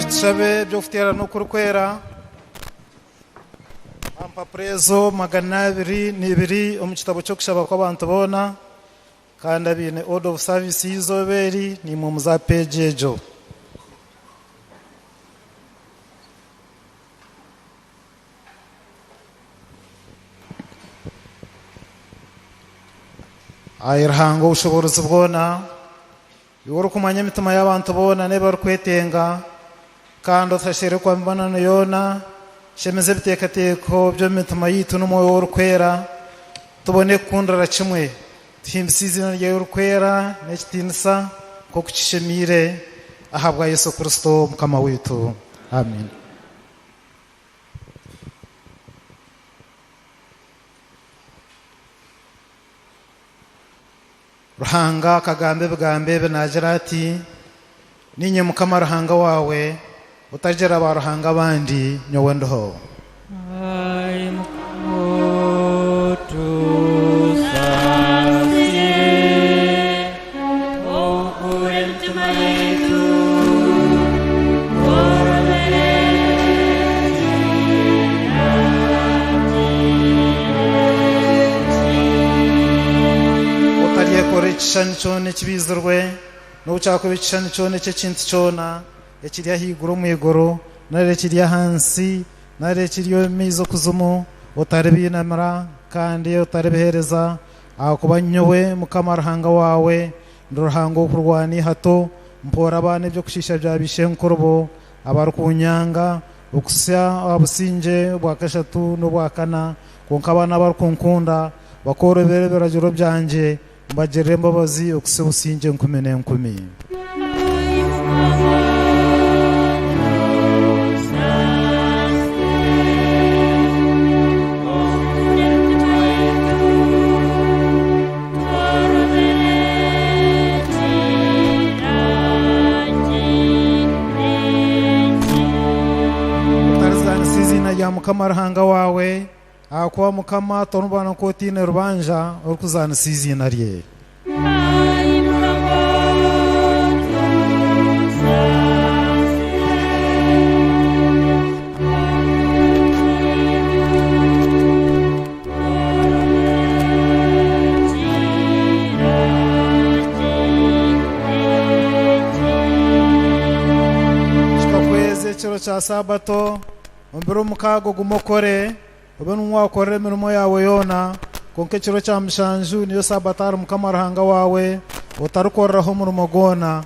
tusabe byo kutera no kurukwera ampaprezo 202 omu kitabo cyo kushaba kw'abantu bona kandi abine order of service izoberi ni mu za page ejo ayirhango ushoborozi bwona yoro kumanya mitima y'abantu bona ne barukwetenga kandi utashere kwa mbanano yona shemeze bitekateko byo mitima yitu n'umwoyo w'urukwera tubone kundara kimwe timbisizina y'urukwera n'ekitinisa ko kucishemire ahabwa Yesu Kristo mukama witu amen. Ruhanga kagambe bgambe benagira ati ninye mukama ruhanga wawe utajera baruhanga bandi nyowe ndoho ay mukutu ekishani cyone kibizurwe n'ubucako bikishani cyone cye kintu cyona ekiriya higuru mu iguru nare kiriya hansi nare kiriyo mizo kuzumu utaribinamara kandi utaribihereza akuba nyowe mukama ruhanga wawe nduruhango kurwani hato mpora abane byo kushisha bya bishenkurubo abarukunyanga ukusya abusinje bwa kashatu no bwa kana konka abana barukunkunda bakorebere berajuro byanje mbagere mbabazi okusebusinje nkumene nkumi tarzan sizina ya mukama ruhanga wawe akuwa mukama tonubana kotine rubanja orukuzana sizina rye chikakweze chiro cha sabato ombero mukago gumokore obenu mwakorera mirimo yawe yona konke kiro cya mshanju niyo sabatara mukama ruhanga wawe utarukoreraho murimo gona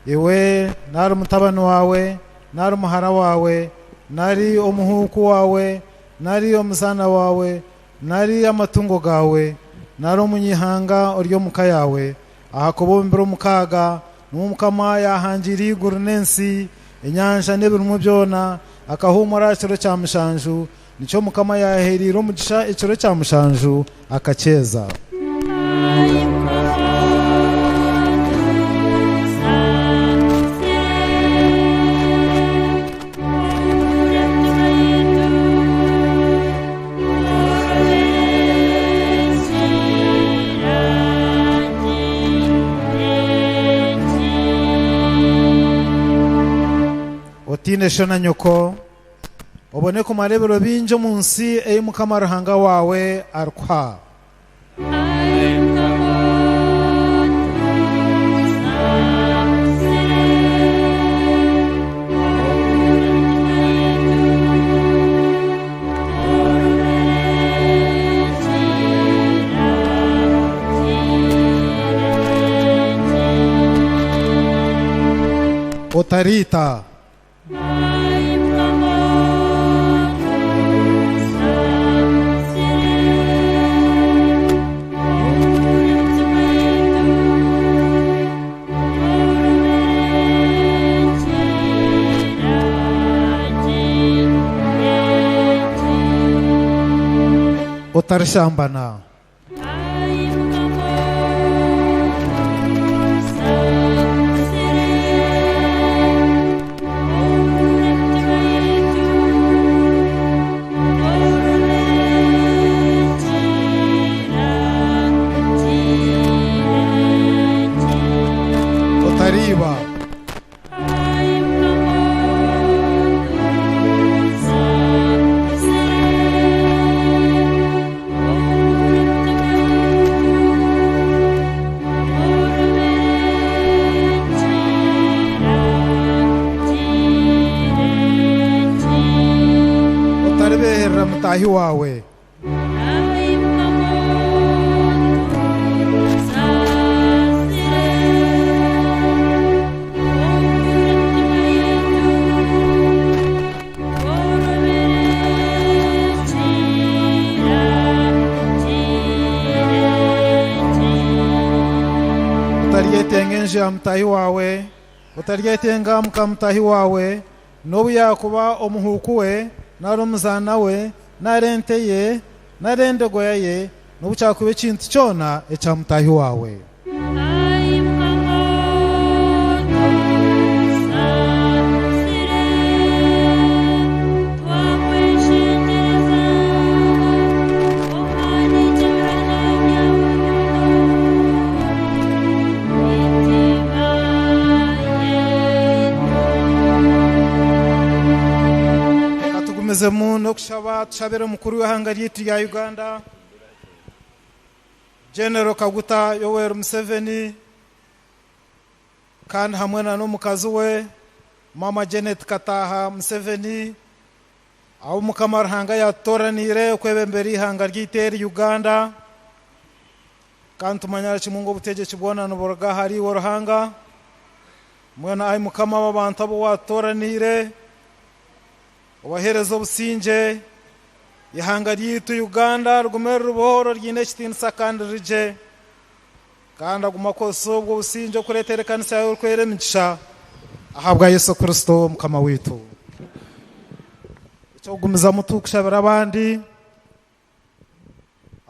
iwe nari mutabani wawe nari muhara wawe nari omuhuku wawe nari omuzana wawe nari amatungo gawe nari omunyihanga oryo muka yawe ahakobombero mukaga n'umukama yahangira iguru nensi inyanja n'ebirimo byona akahumura kiro cya mshanju nicho mukama yaherira umugisha ikiro cya mushanju akacheza otine shona nyoko obone ku marebero binje munsi eyi mukama ruhanga wawe arkwa otarita otarshambana otariba mutahi wawe. Utaryetengenje mutahi wawe, utaryetenga mutahi wawe, nobu yakuba omuhukuwe naromuzana we narenteye narendegoye nobu cyakube kintu cyona echa mutahi wawe. Muno kushaba tushabere mukuru w'ihanga ryitu rya Uganda General Kaguta Yoweri Museveni kandi hamwe na n'umukazi we Mama Janet Kataha Museveni abo mukamarahanga yatoranire kwebembera ihanga ryitera Uganda kandi tumanyara kimungo butegeke bwona n'uboroga hari worohanga mwana ay mukama w'abantu abo watoranire obahereza businje ihanga ryitu Uganda rugumera rubohoro ryine kitinsa kandi rije kandi aguma koso ubwo businje kuretera kanisa yawe kwere migisha ahabwa Yesu Kristo mukama witu cyo gumiza mutukushabira abandi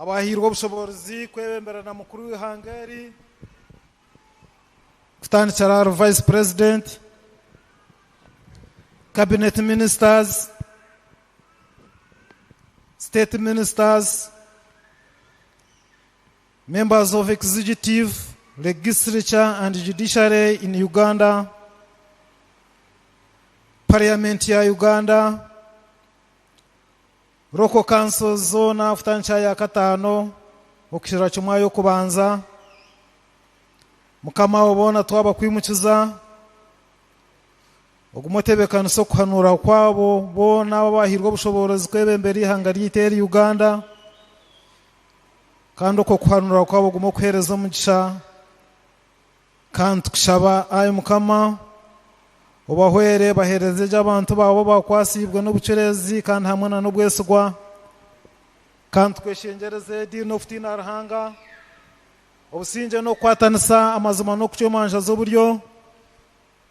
abahirwa bushobozi kwebembera na mukuru w'ihangari Kutani Chararo Vice President Cabinet Ministers, State Ministers, Members of Executive, Legislature and Judiciary in Uganda, Parliament ya Uganda, Local Council Zona Futancha ya Katano, okishira chumwayo kubanza, mukama wabona twaba kwimukiza, ogumotebekana so kuhanura kwabo bo n'abahirwa bushobozi kwebembera ihanga ryitera Uganda kandi uko kuhanura kwabo gumo kwereza umugisha kandi kushaba ayo mukama obahwere bahereze abantu babo bakwasibwe n'ubucerezi kandi hamwe na n'ubwesugwa kandi kweshengereze dino futina arahanga obusinje no kwatanisa amazima no kucyomanja z'uburyo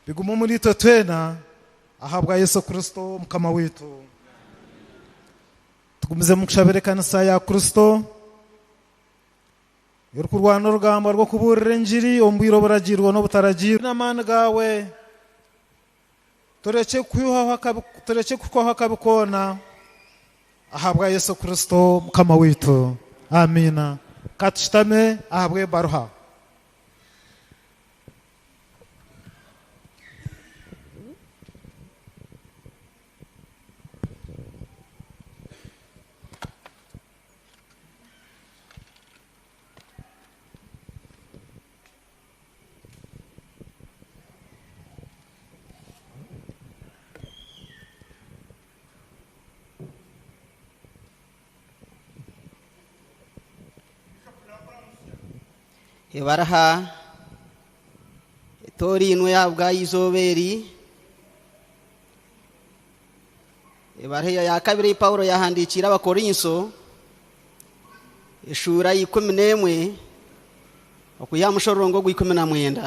bigumu muri twena ahabwa Yesu Kristo mukama witu tugumize mukushabere kanisa ya Kristo yorukurwana rugamba rwo kuburira injiri ombwiro baragirwa no butaragirwa n'amana gawe tureke kuko hakabikona ahabwa Yesu Kristo mukama witu amina katishitame ahabwe baruha Ibaraha tori inwe yabwa izoberi ibaraha ya kabiri Paulo yahandikira abakorinso ishura 11 okuya mushorongo gw 19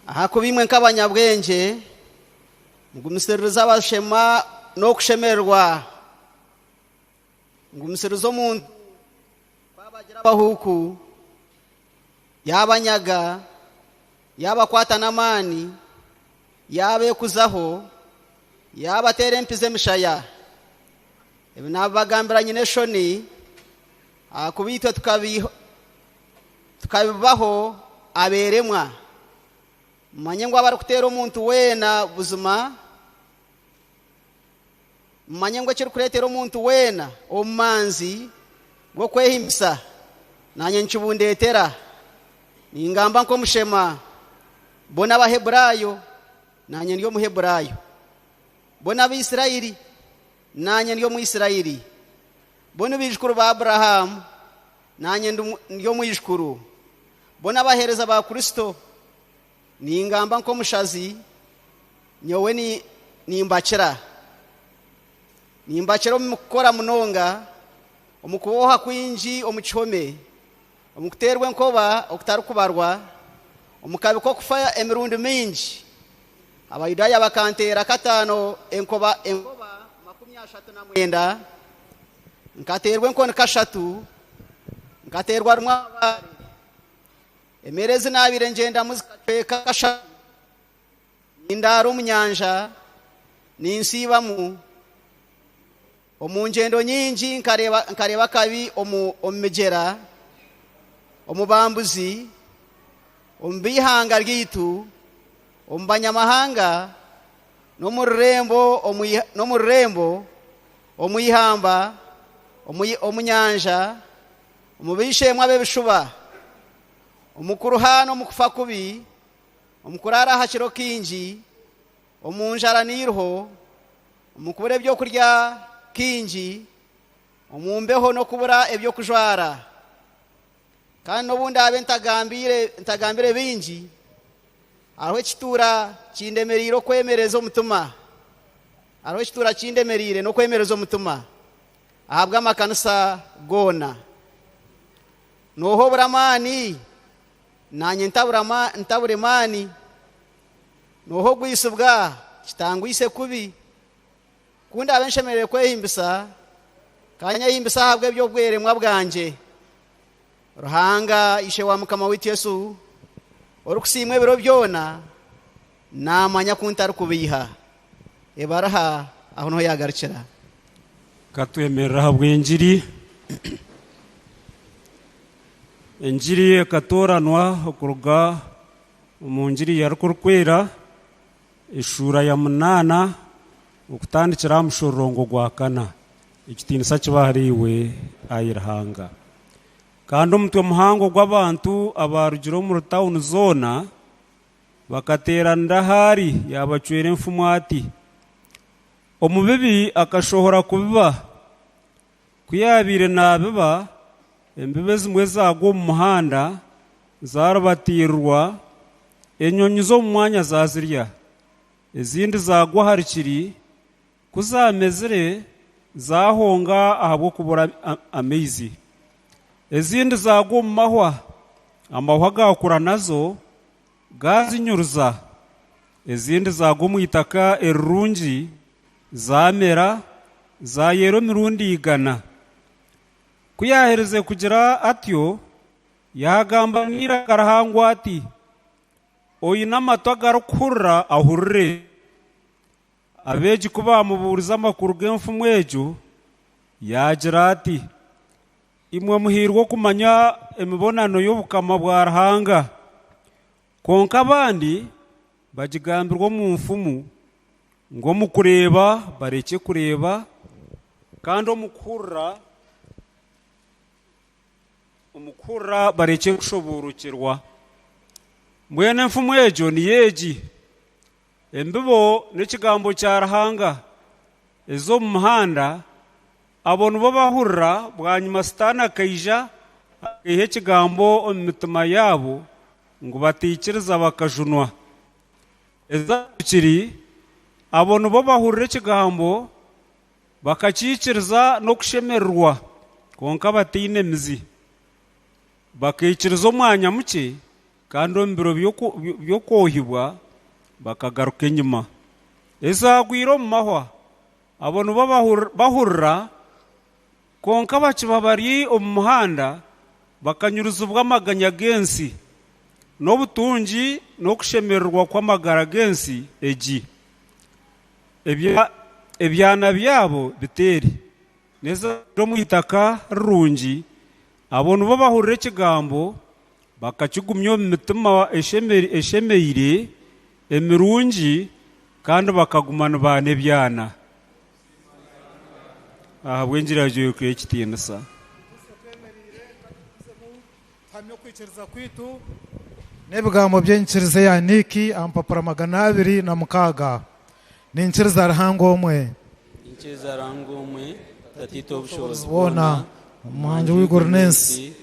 aha kubimwe nk'abanyabwenge mugumisereza abashema no kushemerwa ngumuseruzo muntu babagira abahuku yabanyaga yabakwata namani yabe kuzaho yabatera empize mishaya ebinabagambira nyine shoni akubitwe tukabibaho aberemwa manye ngo abari kutera umuntu wena buzima manye ngo kiri kuretera umuntu wena omanzi ngo kwehimbisa nanye ncubundetera ningamba nko mushema bona abahebrayo nanye ndiyo muheburayo. Bona abisirayeli nanye ndiyo muisirayeli. Bona bijukuru ba Abrahamu nanye ndiyo mwijukuru. Bona abahereza ba Kristo ningamba nko mushazi nyowe nimbakira omukukora munonga omukuboha kwinji omuchome omukuterwa enkoba okutarukubarwa omukabiko kufa emirundi mingi. Abayudaaya bakantera katano enkoba 39 nkaterwa enkono kashatu nkaterwa rumwabare emerezi nabire ngenda muzikatweka kashatu indaro munyanja ninsibamu omunjendo nyingi nkareba kabi omumegera omubambuzi ombihanga ryitu ombanyamahanga no murembo omuyihamba omunyanja omubishemwa bebishuba omukuruhano omukufa kubi omukurara hakiro kingi omunjara nirho omukubura ebyo kurya kingi omumbeho no kubura ebyo kujwara. Kandi nobundi abe ntagambire bingi aho ekitura kindemerire okwemereza omutuma ahabwa amakanisa gona noho buramani nanye ntabure mani noho gwisubwa kitangwise kubi kundi abenshemerere kwehimbisa kanya himbisa ahabwa ebyo bweremwa bwanje. Ruhanga ishe wa mukama witu Yesu orukusimwe biro byona namanya kuntari kubiha ebaraha aho no yagarukira katwemerera habwe enjiri ekatoranwa okuruga mu njiri yarukwera ishura ya 8 okutandikira mushorongo gwa 4 ekitinisa kibahariwe ayirahanga. Kandi omutwe muhango gw'abantu abarugiro mu town zona bakateranira hari yabacwera enfumu ati omubibi akashohora kubiba kuyabire nabiba embibe zimwe zagwa mu muhanda zarabatirwa enyonyi zo mu mwanya zazirya ezindi zagwa harikiri kuzamezere zahonga ahabwo kubura amezi ezindi zagwa mu amahwa gakura nazo gazinyuruza ezindi zagwa mu itaka erungi zamera zayero mirundi igana kuyahereze kugira atyo yagamba nira karahangwa ati oyina amatwa garukurra ahurre abeji kuba muburiza amakuru g'enfumu ejo yagira ati imwe muhirwo kumanya emibonano y'obukama bwa Ruhanga konka abandi bagigambirwa mu mfumu ngo mukureba bareke kureba kandi omukura bareke kushoborokirwa. Mwene mfumu ejo ni yeji embibo n'ekigambo kya Ruhanga ezo mu muhanda abonu babahurra bwanyuma Satani akaija ihe kigambo omu mitima yabo ngo batikiriza bakajunwa ezakiri abonu babahurra ekigambo bakakikiriza no kushemererwa konka batine mizi bakikiriza omwanya muke kandi ombiro byokohibwa bakagaruka enyuma ezagwira omu mahwa abonu bahurra konka bakiba bari omu muhanda bakanyuruzibwa amaganya gensi n'obutungi n'okushemererwa kw'amagara gensi egi ebyana byabo biteri neza mu itaka rurungi abonu babahurira ekigambo bakakigumya omu mitima eshemeire emirungi kandi bakaguma nibana ebyana ahabw'enjira y'okwe ekitinisa hamye kwikiriza kwitu n'ebigambo by'enkiriza ya Niki ampapura 206 n'enkiriza Ruhanga omwe Incheza rangu umwe tatito obushobozi bona umuhangi w'iguru n'ensi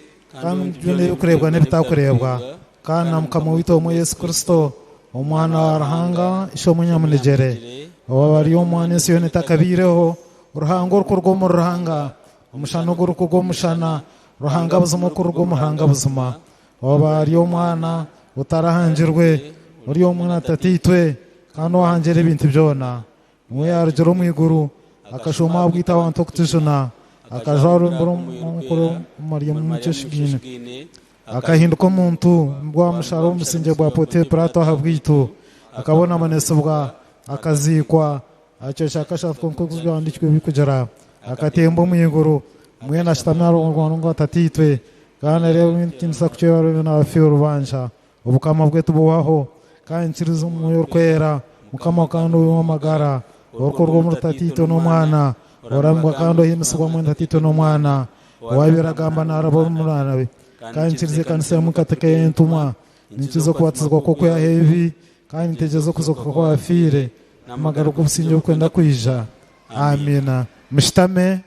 kandi byone kurebwa n'ebitakurebwa kandi na Mukama witwa omwe Yesu Kristo omwana wa Ruhanga isho munyamunegere wabari omwana ensi yone takabireho Ruhanga urukurwo mu Ruhanga umushana urukurwo mushana Ruhanga buzima urukurwo muhanga buzima wabari omwana utarahangirwe uri omwana tatitwe kandi wahangire ibintu byona mwe yarugero mu iguru akashoma bwita abantu kutujuna akajaro mboro Mariya mucyeshigine akahinduka umuntu bwa musharo umusinge bwa pote prato habwito akabona amaneso bwa akazikwa acyo shakashafko kuzandikwe bikugera akatembo mu iguru mwe nashitamaro ngo tatitwe kandi rero kinsa kucyaro na afiro rubancha ubukama bwe tubuwaho kandi nkiriza umuyo kwera mukama kandi w'amagara urukorwa mu tatito n'umwana orambwa kandi himiswa mu tatito n'umwana wabiragamba narabo murana we kandi nkirize kanisa mukateke entuma nikizo kubatizwa koko ya heavy kandi ntegezo kuzoka kwa afire amagara kubusinje kwenda kwija amina mshitame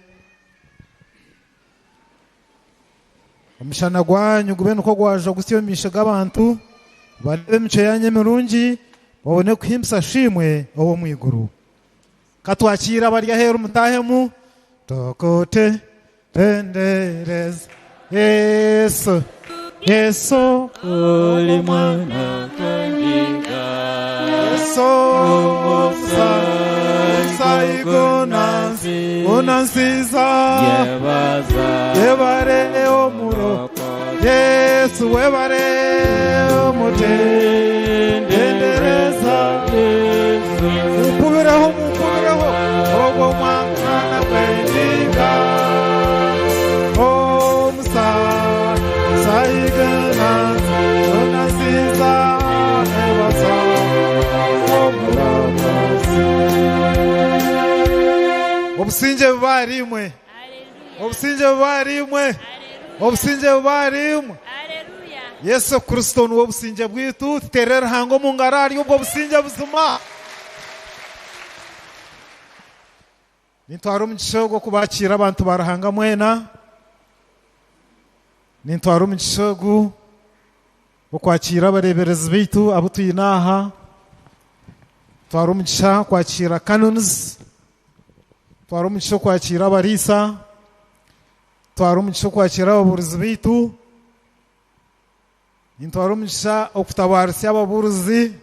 umushana gwanyu gube nuko gwaje gusiyomisha gabantu barebe mico yanye mirungi babone kuhimsa shimwe owo mwiguru katwakira barya hero mutahemu tokote tenderez Yesu Yesu uli mwana kandika Yesu unansiza yebare omuro Yesu webare omutendereza mukubireho ogo mwana kwendika omusa saigana unansiza ebasa obusinje bubarimwe obusinje bubarimwe obusinje bubarimwe Yesu Kristo nuwo businje bwitu terera hango mungarari ubwo businje buzima nitwara umugishogo kubakira abantu barahanga mwena nitwara umugishogo kwakira abareberezi bitu abo tuyinaha twara umugisha kwakira canons twara umugisha kwakira abarisa twara umugisha kwakira ababuruzi bitu nitwara umugisha okutabarisa ababuruzi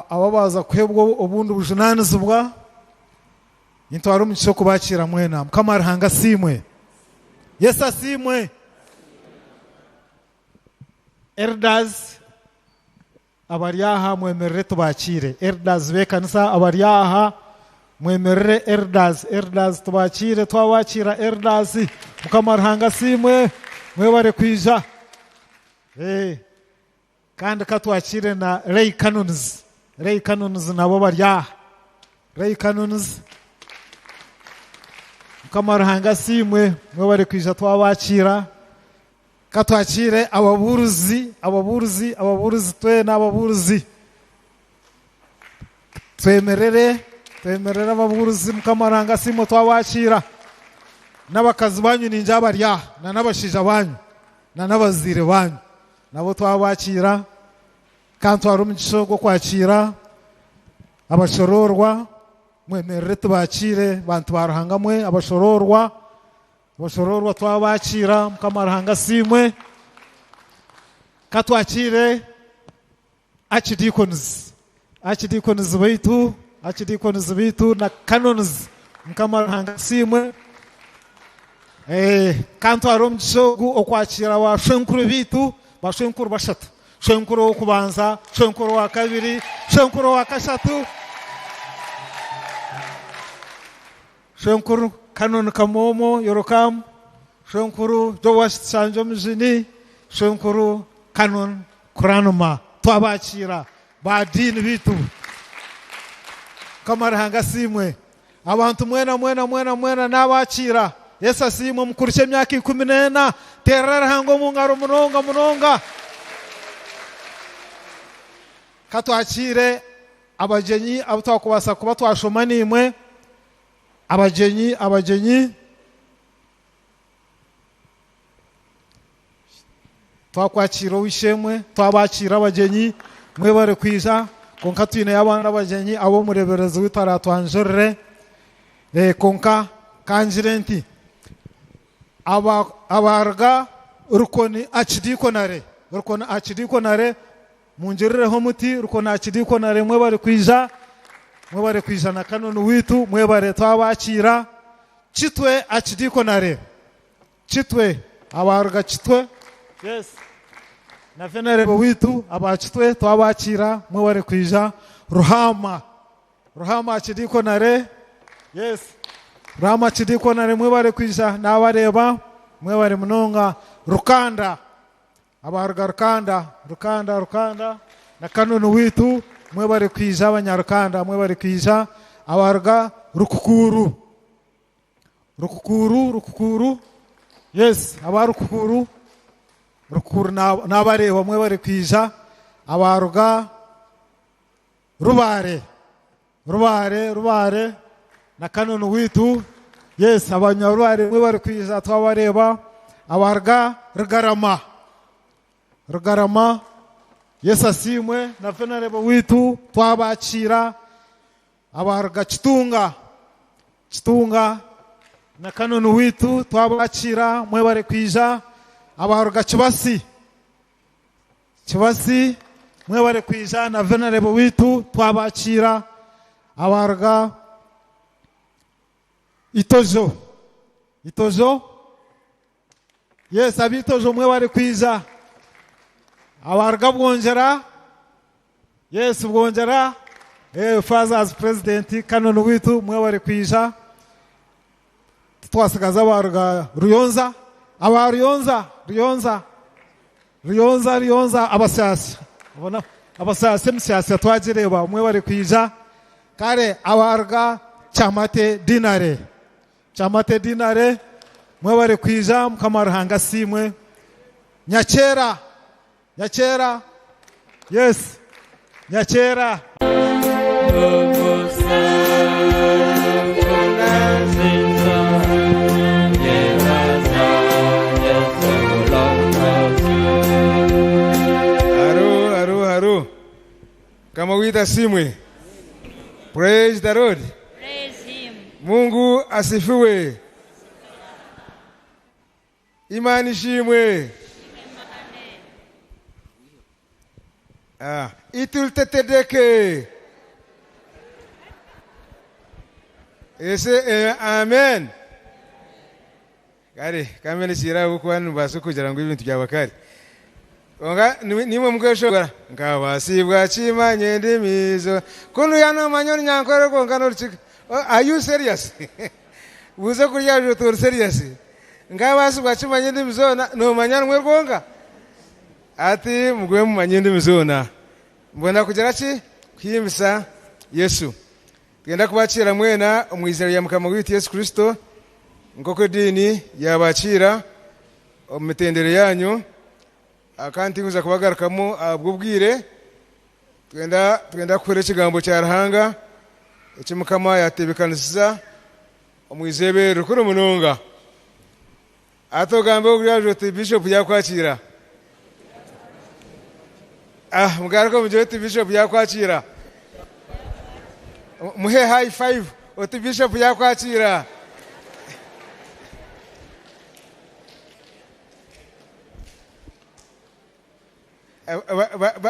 ababaza kwebwo ubundi bujunanizubwa nitwara umugisha kubakira mwena Mukama Ruhanga simwe Yesu asimwe Elders abaryaha mwemerere tubakire Elders bekanisa abaryaha mwemerere Elders tubakire twabakira Elders Mukama Ruhanga simwe mwebare kwija kandi katwakire na Lay Canons nabo baryaha Lay Canons Mukama Ruhanga simwe mwebare kwija twabakira katwakire ababuruzi twe n'ababuruzi twemerere ababuruzi Mukama Ruhanga simwe twabakira n'abakazi banyu ninja barya na n'abashija banyu na n'abazire banyu nabo twabakira kandi twari umugisho gwo kwakira abashororwa mwemerere tubakire bantu baruhanga mwe abashororwa twabakira Mukama Ruhanga simwe katwakire archdeacons bitu na canons Mukama Ruhanga simwe kandi twari umugisho okwakira abashenkuru bitu bashenkuru bashatu shenkuru wo kubanza shenkuru wa kabiri shenkuru wa kashatu shenkuru Canon Kamomo Yorokam shenkuru Jowash Sanjo Mjini shenkuru Canon Kuranuma twabakira badini bitu Mukama Ruhanga simwe abantu mwena n'abakira Yesu asimwe mukurishe myaka 14 terera hango mungaro munonga katwakire abagenyi abo twakubasa kuba twashoma nimwe abagenyi twakwakira wishemwe twabakira abagenyi mwe bari kwiza konka twine y'abana abagenyi abo murebereza witara twanjorere konka kanjirenti abarga rukoni achidikonare munjirireho muti rukoni achidikonare mwe bari kwiza na kanoni witu mwe bari twabakira chitwe achidikonare chitwe abarga chitwe yes na venere witu abachitwe twabakira mwe bari kwiza ruhama achidikonare yes Rama chidikonare mwe bari kwiza n'abareba mwe bari munonga rukanda abarga rukanda na kanuni witu mwe bari kwiza abanyarukanda mwe bari kwiza abarga rukukuru yes abarukukuru n'abareba mwe bari kwiza abarga rubare na kanuni witu yes abanyarwari mwe bari kwiza twabareba abarga rugarama yes asimwe na venareba witu twabakira abarga chitunga na kanuni witu twabakira mwe bari kwiza abarga chibasi mwe bari kwiza na venareba witu twabakira abarga itojo yes abitojo mwe bari kwiza abarga bwongera yes bwongera fathers president kanoni witu mwe bari kwiza twasigaza abarga ruyonza abasasi ubona abasasi musasi twagireba mwe bari kwiza kare abarga chamate dinare mwe bari kwiza mukamarahanga simwe nyakera yes nyakera Haro kama wita simwe. Praise the Lord. Mungu asifiwe. Imani ishimwe. Itultetedeke. Ese amen. Kare kamene sira uko hano baso kugira ngo ibintu byabakari. Onga nimwe mukesho ngabasibwa chimanye ndimizo. Kunu yano manyoni nyankore ko ngano chika. Are you serious? Buzo kuriya joto serious. Ngabasibwa chimanye ndimizo no manyani mwergonga. Ati mugwe mumanye ndimizo na. Mbona kugera ki kwimisa Yesu. Genda kubakira mwena umwizera ya mukama w'Yesu Yesu Kristo. Ngoko dini yabakira omitendere yanyu akanti nguza kubagarukamu abwubwire twenda kure ikigambo cya Ruhanga ekimukama yatebekanisiza omwizebe rukuru munonga atogambe ogyaje te bishop yakwakira mugaruka muje te bishop yakwakira muhe high five oti bishop yakwakira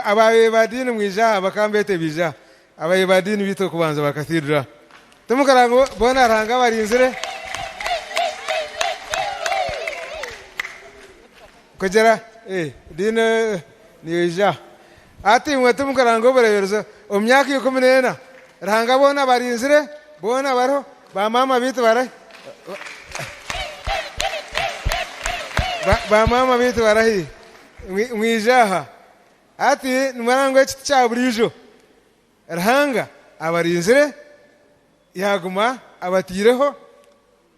abaye badini mwija bakambete bija abaye badini bito kubanza bakathidra tumukarango bona ranga barinzire kujera dine nija ati mwe tumukarango barebereza omyaka 14 ranga bona barinzire bona baro ba mama bito bare ba mama bito barahi mwijaha ati numarango ekiti kya burijo Ruhanga abarinzire yaguma abatireho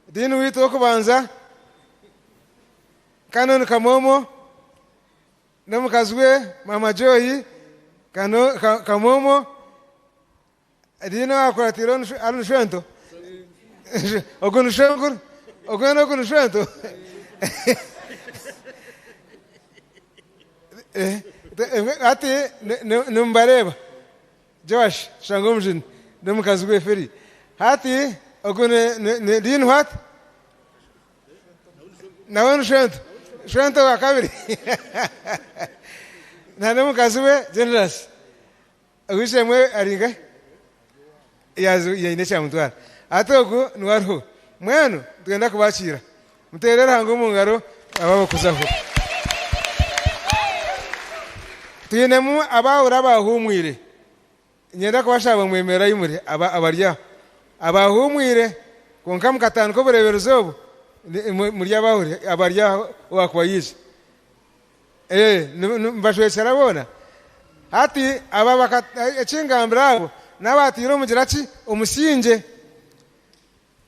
dini wito kubanza kanoni kamomo nomukazwe mama Joy kano kamomo dino akwatiro anushento ogunushengur ogunushentu ati numbareba Josh shangomjin numkazugwe feri hati ogune din what nawon shento akabiri na numkazugwe generous wishemwe aringa yazo yinesha mutwara atoku nwarho mwenu tugenda kubakira muterera hango mungaro ababo kuzaho tuyinemu abahura bahumwire nyenda kubashaba mwemera yimure abarya abahumwire konka mukatanu ko bureberezo muri abahuri abarya wakwayize mbashwekera bona hati aba bakacingambira abo nabatiro mugiraki umusinge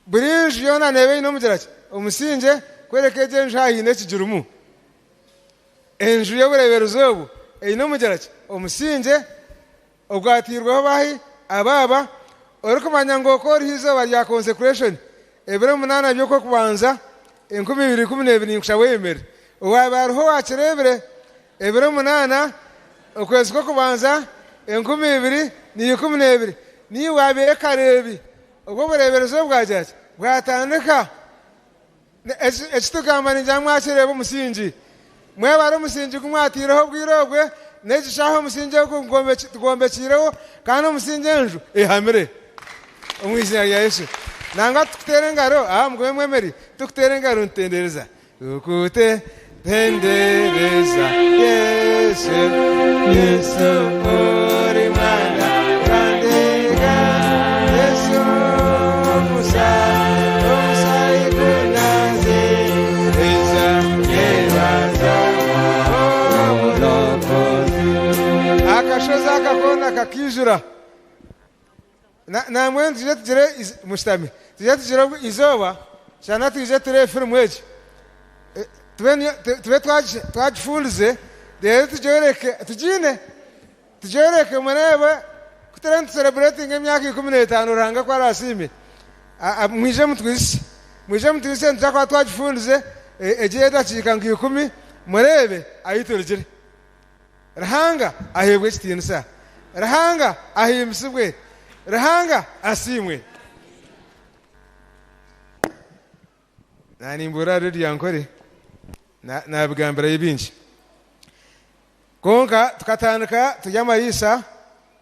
burinje yona nebe ino mugiraki umusinge kwerekeje njahine kijurumu enju y'ubureberezo ino mugiraki umusinge ogwatirwaho bahi ababa orikumanya ngo ko rizo barya consecration ebere munana byo ko kubanza 2012 nshabwemere wabaruho wakirebere ebere munana ukwezi ko kubanza 2012 ni wabere karebi ubwo bureberezo bwajyaje bwatandika ekitugambani jamwakireba umusingi mwe bari umusingi kumwatiraho bwirogwe negishaho umusingi kugombekireho kandi umusingi enju ihamire umwizina ya Yesu nanga tukutere ngaro mugwe mwemeri tukutere ngaro ntendereza ukute tendereza Yesu Yesu muri mana kandega Yesu musa ikunaze reza yebaza akashoza akakona kakijura na mwenzi tuje tugire mustami tuje tugire izoba cyana tuje ture film weje tube twagifunze rero tugereke murebe kutarenti celebrating emyaka 15 uranga kwa rasime mwije mutwise nzakwa twagifunze egiye dakika ngi 10 murebe ayiturugire rahanga ahebwe kitinsa rahanga ahimsibwe rahanga asimwe nani mbura redi yankore na bigambira yibinji konka tukatandika tujamarisa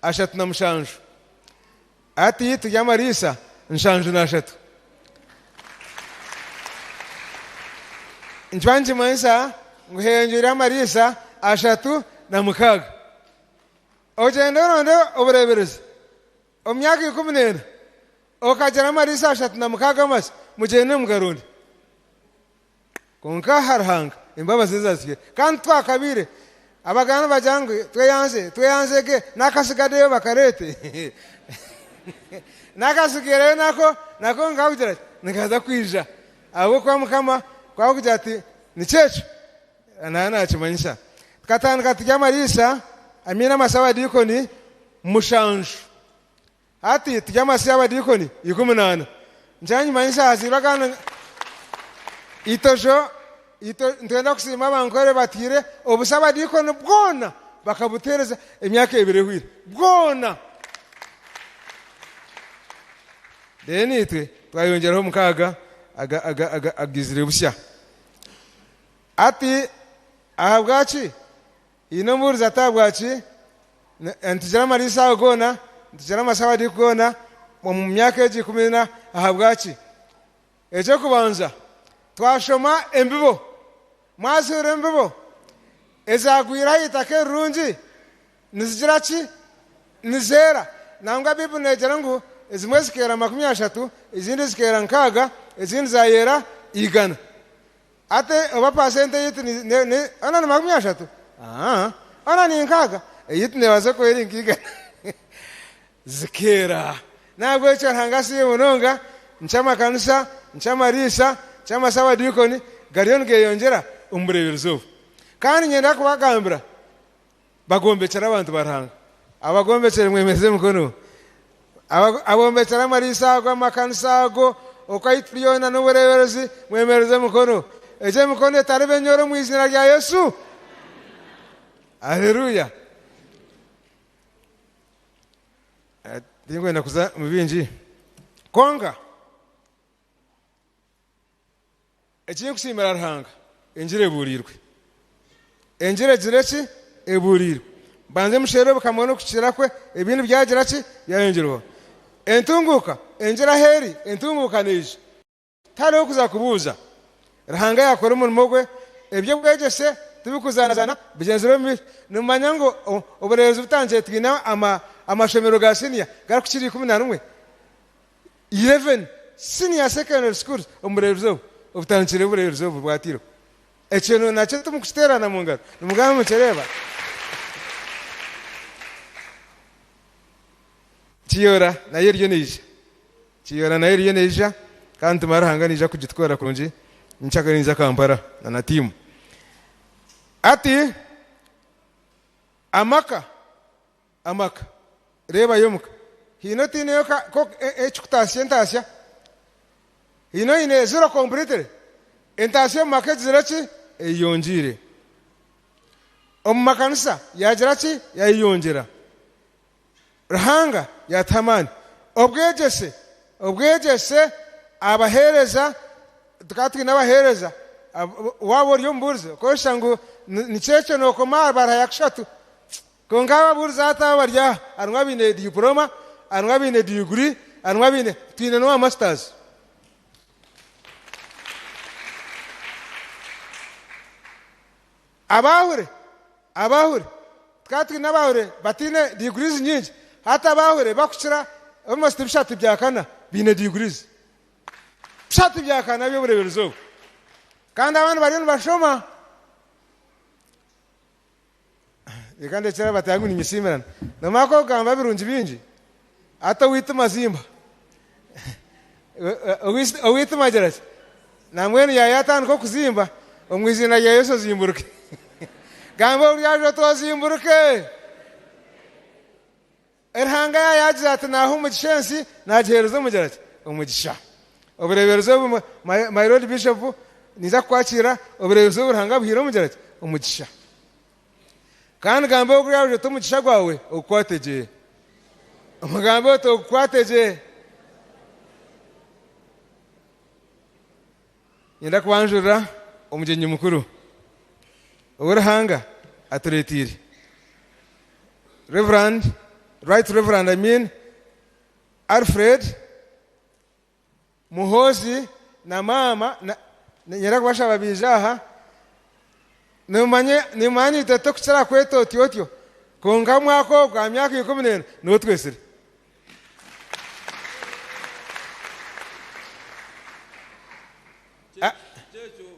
ashatu na mushanju ati tujamarisa nshanju na ashatu njwanji manisa nguhenjira marisa ashatu na mukaga ogenda ronde oburebereza omyaka 10 okajana marisa ashatu na mukaga mas mugende mugarundi konka harhanga imbabazi zazike kandi twakabire abagana bajangwe tweyanze ke nakasigadeyo bakarete nakasigere nako ngawugira nikaza kwija abo kwa mukama kwa kugira ati ni checho anana chimanyisha katandika tujamarisa amina masaba dikoni mushanju ati tujamasaba dikoni 18 njanyi manyisha hazibagana itojo ntenda kusima bankore batire obusaba dikoni bwona bakabutereza emyaka 2 hwire bwona denitwe twayongeraho mukaga agizire busya ati ahabwachi ino muri zatabwachi ntijara marisa ogona ntijara masaba dikona mu myaka 10 ahabwachi ejo kubanza twashoma embibo mwasure embibo ezagwira itake runji nizigirachi nizera nanga bibu negera ngo ezimwe zikera 30 izindi zikera nkaga izindi zayera igana ate oba pasente yiti ne ana 30 ana ni nkaga yiti ne baze ko eri nkiga zikera nabwo cyo hangasi yononga nchama kanisa nchama risa chama sawa dikoni garion ge yongera umbureberezo kandi nyenda kubagambira bagombekera abantu baranga abagombekere mwemeze mukono abombekera amarisa ago amakanisa ago okayituliyona n'ubureberezi mwemereze mukono eje mukono etari benyoro mu izina rya Yesu. Haleluya. Ndingwenda kuza mubinji konga ekintu kusimira Ruhanga enjire burirwe enjire zireki eburirwe banze mushere bukamona kukira kwe ibintu byagira ki yayongerwa entunguka enjira heri entunguka nije tari okuza kubuza Ruhanga yakora umurimo gwe ebyo bwegese tubikuzanazana bigenzero mi numanya ngo uburezi butangiye twina amashomero ga senior gara kukiri 11 senior secondary schools umurezi ubutangire uburezi bwatiro ekintu nacyo tumukusterana mu ngaro numugana mucereba Chiyora nayo ryo nije Chiyora nayo ryo nije kandi tumarahanga nije kugitwara kurunji nchakarinza Kampala na timu ati amaka reba yomuka hino tine yoka ko echuktasya entasya hino ine zero complete entasya market zirachi eyonjire omumakanisa yagirachi yayonjera Ruhanga yatamani obwegese abahereza tukatwi n'abahereza wabo ryo mburze ko shangu nicheche no koma bara yakshatu konga burza ata barya anwa bine diploma anwa bine degree anwa bine twine no masters abahure tukatwi n'abahure batine degrees nyinshi hata abahure bakukira almost bishatu byakana bine degrees bishatu byakana byo bureberezo kandi abantu bari bashoma ikande cyera batayangu nimisimerana namako gamba birunji binji ata wita mazimba owita majarati namwene yayatan ko kuzimba omwizina ya Yesu zimburuke gamba uriyaje to zimburuke Ruhanga yagize ati naho umugishensi nagihereza umujarati umugisha ubureberezo my lord bishop niza kwakira ubureberezo Ruhanga bwira umujarati umugisha kandi gamba uriyaje to umugisha gwawe ukwategeye umugambo to ukwategeye Yenda kubanjura umugenyi mukuru Ruhanga aturetire Right Reverend Alfred Muhozi na mama nyera kubasha babijaha nimanye itato kuchara kweto otyo konga mwako kwa myaka 14 no twesire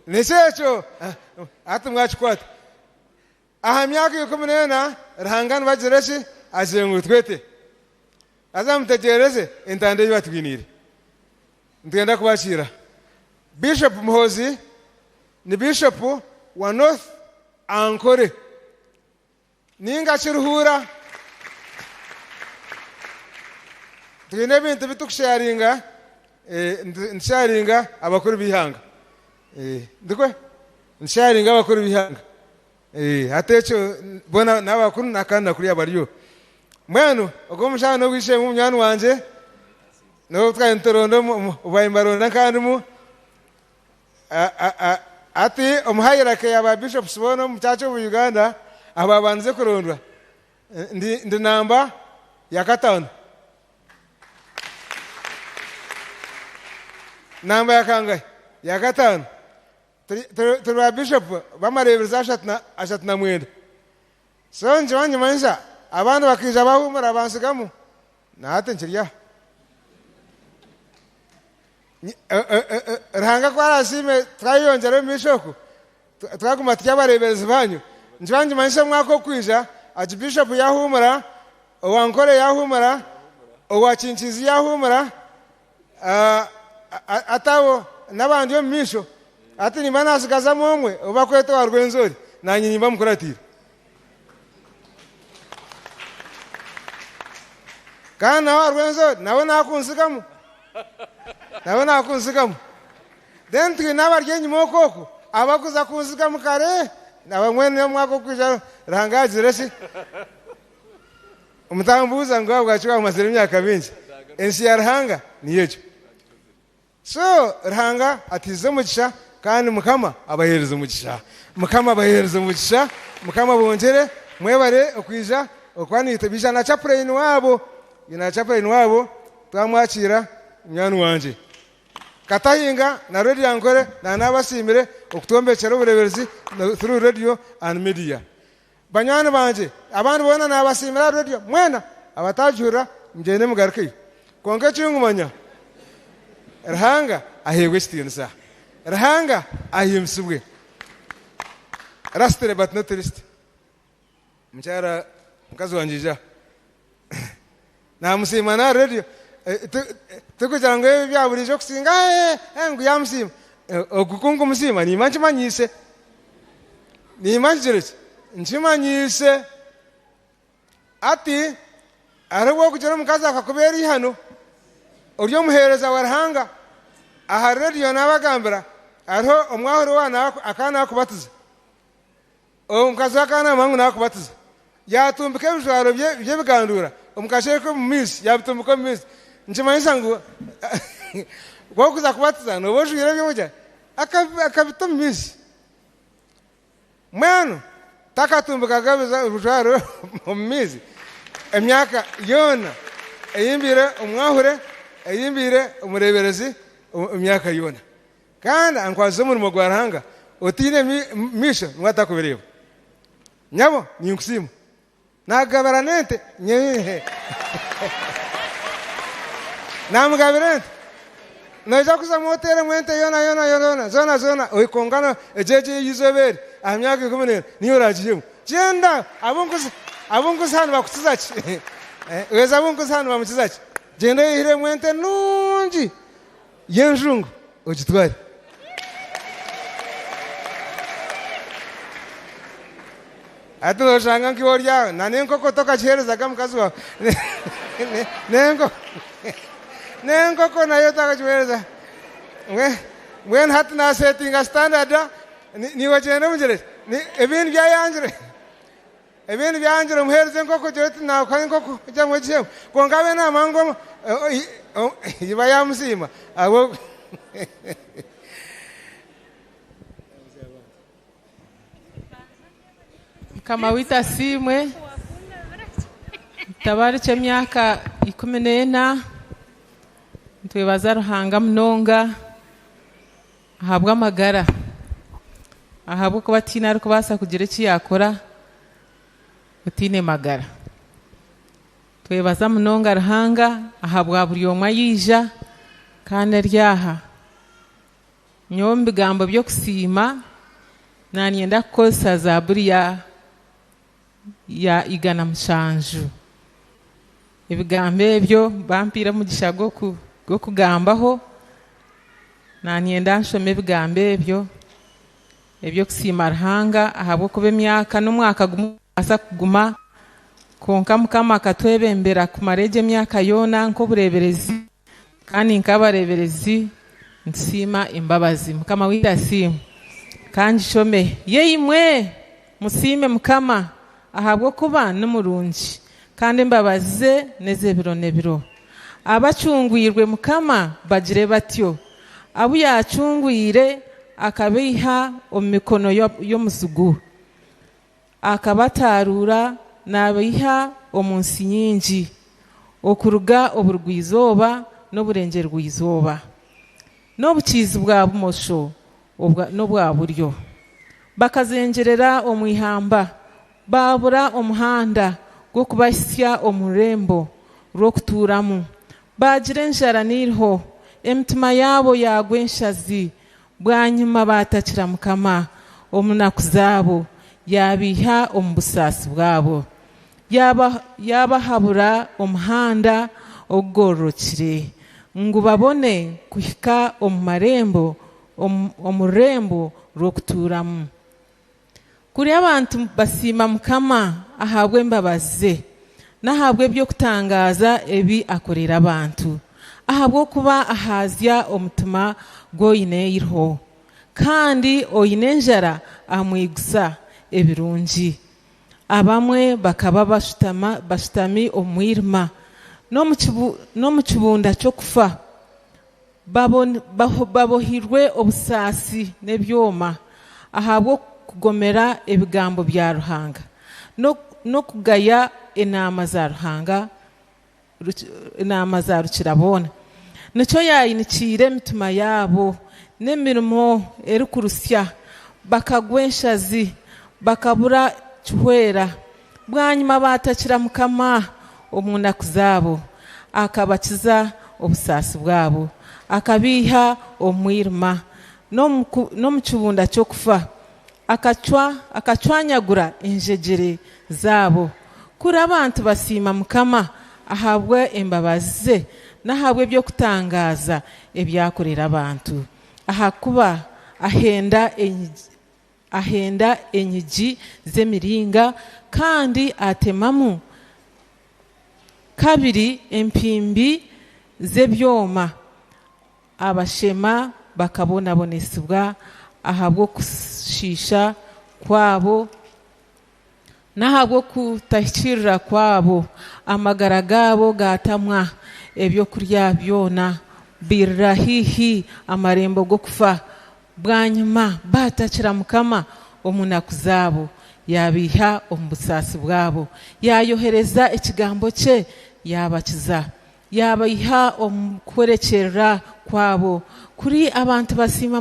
Nisecho ati mwachikwata aha myaka 14 Ruhanga bajireshi azengu twete azamtegereze intande y'abatwinire ndenda kubashira Bishop Muhozi ni bishop wa North Ankole ninga chiruhura twine bintu bitukusharinga nsharinga abakuru bihanga ndikwe nsharinga abakuru bihanga atecho bona nabakuru nakanda kuri abariyo mwenu ogomushana wishe mu myana wanje no twantorondo ubayimbaronda kandi mu ati omuhayirake yaba bishops bono mu cyacho mu Uganda ababanze kurondwa ndi namba ya 5 namba ya kangahe ya 5 turi bishop bamarebeza ashatna mwenda so njye manisha abantu bakija bahumura bansigamu nate nkiriya Ruhanga kwarasime twayongera mishoko twaguma tyabarebeza banyu njye manisha mwako kwija ati bishop yahumura owankole yahumura owakinchizi yahumura atawo nabandi yo misho ati nimba nasigaza momwe obakwete warwenzori nanyi nimba mukuratira kandi nawe arwenzo nawe nakunsigamo then twine abaryenyi mokoko abakuza kunsigamo kare nawe mwene mwako kwija rangazire si umutambuza ngo abwacu amazira imyaka bingi ensi ya Ruhanga niyejo so Ruhanga atize umugisha kandi mukama abahereza umugisha mukama bongere mwebare okwija okwanita bija na chaplain wabo twamwakira mwana wanje katahinga na radio yankore na nabasimire okutombekera ubureberezi through radio and media banyana banje abantu bona nabasimira radio mwena abatajura mjene mugaruke konke cyungumanya Ruhanga ahebwe stiyensa Ruhanga ahimsubwe rastere but not least mchara mkazi wanjija na musima na radio tukugira ngo byaburije kusinga ngo yamusima okukungu musima ni manchi manyise nchimanyise ati arwo kugira mukazi akakubera ihano uryo muhereza wa Ruhanga aha radio nabagambira ariho omwahoro wana akana akubatiza omukazi akana mangu nakubatiza yatumbike bijwaro bye bigandura omukasheko mu miss yabitumbuka mu miss nchimanyisa ngo gwokuza kubatiza no bojwire byoja akabita mu miss mwano takatumbuka gabiza bijwaro mu miss emyaka yona eyimbire omwahure eyimbire umureberezi emyaka yona kandi ankwazo mu gwa Ruhanga otine misha mwatakubereba nyabo ninkusimu nagabaranente nyehe namugabirente noja kuza motere mwente yona zona oyikongana ejeje yizobere amyaka 10 niyo rajiyemo genda abunguzi hano bakutsizachi weza abunguzi hano bamutsizachi genda yihire mwente nungi yenjungu ogitware atulo shanga nkiworya nanenkoko tokachiherezaga mukazi wawe nenkoko nayo takachihereza when hatina setting a standard ni wachene mujere ebintu byanjire muhereze nkoko joti na kwa nkoko jamwe chemo kongabe na mango iba yamusima abo kama wita simwe tabari cy'emyaka 14 ntwebaza Ruhanga mnonga ahabwa amagara ahabwa kuba tina ariko basa kugira iki yakora utine magara twebaza mnonga Ruhanga ahabwa buri yomwa yija kandi aryaha nyombi gambo byo kusima nanyenda kosa za buriya ya igana mushanju ibigambe byo bampira mu gishago go kugambaho nanyenda nshome ibigambe byo ebyo kusima Ruhanga ahabwo kuba emyaka n'umwaka gumasa kuguma konka mukama akatwebembera ku mareje emyaka yona nko bureberezi kandi nkabareberezi nsima imbabazi mukama witasimu kandi shome yeyimwe musime mukama ahabwo kuba n'umurungi kandi mbabaze nezebiro abacungwirwe mukama bagire batyo abu yacungwire akabiha omikono yo musugu akabatarura nabiha omunsi nyingi okuruga oburwizoba n'oburengerwizoba n'obukizi bwa bumosho n'obwa buryo bakazengerera omwihamba babura omuhanda gwo kubasya omurembo rokuturamu bagira enjara nirho emitima yabo yagwenshazi bwanyuma batakira mukama omunaku zabo yabiha omubusasi bwabo yabahabura omuhanda ogororokire ngo babone kuhika omumarembo omurembo rokuturamu kuri abantu basima mukama ahabwe mbabaze nahabwe byo kutangaza ebi akorera abantu ahabwo kuba ahazya omutima goyine iriho kandi oyine njara amwigusa ebirungi abamwe bakaba bashutami omwirima no mu kibunda cyo kufa babohirwe obusasi n'ebyoma ahabwo kugomera ebigambo bya Ruhanga no kugaya inama za Ruhanga inama za Rukirabona nicyo yayinikire emitima yabo n'emirimo eri kurusya bakagwenshazi bakabura chwera bwanyuma batakira Mukama omunaku zabo akabakiza obusasi bwabo akabiha omwirima no mu kibunda cyo kufa akachwanyagura enjegere zabo kuri abantu basima Mukama ahabwe embabazi ze nahabwe byo kutangaza ebyakorera abantu ahakuba ahenda enyigi z'emiringa kandi atemamu kabiri empimbi z'ebyoma abashema bakabonabonesibwa ahabwo kushisha kwabo nahabwo kutahikirira kwabo amagara gabo gatamwa ebyo kurya byona birahihi amarembo go kufa bwanyuma batakira Mukama omunaku zabo yabiha ombusasi bwabo yayohereza ekigambo cye yabakiza yabayiha omukwerekera kwabo kuri abantu basima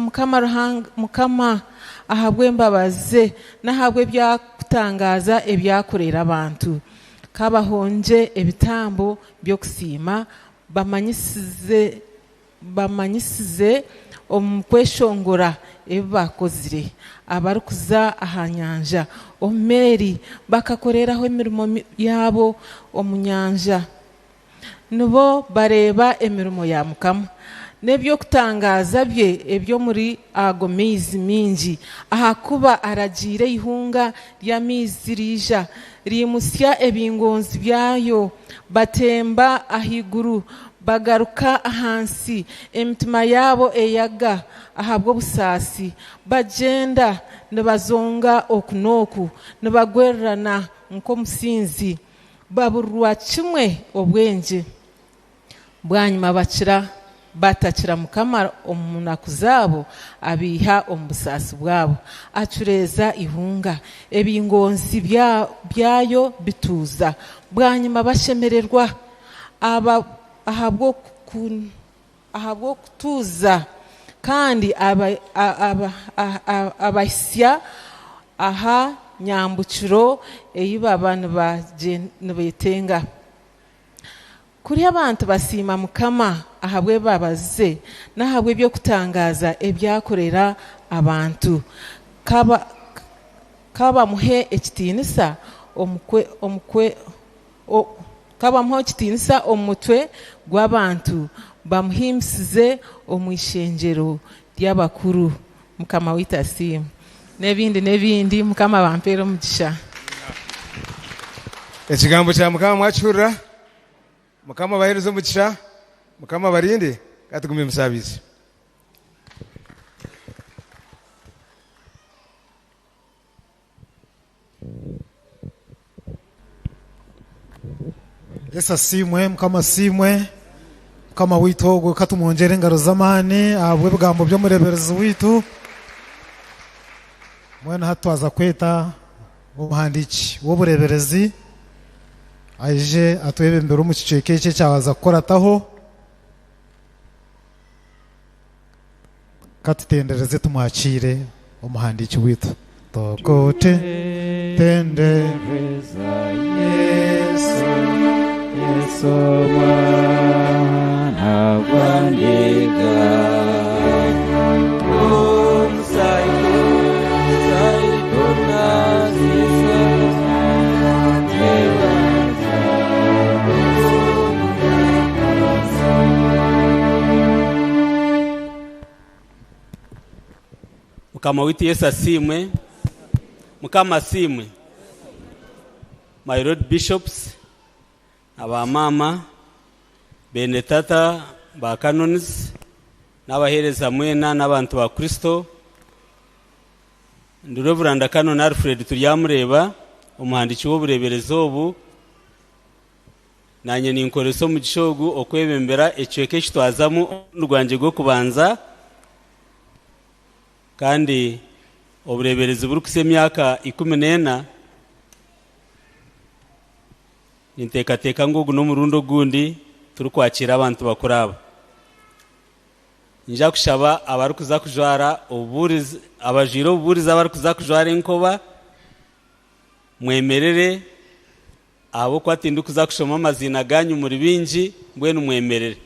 Mukama ahabwe embabazi nahabwe byakutangaza ebyakorera abantu kabahonje ebitambo byo kusima bamanyisize omukweshongora ebibakozire abarukuza aha nyanja omeri bakakoreraho emirimo yabo omunyanja nubo bareba emirimo ya Mukama nebyo kutangaza bye ebyo muri ago mizi mingi ahakuba aragire ihunga lya mizi rija rimusya ebingonzi byayo batemba ahiguru bagaruka ahansi emitima yabo eyaga ahabwo busasi bagenda nibazonga okunoku nibagwererana nkomusinzi baburwa kimwe obwenje bwanyuma batakira Mukama omunaku zabo abiha ombusasi bwabo acureza ihunga ebingonzi byayo bituza bwanyuma bashemererwa ahabwo kutuza kandi abasya aha nyambukiro eyibaba nibetenga kuri abantu basima Mukama ahabwe babaze nahabwe byo kutangaza ebyakorera abantu kaba muhe ekitinisa omutwe gw'abantu bamuhimsize omwishenjero ly'abakuru Mukama witasimu nebindi Mukama bampera omugisha ekigambo kya Mukama mwachurra Mukama bahereza omugisha Mukama barinde katugumye musabizi Yesu simwe Mukama simwe Mukama witogwe katumwongere engaro z'amani ahabwe ebigambo by'omureberezi witu mwena hatwaza kweta omuhandiki w'obureberezi aije atwebembera omu kicweka kye kyabaza kukorataho katutendereze tumwakire omuhandiki witu tokote tendereza Yesu mwana wandiga Mukama witu Yesu asimwe Mukama asimwe my Lord Bishops abamama bene tata ba canons n'abahereza mwena n'abantu ba Kristo ndi Reverend Canon Alfred turyamureba umuhandiki w'ubureberezo obu nanye ninkoreso mu gishogu okwebembera ecweke kitwazamu rwanje gwo kubanza kandi obureberezi buri kuse myaka 14 nintekateka ngo guno murundo gundi turi kwakira abantu bakuraba nja kushaba abari kuza kujwara oburiza abajiro oburiza abari kuza kujwara enkoba mwemerere abo kwatindu kuza kushoma amazina ganyu muri bingi mbwenu mwemerere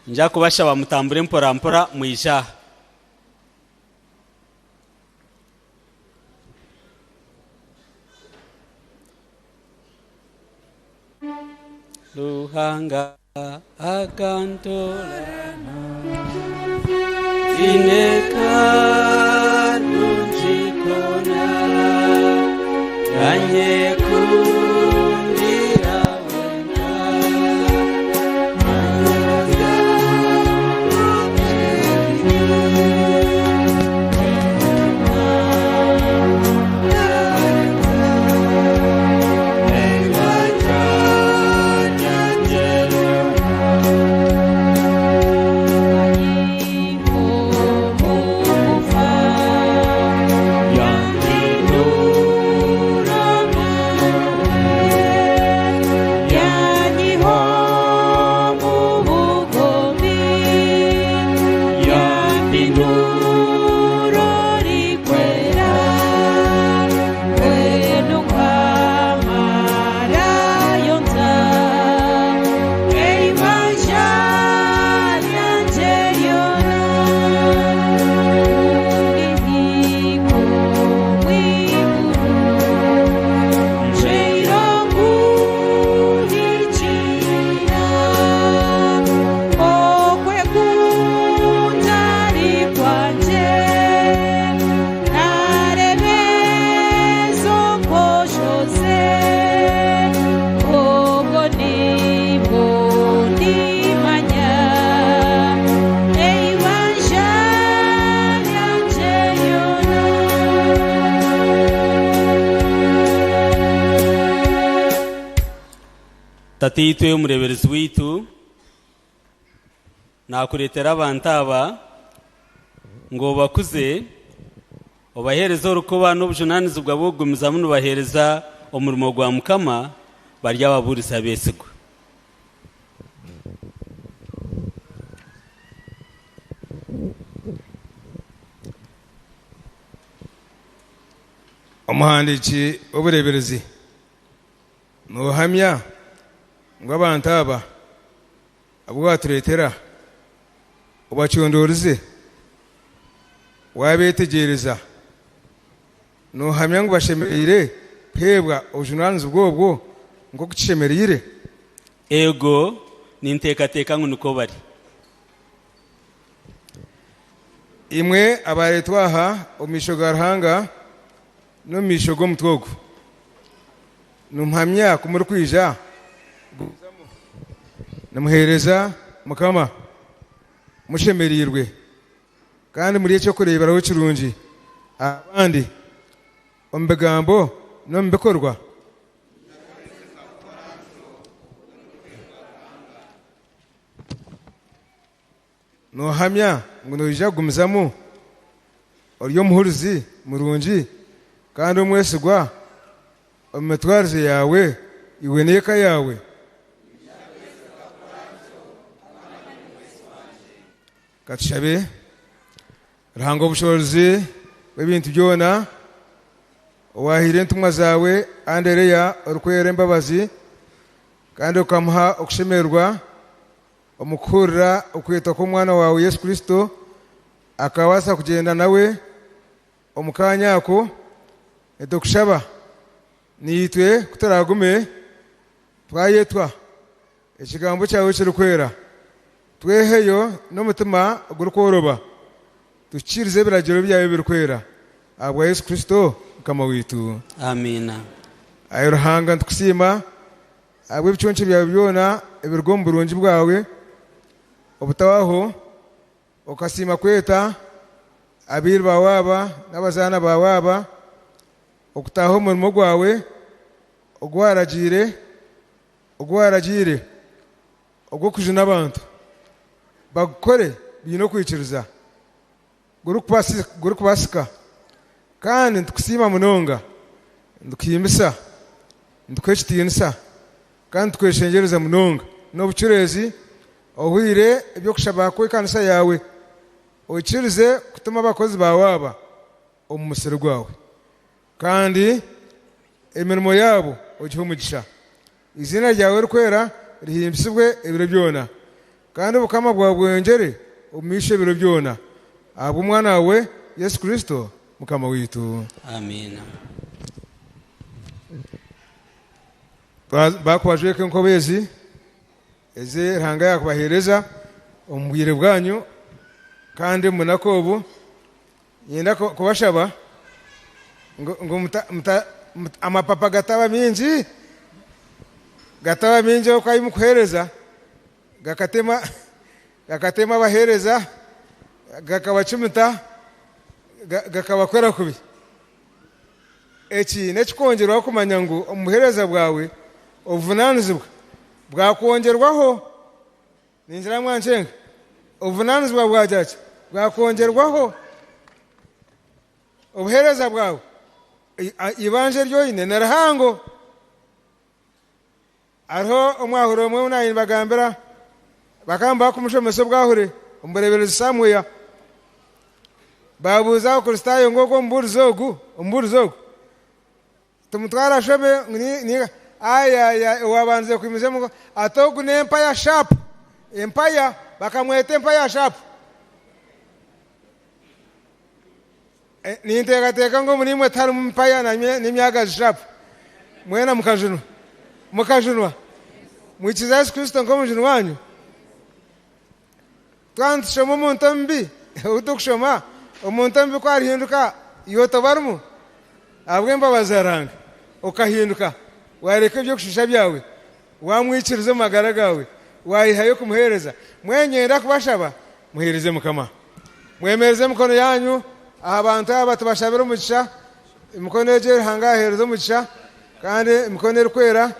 nja kubashaba mutambure mpora mpora mwisha Luhanga akantolano ineka nunjikona kanye kundira wenda Tatitwe umureberezi witu nakuretera abantu aba ngo bakuze obahereza urukuba n'ubujunanizi bwabo gumiza muno bahereza umurimo gwa mukama barya baburisa besigwa umuhandiki w'ubureberezi nuhamya ngo abantu aba abwaturetera ubacondorize wabetegereza nuhamya ngo bashemerire hebwa ojunanzi bwobwo ngo kucishemerire ego nintekateka ngo nuko bari imwe abaretwaha omishogarhanga no mishogo mutwogo numpamya kumuri kwija namuhereza mukama mushemerirwe kandi muri cyo kureberaho kirungi abandi ombegambo no mbekorwa no hamya ngo noja gumizamo oryo muhurizi murungi kandi umwesigwa ometwarze yawe iwe neka yawe katshabe rango bushobozi w'ibintu byona wahire ntumwa zawe andereya urukwere mbabazi kandi ukamuha okushemerwa omukurira ukwita ko mwana wawe Yesu Kristo akawasa kugenda nawe omukanyako edokushaba nitwe kutaragume twayetwa ekigambo cyawe kirukwera tweheyo n'umutima gurukoroba tukirize biragiro byawe birukwera abwa Yesu Kristo kama witu amina Ruhanga ntukusima abwe biconce byawe byona ebirgo mu burungi bwawe obutawaho okasima kweta abiri bawaba n'abazana bawaba okutaho umurimo gwawe ogwaragire ogwo kujuna abantu bagukore bino kwikiriza guru kubasika kandi ntukusima munonga ndukimisa ndukwekitinisa kandi tukweshengereza munonga n'obucurezi ohwire ebyo kushaba ko ikanisa yawe okirize kutuma abakozi bawaba omu musiri gwawe kandi emirimo yabo ogihe umugisha izina ryawe rikwera rihimbisibwe ebiro byona kandi ubukama bwawe bwongere omumishe ebiro byona abo umwana wawe Yesu Kristo mukama witu. Amina. Bakwajweke nkobezi eze Ruhanga yakubahereza omubwire bwanyu kandi munakobu yenda kubashaba ngo amapapa gataba mingi okayimukuhereza gakatema abahereza gakabacumita gakabakwera kubi eki nekikongerwaho kumanya ngo omuhereza bwawe obuvunanizibwa bwakongerwaho ninjira mwancenga obuvunanizibwa bwajaki bwakongerwaho obuhereza bwawe ibanje ryoine na Ruhango ariho omwahuro omwe unayini bagambira bakamba kumushomesa bwahure omureberezi Samuya babuza Kristayo ngoko omburizogu tumutwara shome ni aya wabanze kwimize muko atogu n'empire sharp empire bakamwete empire sharp ninteka ngo murimwe tari mu empire na n'imyaga sharp mwena mukajunwa mwikiza Yesu Kristo ngo mujunu wanyu kandi shoma umuntu mbi utukushoma umuntu mbi ko arihinduka yotobarmu abwemba bazaranga ukahinduka wareka ibyo kushisha byawe wamwikirize magara gawe wayihaye kumuhereza mwenyenda kubashaba muhereze mukama mwemereze mukono yanyu abantu aba tubashabira umugisha mukono yeje Ruhanga ahereza umugisha kandi mukono rikwera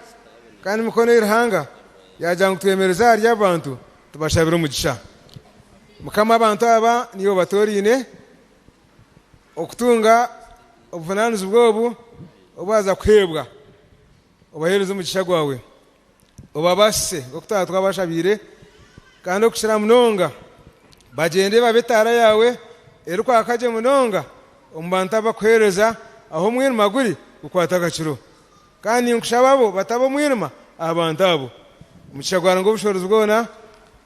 kandi mukono Ruhanga yajya twemereza ari abantu tubashabira umugisha mukama abantu aba niyo batorine okutunga obuvunanizi bwobu obaza kwebwa obahereza umugisha gwawe obabase okutaha twabashabire kandi okushira munonga bagende babetara yawe erukwa akaje munonga omubantu abakuhereza aho mwirima guri ukwata agaciro kandi nkushaba batabo mwirima abantu abo umugisha gwawe ngo bushobozi bwona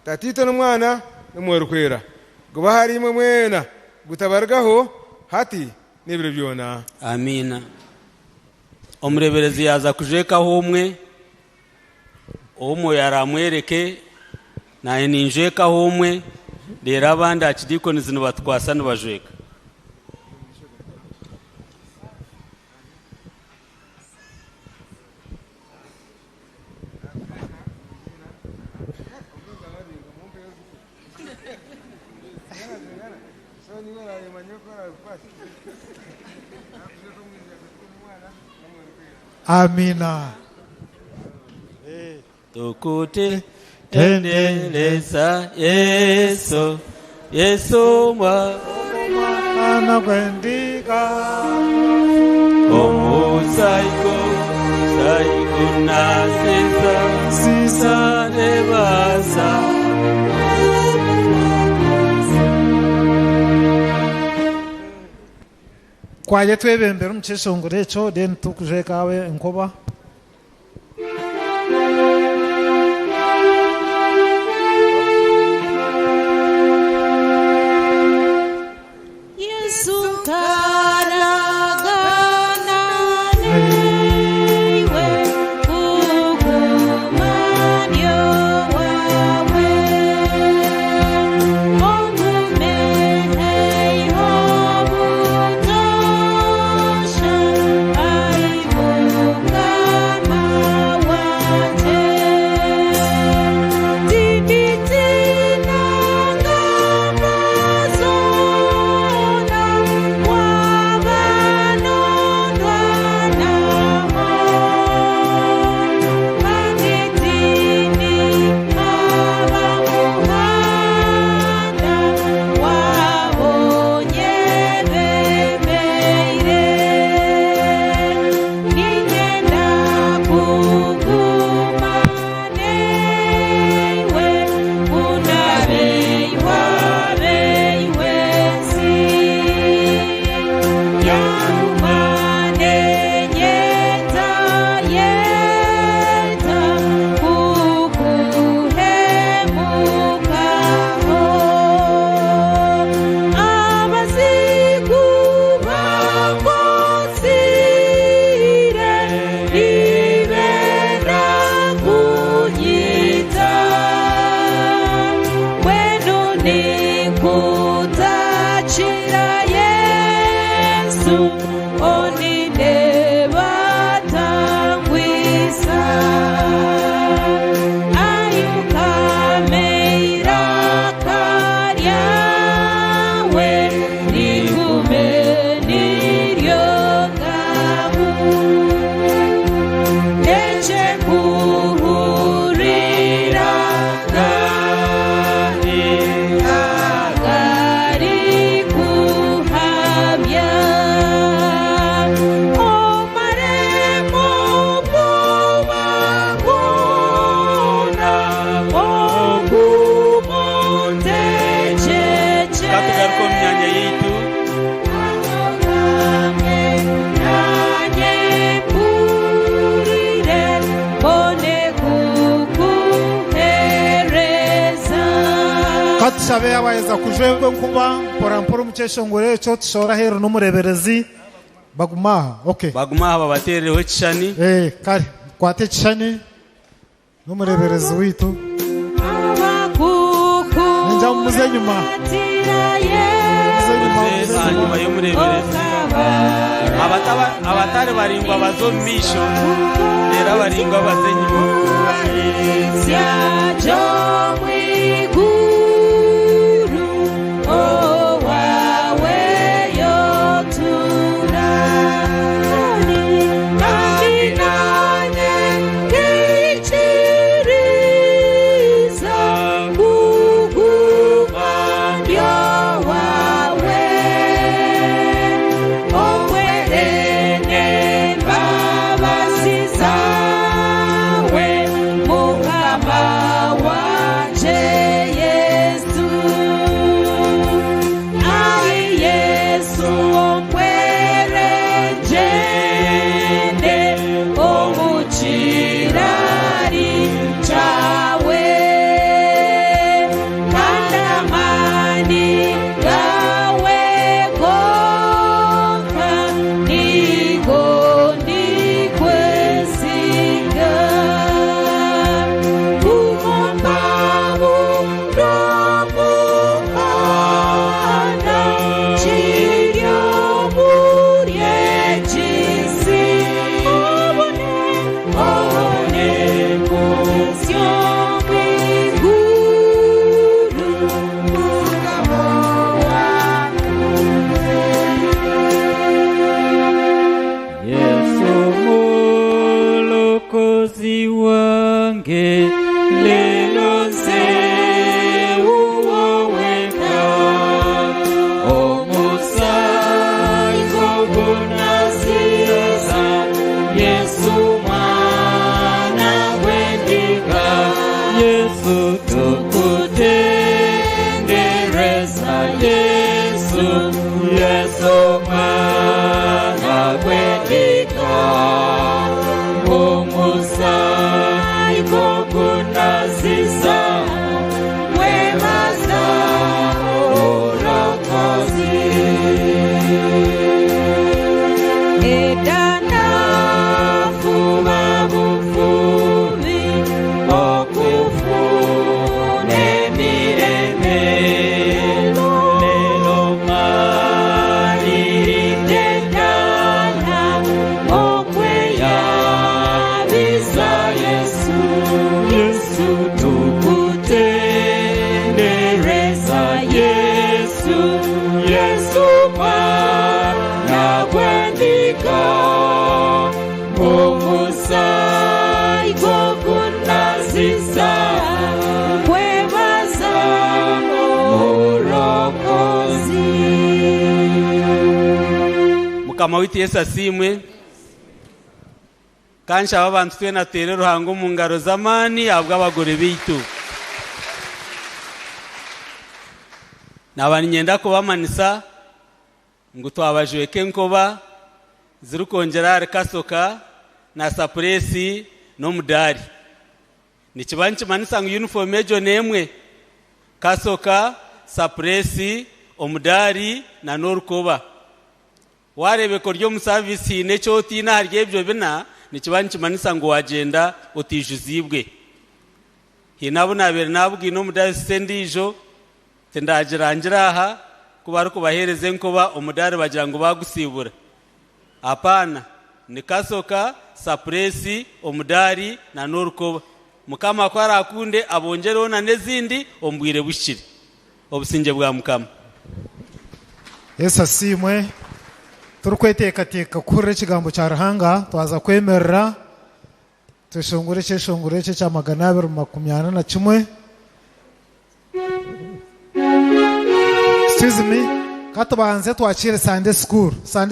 tatito n'umwana n'umwerukwera ngo bahari imwe mwena gutabargaho hati n'ibiro byona. Amina. Omureberezi yaza kujekaho umwe yaramwereke naye ninjekaho umwe rero abandi akidikoni zino batwasa nibajeka Amina. Tukute endeleza Yesu mwana kwendika omusaiko nasesa sisa nebasa kwaje twebembera omukishongore ekyo then tukujekawe enkoba Bye. Yesu oninde batangwisa ayukameira karyawe nigume niryogamu neche kuhurira agari kuhamya omaremo mubabona ogumontecheche katugaruka mu myanya yitu katushabe abayeza kujwebwe nkuba mpora mukeshongore cyo tushora hero n'umureberezi bagumaha okay bagumaha babatereho kishani kare kwate kishani n'umureberezi witu njya muze nyuma hanyuma y'umureberezi abatari baringwa bazomisho rero baringwa bazenyuma Mukama witi Yesu asimwe kansha abantu twena tere ruhango mu ngaro zamani abwa abagore bitu nabani nyenda ko bamanisa ngo twabajweke nkoba zirukongera kasoka na sapresi no mudari nikibanchi manisa ngo uniform ejo nemwe kasoka sapresi omudari na norukoba warebe ko ryo mu service necho tina haryebyo bina nikibanchi manisa ngo wagenda utijuzibwe hinabo nabere nabwi no mudari sendijo tendagirangira aha kuba ari kubahereze nkoba umudari bagira ngo bagusibura. Apana, ni kasoka sapresi umudari na n'urukoba. Mukama ko arakunde abongereho na nezindi ombwire bushire obusinge bwa Mukama. Yesu asimwe. Turukweteka kure kigambo cya Ruhanga twaza kwemerera tushongore cye cya 221. Excuse me, katubanze twakire Sunday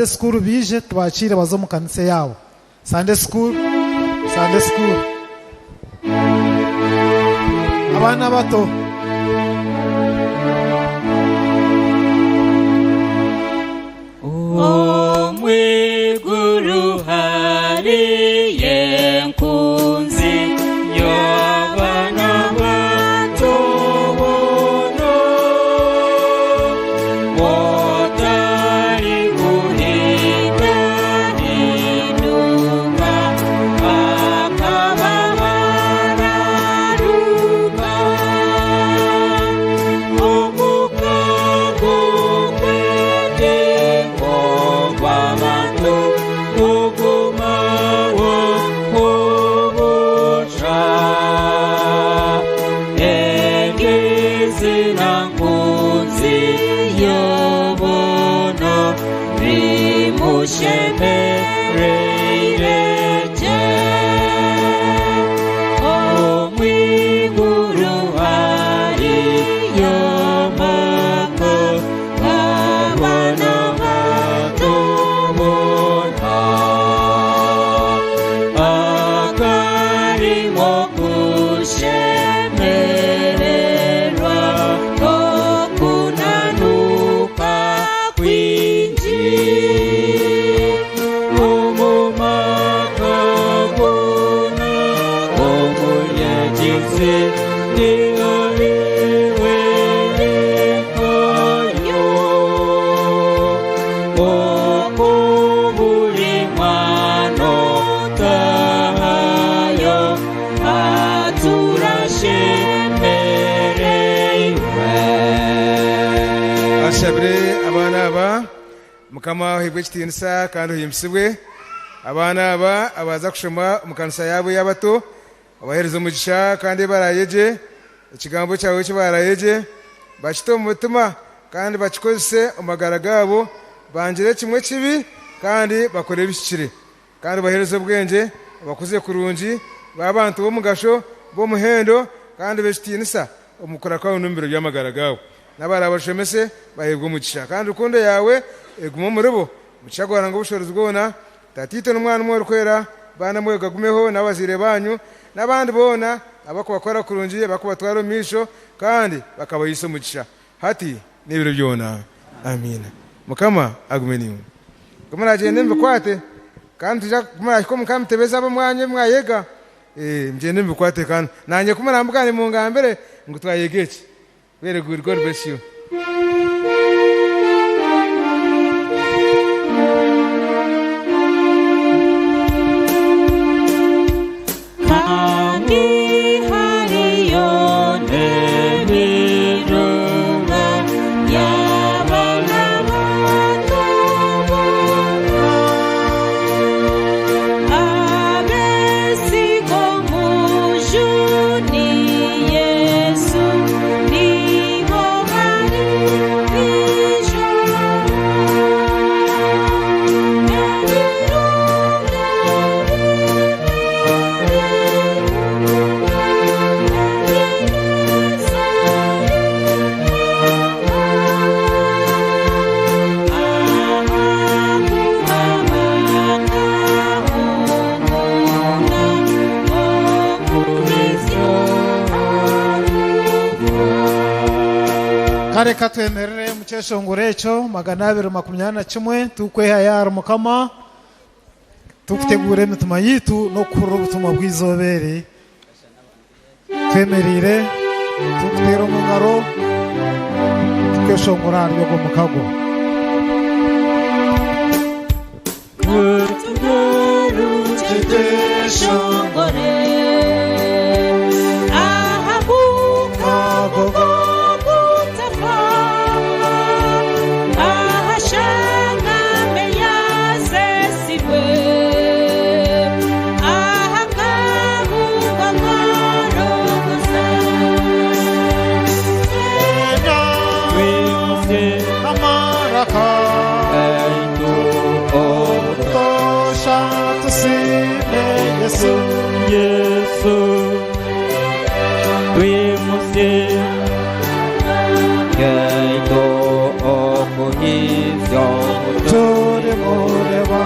school bije twakire bazo mu kanisa yawo. Sunday school. Abana bato. Mwiguru hari yenkunzi y'abana bato bono wotari guhinda hinduka bakaba bararuka omukago kwedeko w'abantu ugumawo ubuca egizina nkunzi y'obono bimushemereyireke omwiguru hari y'omako abana bato bona akarimo kushemererwa no kunanuka kwinji umumakaguna omuyagizi nioriwerekoyo okubuli mwano tahayo aturashemerewe. Ashabire abana aba Mukama uhibwe kitinisa kandi uhimsibwe. Abana aba abaza kushoma mukanisa yabo y'abato abahereza umugisha kandi barayeje ikigambo cyawe kibarayeje bashito mu mutima kandi bakikozese umagara gabo bangire kimwe kibi kandi bakore bishikire kandi bahereza ubwenge bakuze kurungi babantu bo mugasho bo muhendo kandi beshitinisa umukora kwawe numbiro by'amagara gabo nabara bashemese bahebwe umugisha kandi urukundo yawe eguma muri bo mucyagwara ngo bushobozi bwona tatito n'umwana umwe rukwera bana mwe gagumeho n'abazire banyu n'abandi bona abakubakora kurungiye bakubatwara misho kandi bakabayisa umugisha hati n'ibiro byona. Amina. Mukama agumeniwe kumuragende mbikwate kandi tuja kumurako mukamtebeza abo mwanye mwayega mgende mbikwate kandi nanye kumurambukane mu ngambere ngo twayegeke. Very good. God bless you. Kandi hariyo n'ibirunga y'abana bato bona abesigo mujuni Yesu niho hari ijoro kare katwemerere mukeshongore cyo 221 tukweha yar Mukama tukutegure mitima yitu no kurura ubutumwa bw'izobere twemerire tukutera umungaro tukeshongora ryo mukago shongore ahabuka gutafa turi mureba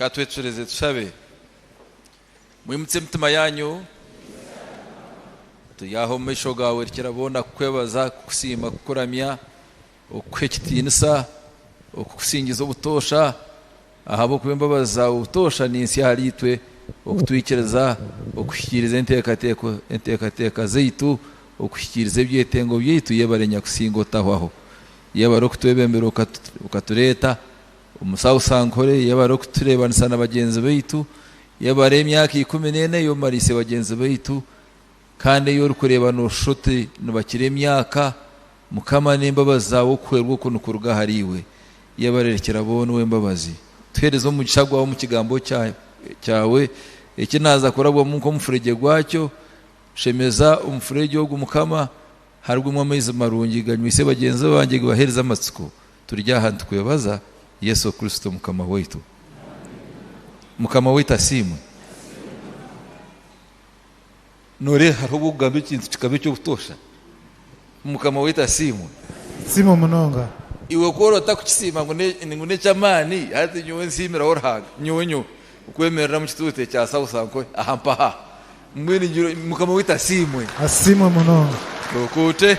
katwecureze tushabe mwimutse mitima yanyu tuyaho misho gawe kirabona kwebaza kusima kukuramya okwekitinisa okusingiza ubutosha ahabo kubembabaza ubutosha ninsi haritwe okutwikiriza okushikiriza entekateka zeitu okushikiriza ebyetengo byitu yebarenya kusingotaho yebaro kutwebembera ukatureta umusawo sankore yebaro kuturebanisa n'abagenzi baitu yebare emyaka 14 yo marise bagenzi baitu kandi yo rukureba no shote nubakire emyaka mukama nembabaza wo kwerwa kuno kuruga hariwe yebarerekera bono wembabazi twereze mu gishagwa mu kigambo cyawe ekinaza kurabwa mu komfurege gwacyo shemeza umfurege wo gumukama harugwe mu amezi marungi ganyise bagenzi banjye bahereza amatsiko turya hantu kwebaza Yesu Kristo mukama wetu asimwe nore harubu gambe kintu kikabe cyo gutosha mukama wetu asimwe simo munonga iwe koro takukisima ngune chamani hati nyuwe nsimira orhaga nyonyo ukwemerera mu kitute cya Sausanko ahampaha mwini mukama wetu asimwe munonga okute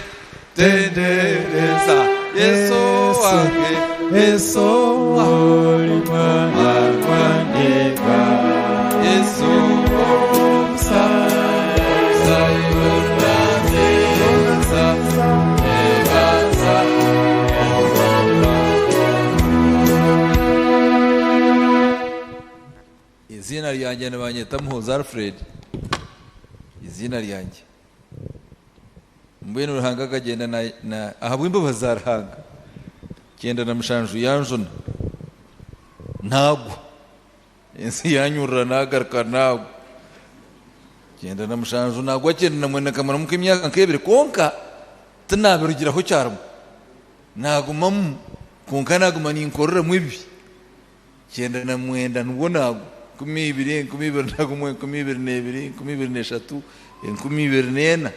tendereza Yesu wange Yesu wandeka Yesu izina ryanjye nabanyeta Muhoza Alfred izina ryanjye mbwene uruhanga kagenda na ahabwimba bazarhanga kenda na mushanju yanjona nagwa ensi yanyurra nagarka nagwa kenda na mushanju nagwa kenda na mwene kamara mukimyaka nkebere konka tunabirugiraho cyaramo nagumam konka naguma ninkorera mwibi kenda na mwenda nubwo nagwa 12 12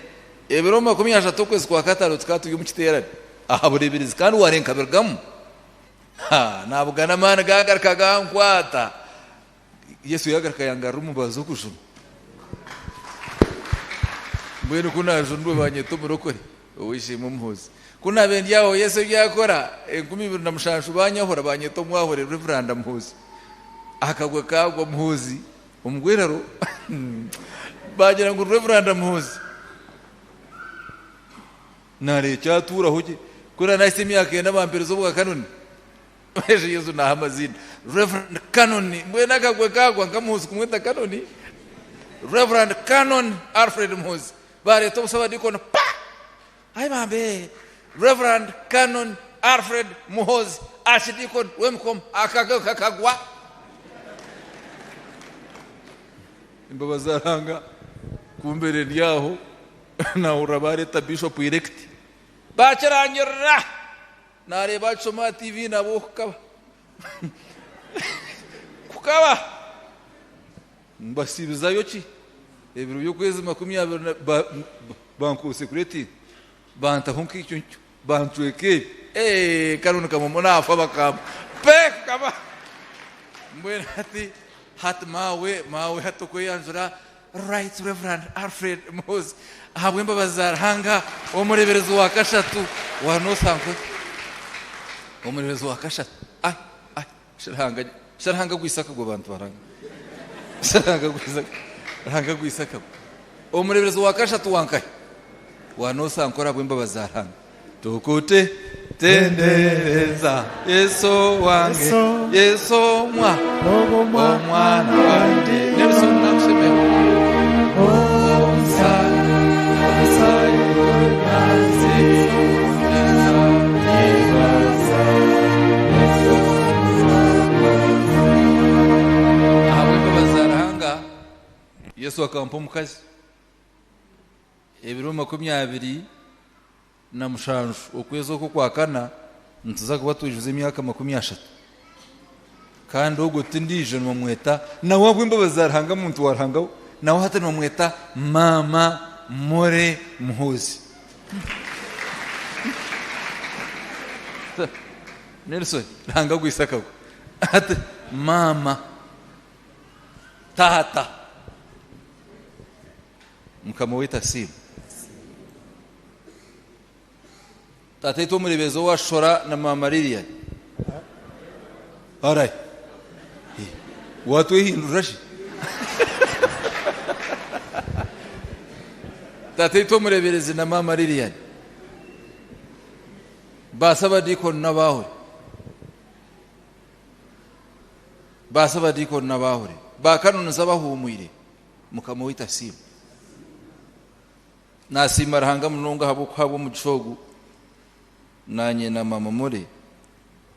ebiroma 13 kwezi kwa kataro tukatuye mu kiterane ahaburebiriza kandi warenka bergamu nabugana mana gagarka gankwata Yesu yagarka yangaru mubazo kushuma mbwene kuna jundwe banyeto murokore owishima Muhozi kuna bendi yaho Yesu yakora 12 banyahora banyeto mwahore Reverend Muhozi akagwe kagwa Muhozi umugwerero bagira ngo Reverend Muhozi nare cyatura hoje kura nahise imyaka yenda bamperezo bwa kanoni eje Yesu na amazina Reverend Kanoni mbwene akagwe kagwa nkamuzi kumweta Kanoni Reverend Canon Alfred Muhozi bare to busaba dikono pa ai mambe Reverend Canon Alfred Muhozi ashidikon wemkom akagwa imbabazi aranga kumbere ryaho nawe urabareta bishop elect bakirangirira nareba Choma TV nabo kukaba mbasibizayo ki ebiro byokwezi 20 banku security banta honki cyuncu bantweke kanone kamona afa bakaba kaba mbwena hat mawe hatoko yanzura Right Reverend Alfred Mose habwemba bazaranga omureberezo wa kashatu wa nosankwe omureberezo wa kashatu sharanga gwisaka go bantu baranga sharanga gwisaka omureberezo wa kashatu wankai wa nosankora bwemba bazaranga tukute tendereza Yesu wange Yesu mwana wange Nelson Naksheme Yesu akampa omukazi ebiro 20 na mushanju okwezi oko kwakana ntuza kuba tujuze emyaka 30 kandi ogwo tindije nomweta nawe bwimba bazaranga muntu warangaho nawe hata nomweta mama more muhozi Nelson ranga gwisaka hata mama tata mkamwita simu tata ito murebezo washora na mama Lilian alright watu hindurashi tata ito murebereze na mama Lilian basaba diko nabaho bakanone zabahumwire mukamwita simu nasimara hanga munonga habo mugishogu nanye na mama more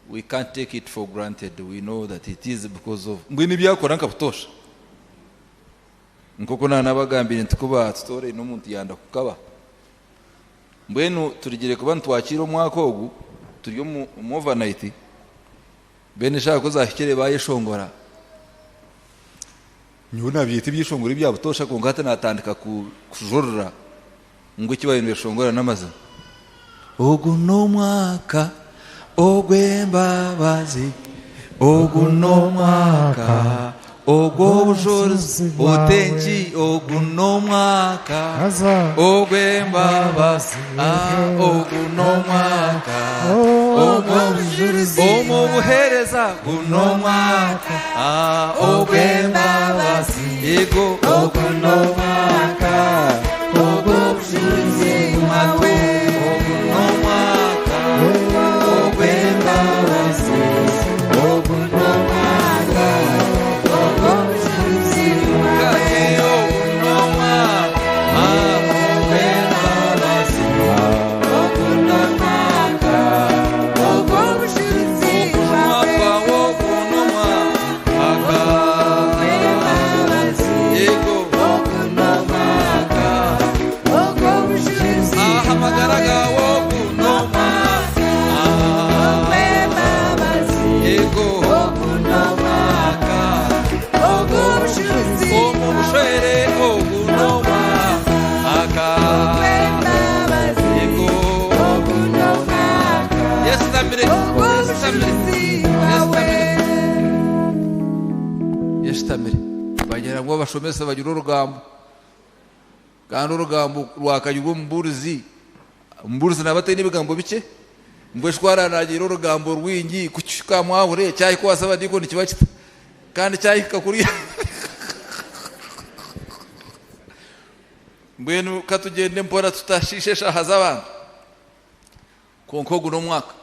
we can't take it for granted. We know that it is because of mbwini byakora nkabutosha nkoko nanabagambire ntikuba story n'umuntu yanda kukaba mbwenu turigire kuba ntwakira omwaka ogu turi mu overnight bene shaka kuzahikire bayeshongora nyuna byiti byishongora byabutosha ko ngata natandika kujorora ngo kibaye bishongora namaze ogu no mwaka ogwembabazi ogu no mwaka ogwo bujorozi otenji ogu no mwaka ogwembabazi ogu no mwaka ogwo bujorozi omu buhereza guno mwaka ogwembabazi ego ogu no mwaka ogwo bujorozi matwe ogu no mwaka ogwembabazi ogu no mwaka ogwo bujorozi matwe ogu no mwaka ogwembabazi ogu no mwaka ogwo bujorozi matwe ogu no mwaka ogwembabazi ego ogu no mwaka ogwo bujorozi ahamagaraga ogu no mwaka ogwembabazi ego ogu no mwaka ogwo bujorozi omu bushere ogu no mwaka ogwembabazi ego ogu no mwaka yesitamire bagera ngo bashomese bagira urugambo kandi urugambo rwakayirwa mburuzi nabate n'ibigambo bike mbwe shwaranagira urugambo rwingi kucyuka mwahure cyayi kwasaba diko nikiba kita kandi cyayi kakuriya mbwenu katugende mpora tutashishesha hazabantu konkogu no mwaka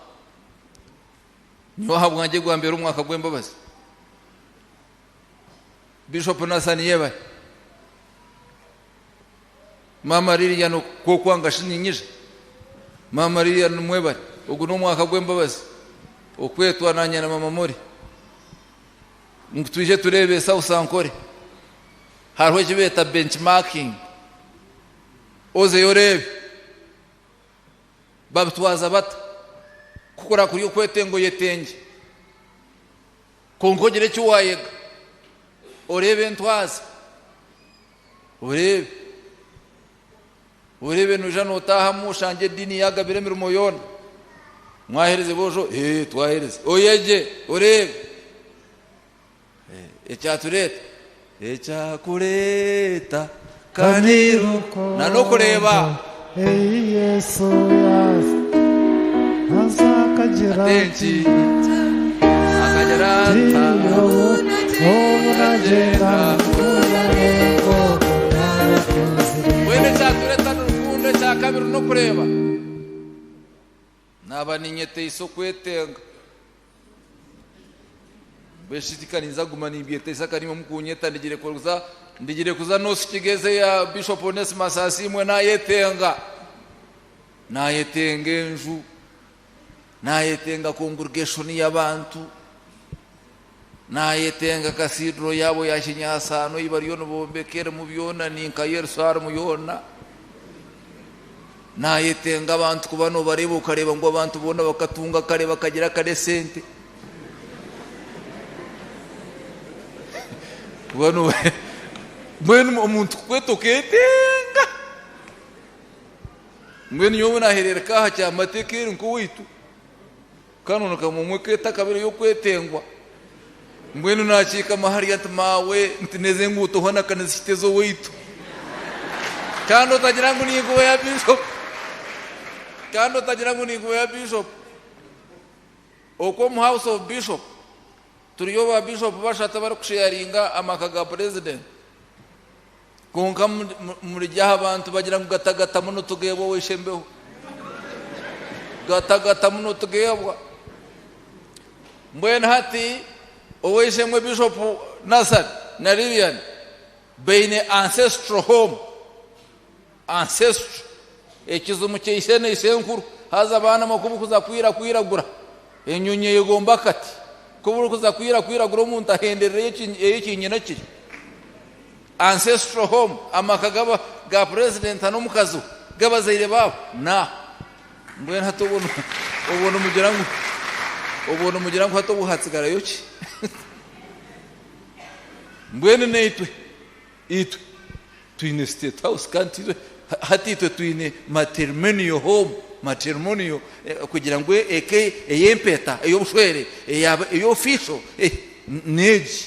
niho habwange gwambera umwaka gwembabazi Bishop Nasani yeba Mama Lilian ko kwanga shinyinje Mama Lilian mwebari ugu no mwaka gwembabazi okwetwa nanya na mama muri ngutuje turebe sa usankore hariho icyo bita benchmarking oze yorebe babitwaza bata kukora kuri yo kwetengo yetenge konkogere cyo wayega orebe ntwaza urebe nuja notaha mushange dini yagabire mirimo yona mwahereze bojo twahereze oyeje urebe ecyakureta kaniruko nanokureba Yesu yas azakagira atenci akagerata obunagenda wene cyakureta n'urukundo cya kabiri no kureba naba ninyete isokwetenga beshitikaniriza gumana ibyete isakarimo mukunyeta ndigire kuza nosi kigeze ya Bishop Onesmus Asimwe nayetenga enju nayetenga congregation y'abantu nayetenga kasidro yabo ya Kinyasano ibariyo no bombekere mu byona ninka Yerusalemu yona nayetenga abantu kubano bareba ukareba ngo abantu bona bakatunga kare bakagira kare sente kubano mwene umuntu kweto ketenga mwene yobu naherereka ha cya matekere nko witu kanone kamumwe keta kabiri yo kwetengwa mwene nakika mahari yatmawe ntineze nguto hona kanizitezo witu kando tagira ngo ningo ya bishop oko mu house of bishop turiyo ba bishop bashata bari kusharinga amakaga president konka muri jaha abantu bagira ngo gatagata muno tugebo weshembeho gatagata muno tugebwa mbwene hati oweshemwe bishop Nasad na Lilian beine ancestral home ekizumu cyisene isenkuru haza abana makubu kuza kwiragura enyunye yegomba kati kubura kuza kwiragura umuntu ahendereye ikinyina kiri ancestral home amakagaba ga president anomukazu gabazaire babo na mbwene hatobona mugira ngo hato buhatsigara yoki mbwene neitwe tuine state house country hatitwe tuine matrimonial home kugira ngo eyempeta eyobushwere eyo official neji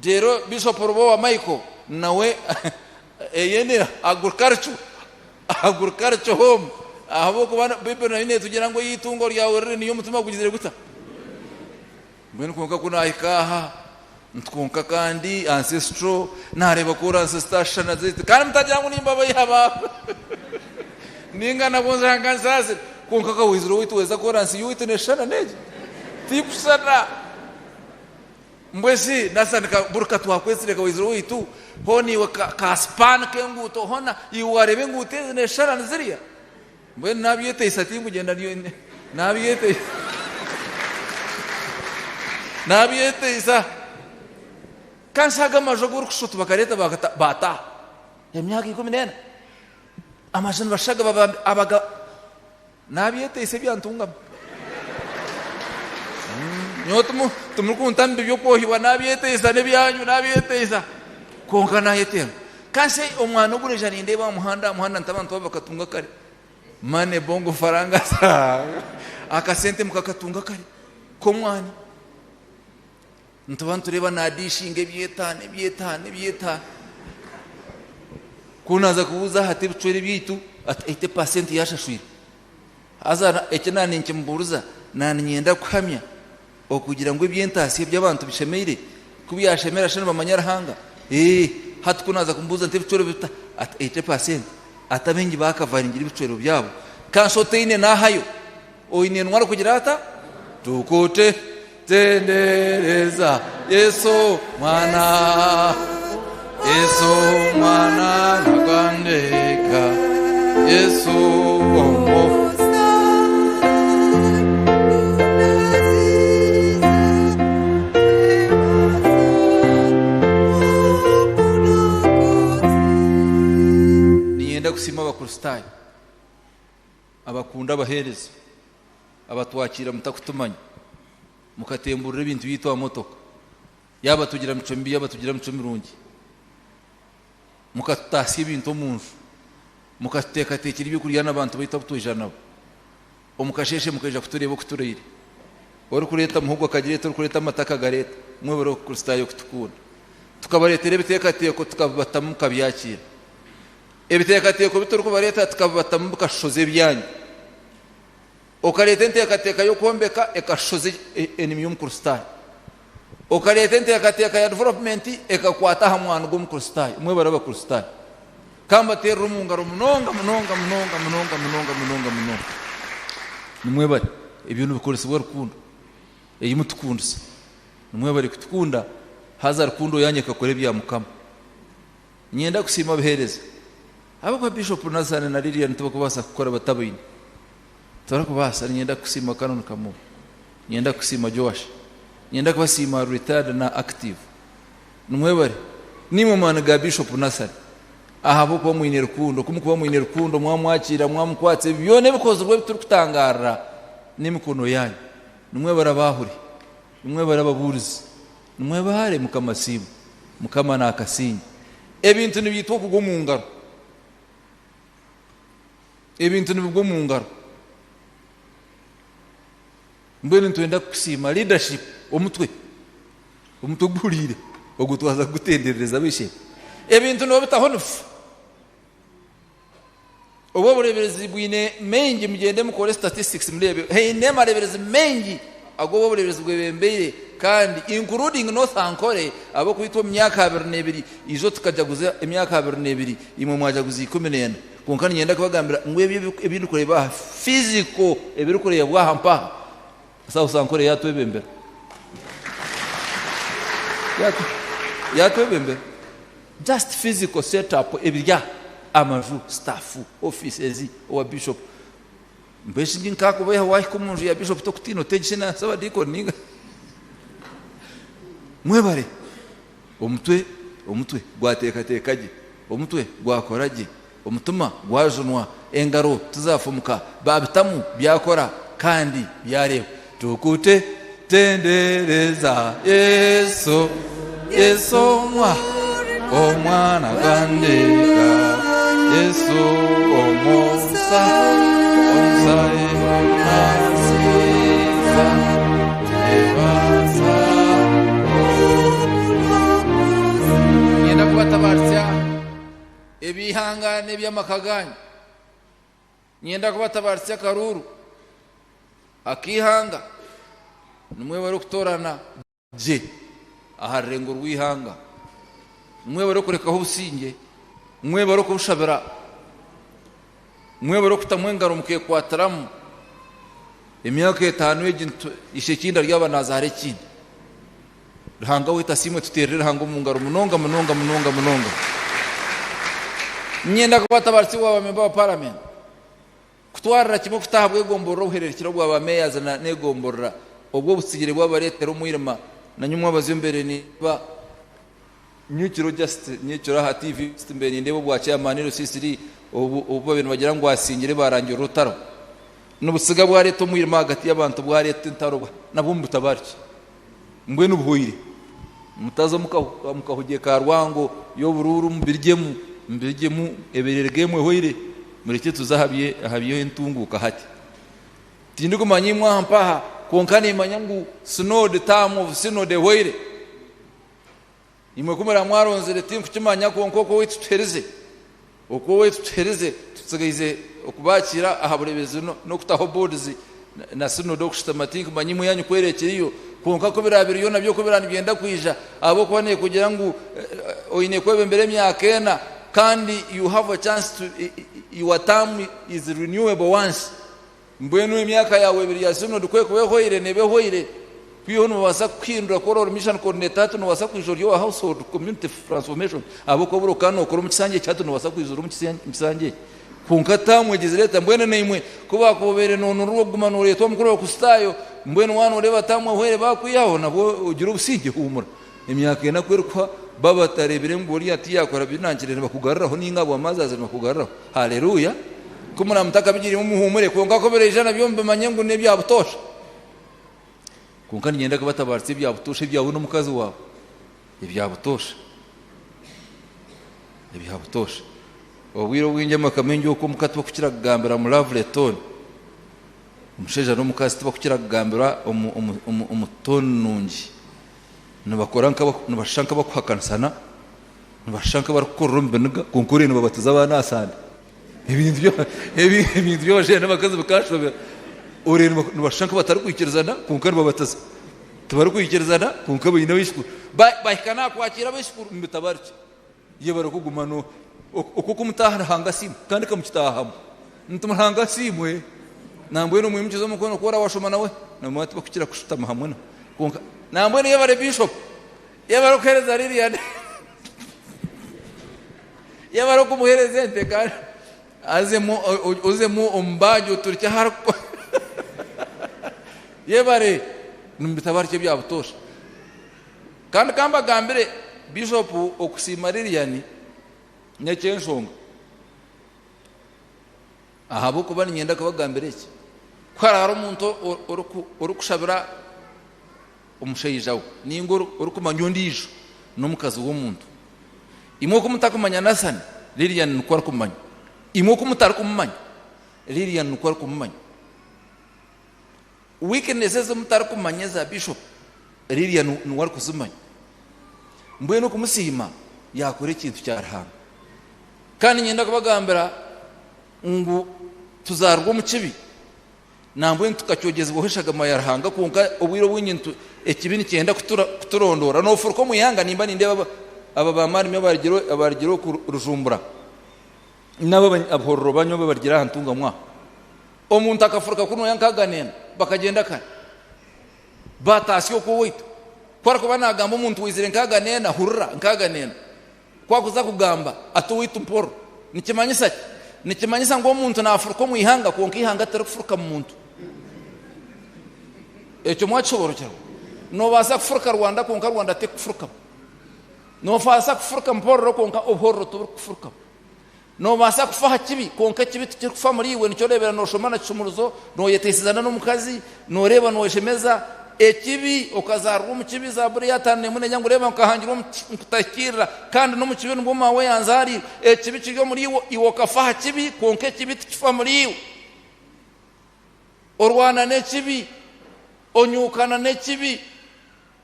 dero Bishop Robo wa Michael nawe eyene agriculture home ahabo kubana bibe na ine tugira ngo yitungo ryawe riri niyo mutima kugizire guta mbene konka kuna ikaha ntkonka kandi ancestral nareba ko ancestor shana zite kandi mutagira ngo nimba bayaba ninga nabonza nganzaze konka ka wiziro witu weza ko ransi yuite ne shana neje tipsana mbwesi nasandika burka twakwesire ka wiziro witu honi ka span ke nguto hona iwarebe nguteze ne shana nziriya mbwe nabiyete isati kugenda niyo nabiyete isa kansaga majoguru kushutu bakareta bata emyaka 14 amajana bashaga abaga nabiyete ise byantunga nyotumu tumukuntambe byo kohiwa nabiyete isa ne byanyu nabiyete isa konka nayete kanse omwana ogureja ninde ba muhanda ntabantu bakatunga kare mane bongo faranga sa akasente mukakatunga kare ko mwana ntabantu reba nadishinge byetane kunaza kubuza hati bicwere bitu at 80% yashashwira azana ekenani nkimburuza nanyenda kuhamya okugira ngo ibyentasi by'abantu bishemeire kubiyashemera shano bamanyarahanga hati kunaza kumbuza ntibicwere bita at 80% atabengi bakavaringira ibicwero byabo kansoteine nahayo oine ntwara kugira ata tukote tendereza Yesu mwana nagandeka Yesu ombo kristali abakunda abahereza abatwakira mutakutumanya mukatemburira ibintu bitwa motoka yaba tugira mico mbi yaba tugira mico mirungi mukatasi ibintu munzu mukateka tekira ibikurya n'abantu bahita butujana omukasheshe mukaja kutureba kuturire ori kureta muhugo kagireta ori kureta amataka gareta mwebero kristayo kutukunda tukabaretera ibitekateko tukabatamu kabyakira ibitekateko bitoro kubareta tukabatamu kashoze byanyu okareta entekateka yo kombeka ekashoze enimi y'umukristayo okareta entekateka ya development ekakwata hamwana g'umukristayo mwebero abakristayo kamba terra umungaro munonga nimwe bari ibintu bikoresa rukundo eyi mutukundisa nimwe bari kutukunda haza rukundo yanye kakore bya mukama nyenda kusima bihereza abo kwa bishop Nazane na Lilian tubakubasa gukora batabine turakubasa nyenda kusima kanone kamu nyenda kusima Joash nyenda kubasima retired na active nimwe bari nimwe mana ga bishop Nazane ahabo ko mwine rukundo kumukuba mwine rukundo mwamwakira mwamkwatse byone bikozwe bituri kutangara n'imikono yanyu nimwe barabahuri nimwe barababuriza nimwe bahare mukamasimu mukama nakasinyi ebintu nibitwa kugwa mu ngaro ebintu nibigwa mu ngaro mbene ntwenda kusima leadership omutwe gurire ogutwaza gutendereza bishe ebintu no bitahonufu obo bureberezi bwine mengi mugende mukore statistics murebe nema reberezi mengi agobo bureberezi bwebembere kandi including North Ankole abo kwitwa myaka 22 izo tukajaguza imyaka 22 imwe mwajaguza 14 konkani nyenda kubagambira ngwe ebintu kureba physical ebiru kureba bwa hampa South Ankole yatwebembera yatwebembera just physical setup ebirya amaju staff offices wa bishop mbeshi nkako beha wahi kumunju ya bishop tokutino tejina saba diko ninga mwebare omutwe gwatekatekaje omutwe gwakoraje omutuma gwajunwa engaro tuzafumuka babitamu byakora kandi byareba tukute tendereza Yesu mwa omwana gandeka Yesu omosa onsae nasiza ebasa yenda kubatabarsya ebihangane by'amakaganya nyenda kubatabarsya karuru akihanga numwe bari kutorana je aharengo rwihanga numwe bari kurekaho ubusinge mwe baro kubushabira mwe baro kutamwengaro mukekwataramu emyaka 5 y'egintu ishekinda ry'abanaza hare kindi rihanga wita simwe tuterera hango mungaro munonga nyenda kubatabarisi wa member wa parliament kutwarira kimwe kutahabwe gomboro uhererekira bwa ba mayors na negomborra obwo busigire bwa baretero muirima na nyumwa bazimbere ni ba nyukiro just nyukiro ha TV stimbere ndebo bwa chairman RCCD obo bintu bagira ngo asingire barangiye rutaro n'ubusiga bwa leta muirima hagati y'abantu bwa leta intaro nabo mutabariki mbwe n'ubuhoyire mutazo mukahugiye karwango yo bururu mbirigemu eberergemwe hoyire mureke tuzahabye ahabiyo entunguka hati tindigo manyimwa hampaha konkani manyangu synod time of synod hoyire imwe kumera mwaronzere tingu kimanya konkoko wituthereze uko wituthereze tutsigize okubakira ahaburebeze no kutaho boards na synod okushitamatinga manyimu yanyu kwerekeye iyo konka ko birabiri yo nabyo ko birani byenda kwija abo kwane kugira ngo oyine kwebembere myaka ena kandi you have a chance to your term is renewable once mbwenu imyaka yawe biri ya synod kwe hoyire nebe hoyire kwiyo no basa kwindura korora mission coordinator no basa kwijoro yo household community transformation abo ko buro kano koro mukisange cyatu no basa kwijoro mukisange kunka tamwe gizireta mbwene nemwe kuba kubere none ruwo gumanure to mukuru kustayo mbwene wano reba tamwe hwere bakwiyaho nabo ugira ubusige humura imyaka ena kwerukwa baba tarebere mbori ati yakora binangirene bakugarraho n'ingabo amazaze bakugarraho haleluya kumuna mutaka bijiri umuhumure konka ko berejana byombe manyengu ne byabutosha konka nyenda ko batabartse byabutosha byawe no mukazi wawe ibyabutosha obwiro bwinje makamenje uko mukatwa kukira kugambira mu Lavleton umusheja no mukazi tuba kukira kugambira umutonungi nabakora nabashanka bakuhakansana nabashanka barukorombenaga konkore nababatuza abana asande ibintu byo je nabakazi bakashobera ore nabashanka batarukwikirezana konkore babataza tubarukwikirezana konkore bino bishku bahikana kwakira bishku mbitabarki ye barakugumano okuko mutahana hanga simu kandi kamukitahamo ntumhanga simu nambwe no mwimukizo mukono kora washoma nawe namwati bakukira kushutama hamwe konka nambwe niye bare bishop ye barokereza Lilian ye barokumuhereza ente kandi uzemo umbajo turya harko ye bare numbitabarike byabutosha kandi kamba gambire bishop okusima Lilian nyakyenshonga ahabo kuba nyenda kabagambire iki kwarara umuntu orukushabira umushayija ningo orukumanyondijo nomukazi w'omuntu imwe kumutakumanya nasani Lilian nukwara kumanya imwe kumutara kumanya Lilian nukwara kumanya weaknesses mutara kumanya za bishop Lilian nukwara kuzumanya mbwe no kumusima yakore ikintu cyarahanga kandi nyenda kubagambira ngo tuzarwa mu kibi nambwe tukacyogeza boheshaga mayarahanga kunka obwiro bw'inyintu ekibini cyenda kuturondora no furko muyanga nimba ninde aba bamari myo abarigiro ku Rujumbura nabo abhorro banyo babargira hantunga mwa omuntu akafurka kuno yankaganena bakagenda kan batasyo ko wito kwarako banagamba umuntu wizire nkaganena hurra nkaganena kwakuza kugamba atuwita mporo nikimanyisa ngo umuntu nafurko mu ihanga konka ihanga atarufuruka mu muntu ecyo mwachoboro cyaro no basa kufuruka Rwanda konka Rwanda te kufuruka no fasa kufuruka mporo konka obhoro to kufuruka no basa kufaha kibi konka kibi tukiri kufa muri iwe nicyo rebera no shomana cyumuruzo no yetesizana no mukazi no reba no shemeza ekibi okazarwa mu kibi za buri yatane mune nyango reba nkahangira umutakira kandi no mu kibi ngo mawe yanzari ekibi kiryo muri iwo kafaha kibi konke kibi tukifa muri iwe orwana ne kibi onyukana ne kibi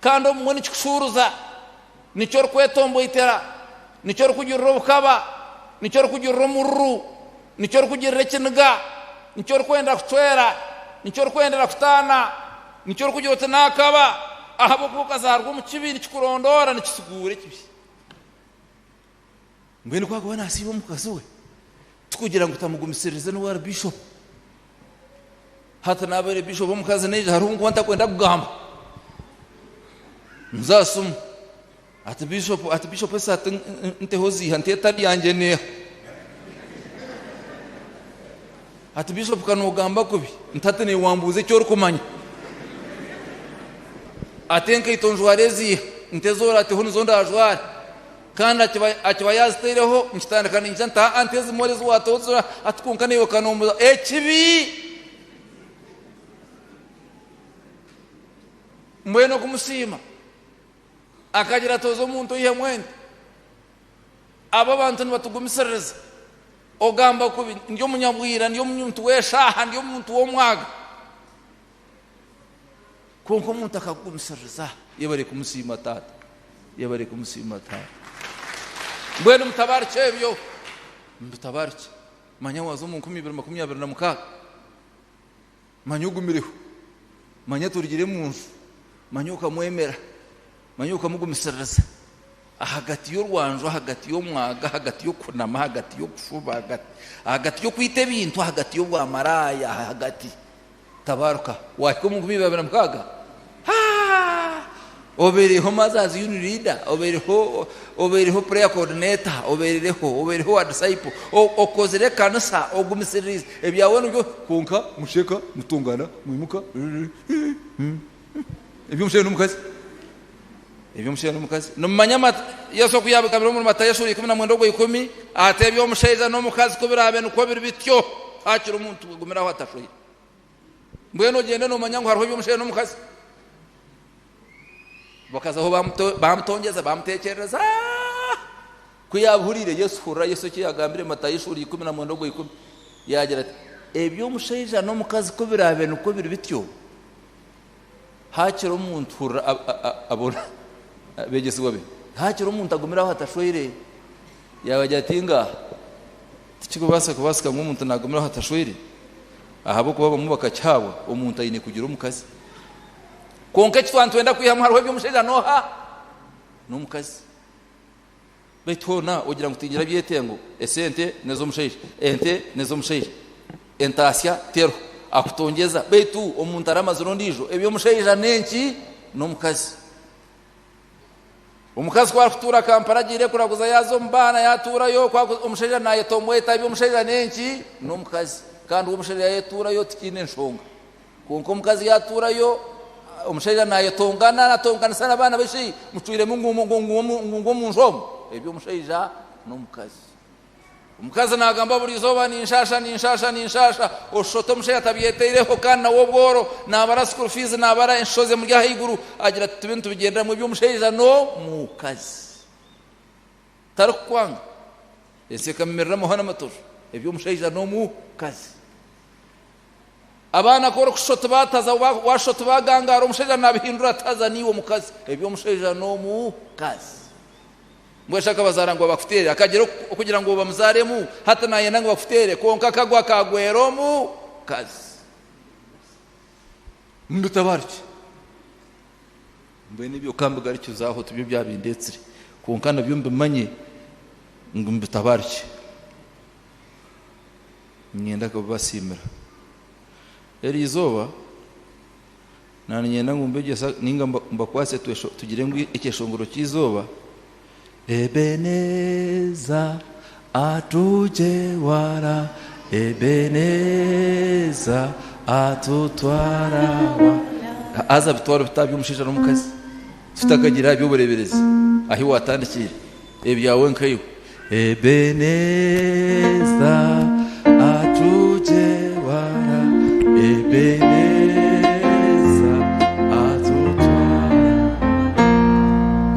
kandi umwe nikushuruza nicyo rkwetombo itera nicyo rkugirro bukaba nicyo rkugirro murru nicyo rkugirre kinga nicyo rkwenda kutwera nicyo rkwenda kutana nicyo kugira nakaba ahabo kukazarwa mu kibi nikikurondora nikisugure kibi mbene kwako bana asibo mukazuwe tukugira ngo tamugumisirize no war bishop hata nabere bishop mukaze neje harungu kwanta kwenda kugamba mzasum ati bishop esa nte hozi hante tadi yanje ne ati bishop kanogamba kubi ntate ne wambuze cyo rukumanya atenka itonjwarezi ntezora ati hunu zonda ajwari kandi akiba yazitereho nkitandakana njanta antezi morezi watozora atukunka niyo kanomba ekibi mbweno kumusima akagira tozo umuntu ihe mwende aba bantu batugumisereza ogamba kubi ndio munyabwira ndio muntu weshaha ndio muntu wo mwaga konko umuntu akagumisereza yebare kumusima tata mbwene mutabarike ebyo mutabarike manya wazo mu 2026 manya ugumireho manya turigire munsi manya ukamwemera manya ukamugumisereza hagati yo rwanjo hagati yo mwaga hagati yo kunama hagati yo kufuba hagati yo kwite bintu hagati yo bwamaraya hagati tabaruka wako mu 2026 obereho mazazi unirida obereho prayer coordinator obereho disciple okozere kanisa ogumisiriza ebyawone byo konka musheka mutungana mwimuka ebyo musheka n'umukazi no manyama yaso kuyabika biro mu Matayo 10:10 atebyo musheza no mukazi ko birabe nuko biri bityo hakira umuntu kugumiraho atashoye mbwene ugende numanya ngo hariho iby'umushere n'umukazi bakazaho bamutongeza bamutekereza kuyabhurire Yesu hurra Yesu kiyagambire Matayo 10:10 yagira ati eby'umushere n'umukazi ko birabe nuko biri bityo hakira umuntu hurra abona begesi wabe hakira umuntu agumiraho atashoyire yabajya tinga tikubasa kubasika nk'umuntu nagumiraho atashoyire ahabo kuba bamubaka cyabo umuntu ayine kugira umukazi konke kitwantu wenda kwihamwa hariho by'umushere noha n'umukazi betona ugira ngo tingira byetengo esente nezo mushere ente nezo mushere entasya tero akutongeza betu umuntu aramaziro ndijo ebyo mushere nenki n'umukazi umukazi kwa kutura Kampala gire kuraguza yazo mbana yatura yo kwa umushere naye tomweta ebyo mushere nenki n'umukazi kandi umushere yatura yo tikine nshonga konko umukazi yatura yo umushere naye tongana sana abana beshi mutuire mungu munjomo ebyo umushere n'umukazi umukazi nagamba buri zoba ni inshasha oshoto umushere atabyetereho kandi nawo bworo nabara school fees nabara inshoze muri higuru agira tubintu bigendera mu byo umushere no mukazi tarakwanga ese kamerera muhana mator ebyo umushere no mukazi abana koro kushoto bataza washoto bagangara umushere nabihindura taza niwo mukazi ebyo umushere no mukazi mweshaka bazarangwa bakutere akagero kugira ngo bamuzaremu hata naye nango bakutere konka kagwa kagwero mu kazi ndutabariki mbene byo kambuga aricyo zaho tubyo byabindetse konka nabyo mbimanye ngumutabariki nyenda ko basimira eri izoba nanye nangumbegesa ninga mbakwase tugire ngo ikeshongoro kizoba Ebeneza atuje wara Ebeneza atutwara aza bitwara bitabyo umushisha n'umukazi tutakagira ibyo burebereza ahi watandikira ebyawe nkayo Ebeneza atuje wara Ebeneza atutwara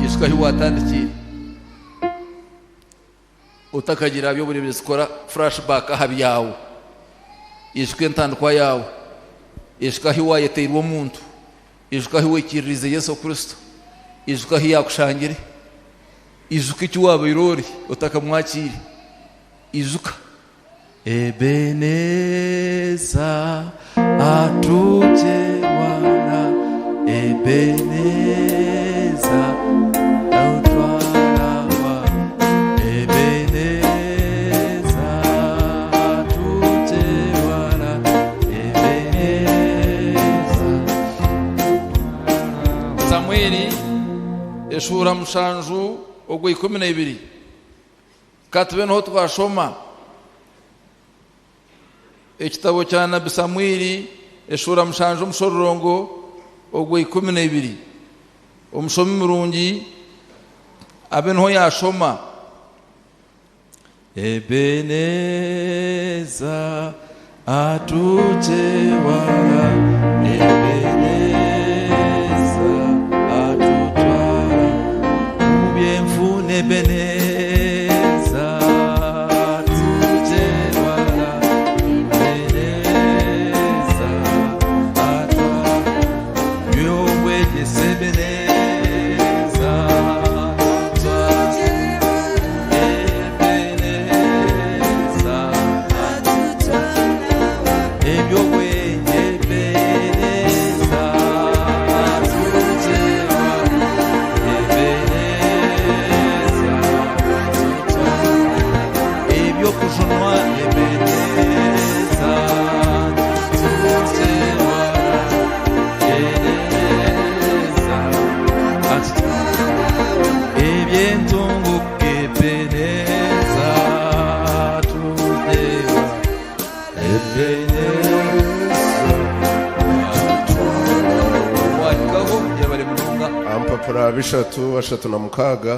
yishwa hi watandikira utakagira byo buri bizikora flashback ahabyawo ishwe ntandukwa yawo ishka hiwa yeteirwo muntu ishka hiwe kiririze Yesu Kristo ishka hiya kushangire izuka icyuwabo irori utakamwakire izuka Ebeneza atuje wana Ebeneza Eshura mushanju ogwe 12 katube no twashoma ekitabo cya Nabi Samweli eshura mushanju mushororongo ogwe 12 omushomi murungi abenho yashoma Ebeneza atuje wala Ebeneza atuje wala Ebeneza atwa yowe Ebeneza atuje Ebeneza atuje ebyowe Ebeneza atuje kushonwa Ebeneza atuje wala Ebeneza ebyentungu Ebeneza atuje Ebeneza wakaho yabare munonga ampapura bishatu na mukaga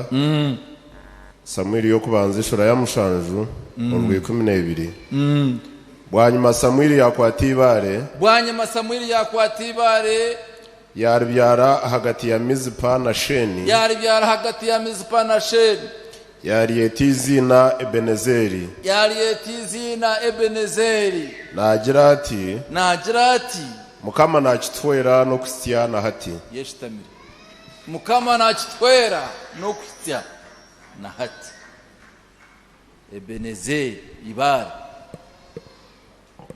Samweli yo kubanza ishura ya mushanju urwe 12 bwanyuma Samweli yakwata ibare bwanyuma Samweli yakwata ibare yaryara hagati ya Mizpa na Sheni yaryara hagati ya Mizpa na Sheni yariyeta izina Ebenezeri nagira ati Mukama nakitwera no kusya na hati yeshitamire Mukama nakitwera no kusya na hati Ebenezeri ibare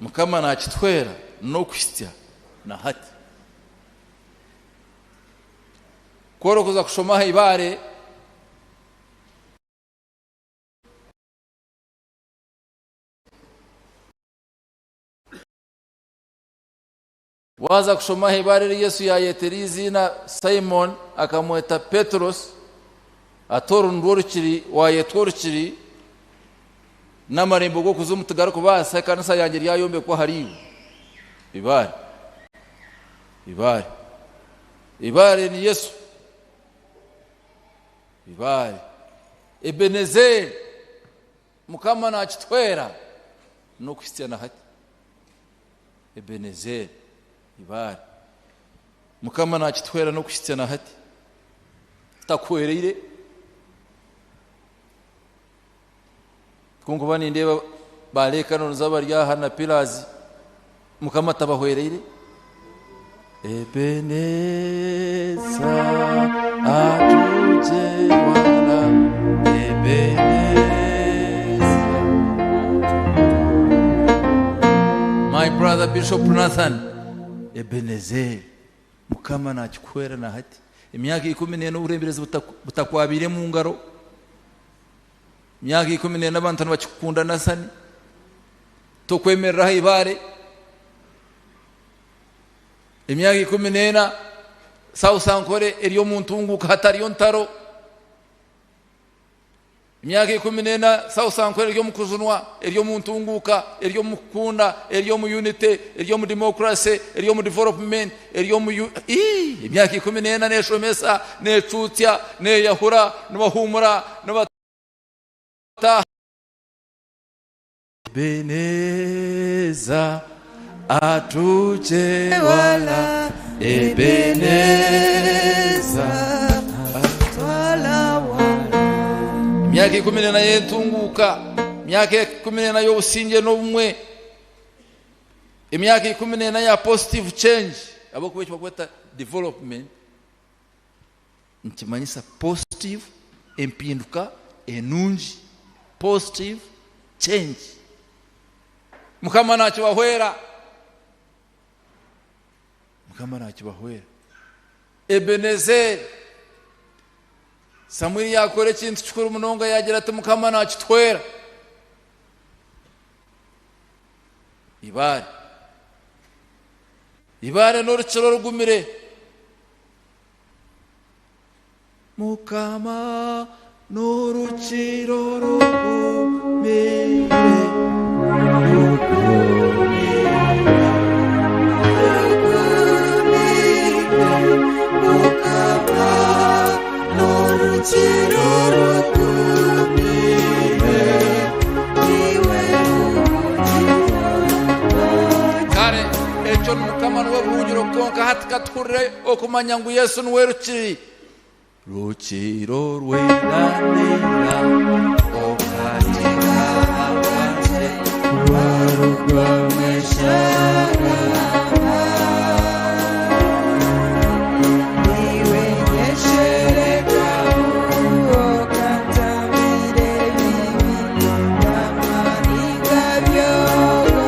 Mukama nakitwera no kusya na hati koro kuza kushoma ibare waza kushoma ibare Yesu yayeterizi na Simon akamweta Petros atorundorukiri wayetworukiri n'amarembo go kuzumutugara kubasa kanisa yanjye ryayombe ko hariyo ibare ni Yesu ibare Ebenezeri Mukama nakitwera no kusya na hati Ebenezeri ibare Mukama nakitwera no kusya na hati takwereire kungo bani ndeba baleka no zabarya hana pilazi Mukama tabahwereire Ebeneza atuje wala Ebeneza. My brother Bishop Nathan Ebenezeri Mukama nakikwera na hati imyaka 14 uburemberezi butakwabire mu ngaro imyaka 14 n'abantu bakikunda nasani to kwemerera ibare imyaka 14 sausankore eriyo muntunguka hatariyo ntaro imyaka 14 sausankore eriyo mukuzunwa eriyo muntunguka eriyo mukunda eriyo mu unity eriyo mu democracy eriyo mu development eriyo mu imyaka 14 neshomesa necutya neyahura n'abahumura n'abata Ebeneza atuje wala Ebeneza atwala wala myaka 14 yetunguka myaka 14 yo usinge no bumwe imyaka 14 ya positive change abo kubeki bakweta development ntimanyisa positive empinduka enunji positive change Mukama nakibahwera Ebenezeri Samweli yakore kintu kikuru munonga yagira ati Mukama nakitwera ibare n'urukiro rugumire Mukama n'urukiro rugumire kare echo Mukama nwe rugiro konka hatika tukure okumanya ngu Yesu nwe rukiro rweranira okatika abanje barugwa mweshara niwe yeshereka uokatamire bibi yamaniga byogo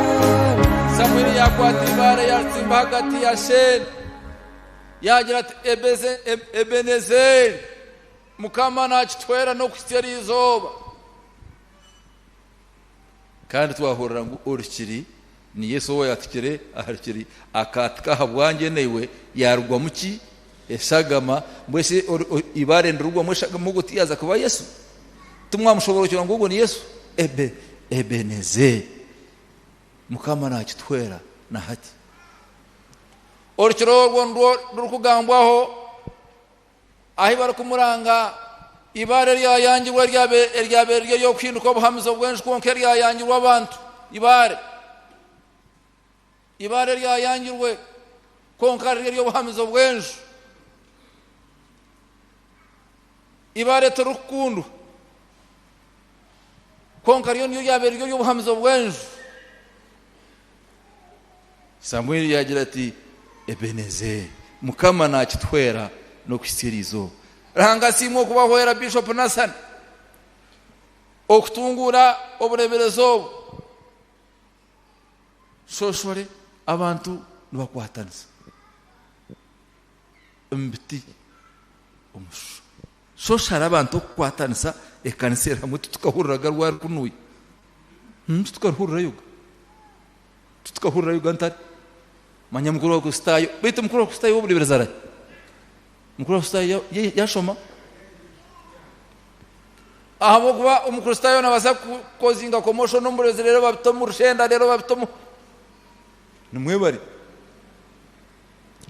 Samweli yakwata ibare yatsimba hagati ya Sheni yagira ati Ebenezeri Mukama nakitwera no kusya izoba kandi twahurira ngo urukiri ni Yesu we yatikire aharikiri akatika habwange newe yarugwa muki eshagama mbese ibare ndurugwa mweshagama guti yaza kuba Yesu tumwamushobora ngo ni Yesu Ebenezeri Mukama nakitwera na hati orukiro rukugambwaho aho bari kumuranga ibare ryayangirwa ryo kwinuka obuhamizo bwenshi konke ryayangirwa abantu ibare ibare ryayangirwe konka ryo buhamizo bwenju ibare turukundu konka ryo niyo yabere ryo buhamizo bwenju. Samuel yagira ati Ebeneze mukama nakitwera no kwisirizo ranga simo kubahwera Bishop Nathan okutungura obureberezo shoshore abantu nibakwatanisa mbiti omusho shoshara abantu okwatanisa ekanisera mutu tukahuriraga rwari kunuye tukahurira yuga ntari manya mukuru wa kustayo bita mukuru wa kustayo oburebereza rai mukuru wa kustayo yashoma ahabo kuba umukuru stayo nabasa kozinga komosho nombureze rero babitomu rushenda rero babitomu nimwebari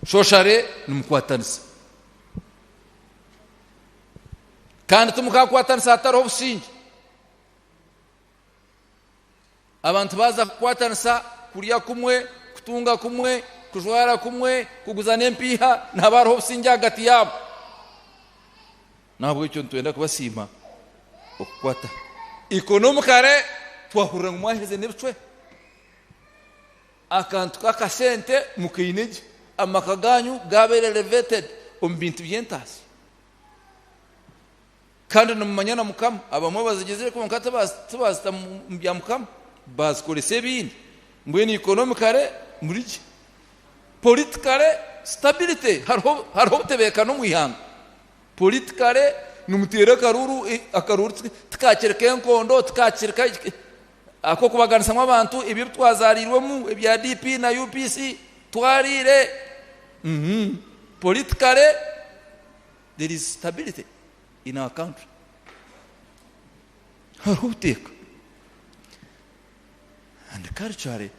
shoshare nimukwatanisa kandi tumukakwatanisa ataro obusingi abantu baza kwatanisa kuriya kumwe kutunga kumwe kujwara kumwe kuguzana empiha nabaro obusingi hagati yabo nabwo icyo ntwenda kubasima okukwata ekonomikare twahurira mu mwaheze n'ebicwe akantu kakasente mukaineje amakaganyu gabere elevated omu bintu byentasi kandi namumanyana mukama abamwe bazigezere ko nkata bazita mu bya mukama bazikorese ebindi mbwene ekonomikare muriki politikare stability hariho obutebekano mu ihanga politikare numutera akaruru tukakireka enkondo tukakireka ako kubaganisa mu abantu ibyo twazarirwemo ebya DP na UPC twarire politically there is stability in our country. How take and culturally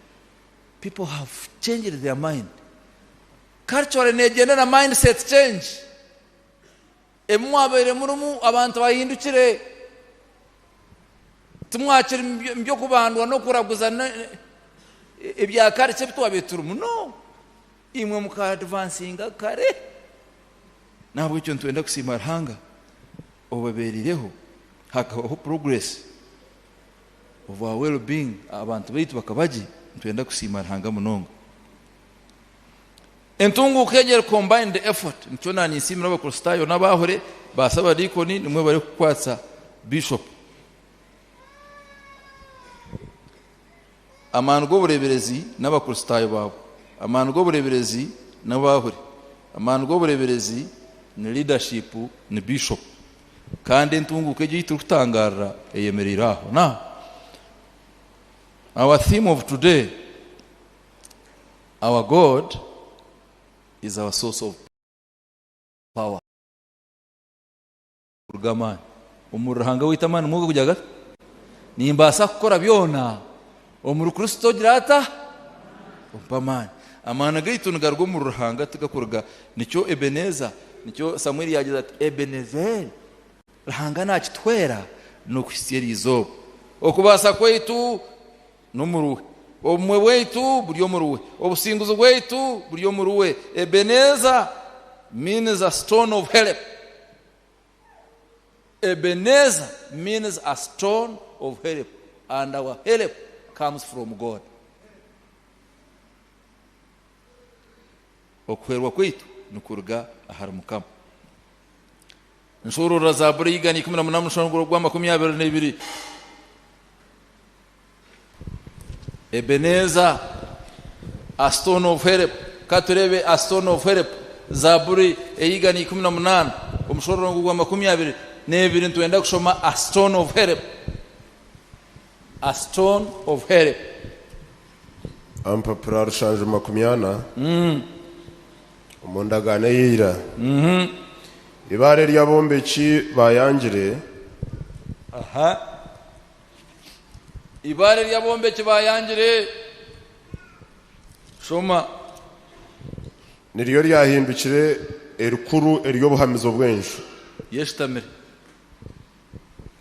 people have changed their mind. Culturally negenda na mindset change. Emwabere murumu abantu bahindukire tumwakira mbyo kubandwa no kuraguzana ebya kare cyo bitwabeturumu no imwe muka advancinga kare nabwo icyo ntwenda kusimara hanga obaberireho hakabaho progress of our well being abantu baitu bakabaji ntwenda kusimara hanga munongo entungu kegera combined effort nicyo nani nsimira abakristayo n'abahore basaba dikoni nimwe bari kukwatsa bishop amanu go bureberezi n'abakristayo babo amanu go bureberezi n'abahore amanu go bureberezi ni leadership ni bishop kandi entungu kegera turutangara eyemeriraho na our theme of today, our God is our source of power. Urgamani umurahanga witamana mugo kujaga nimbasa gukora byona umuru Kristo girata umpamani amana gaitunga rwo mu ruhanga tugakurga nicyo Ebeneza nicyo Samuel yagize ati Ebenezer rahanga nakitwera no kwiserizo okubasa kwetu no muruwe omwe wetu buri muruwe obusinguzo bwetu buri muruwe Ebeneza means a stone of help. Ebenezer means a stone of help, and our help comes from God. Okwerwa kwetu nukurga ahari mukama nshurura Zaburi igani 18 mushongoro gwa 22 Ebenezer a stone of help katurebe a stone of help Zaburi igani 18 umushororo gwa 22 nebiri ntwenda kushoma a stone of help, a stone of help ampapura rushanje 20 umundagane yira ibare ry'abombeki bayangire ibare ry'abombeki bayangire shoma niryo ryahindukire erukuru eryo buhamizo bwenju yeshtamir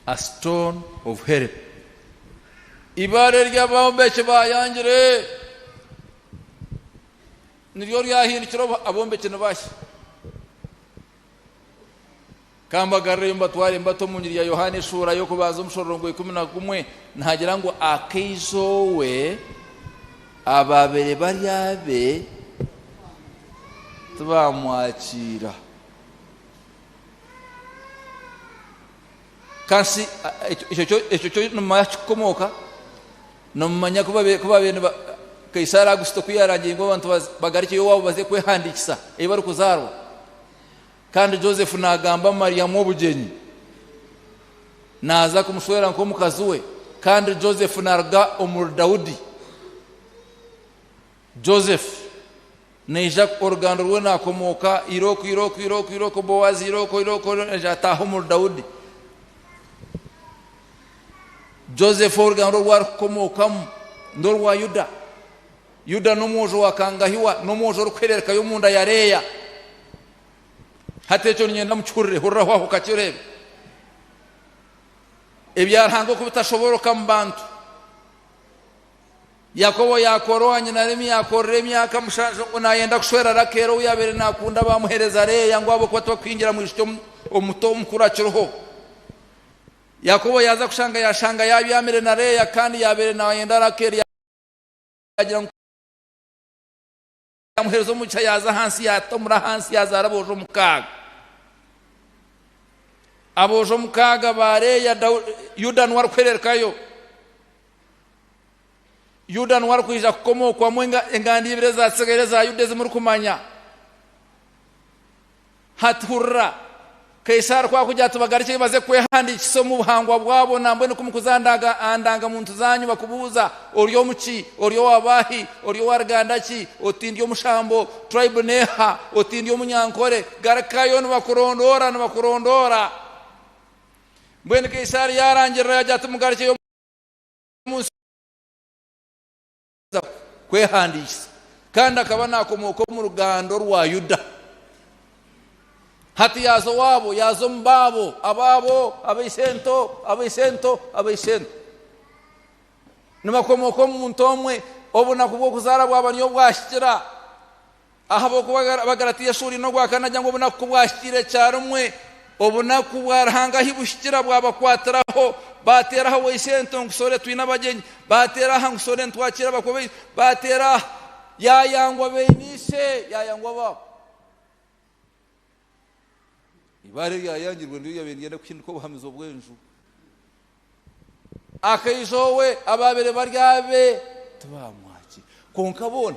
a stone of help ibare ry'abombeki bayangire niryo ryahindukiro abombeke nabashye kambagarire mbatware mbato mu ngiri ya Yohana ishura yo kubaza umushororongo 11 ntagira ngo akeizowe ababere baryabe tubamwakira kasi icyo numanya kukomoka numanya kuba bene Kaisari Augusto kuyarangiye ngo abantu bagarikiye wabo baze kwehandikisa bari kuzarwa kandi Joseph nagamba Mariya mu bugenyi naza kumushwera nko mukazuwe kandi Joseph narga umur Daudi Joseph neja orgando rwe nakomoka iroko Boaz iroko jataho umur Daudi Joseph orgando rwa komokam ndorwa Yuda n'umujo wakangahiwa n'umujo rukwereka yo munda ya Leya hatecho nyenda mucurire hurraho aho kakirebe ebyarhango kubitashoboroka mbantu Yakobo yakoroa nyina remi yakorre myaka mushaje ngo nayenda kushwera rakero uyabere nakunda bamuhereza Leya ngo abo kwatwa kwinjira mu ishyo omuto mukuraciroho Yakobo yaza kushanga yashanga yabyamire na Leya kandi yabere nayenda rakero yagira muherezo mucha yaza hansi yatomura hansi yaza arabojo mukaga abojo mukaga bare ya Yuda nwar kwererkayo Yuda nwar kuija kukomokwa mwenga engandi ibireza segereza Yudeze muri kumanya haturra Kaisari kwa kujya tubagarikiye baze kwehandikisa mu buhangwa bwabo nambwe nukumukuzandaga andanga muntu zanyu bakubuza oriyo muki oriyo wabahi oriyo wargandaki otindi yo mushambo tribe neha otindi yo munyankore garakayo nubakurondora mbwene Kaisari yarangira yajya tumugarikiye kwehandikisa kandi akaba nakomoko mu rugando rwa Yuda hati yazo wabo yazo mbabo ababo abaisento numakomoko muntu omwe obuna kubwo kuzara bwaba niyo bwashikira ahabo kuba bagaratiye shuri no gwakanajya ngo obuna kubwashikire cyarumwe obuna kubwarhanga hibushikira bwaba kwateraho bateraho waisento ngusore twina bagenyi bateraho ngusore ntwakira bakobe batera yayangwa beinishe yayangwa babo ibare yayangirwe ndiyo yabengenda kwinda ko buhamizo bwenju akaizowe ababere baryabe tubamwaki konkabona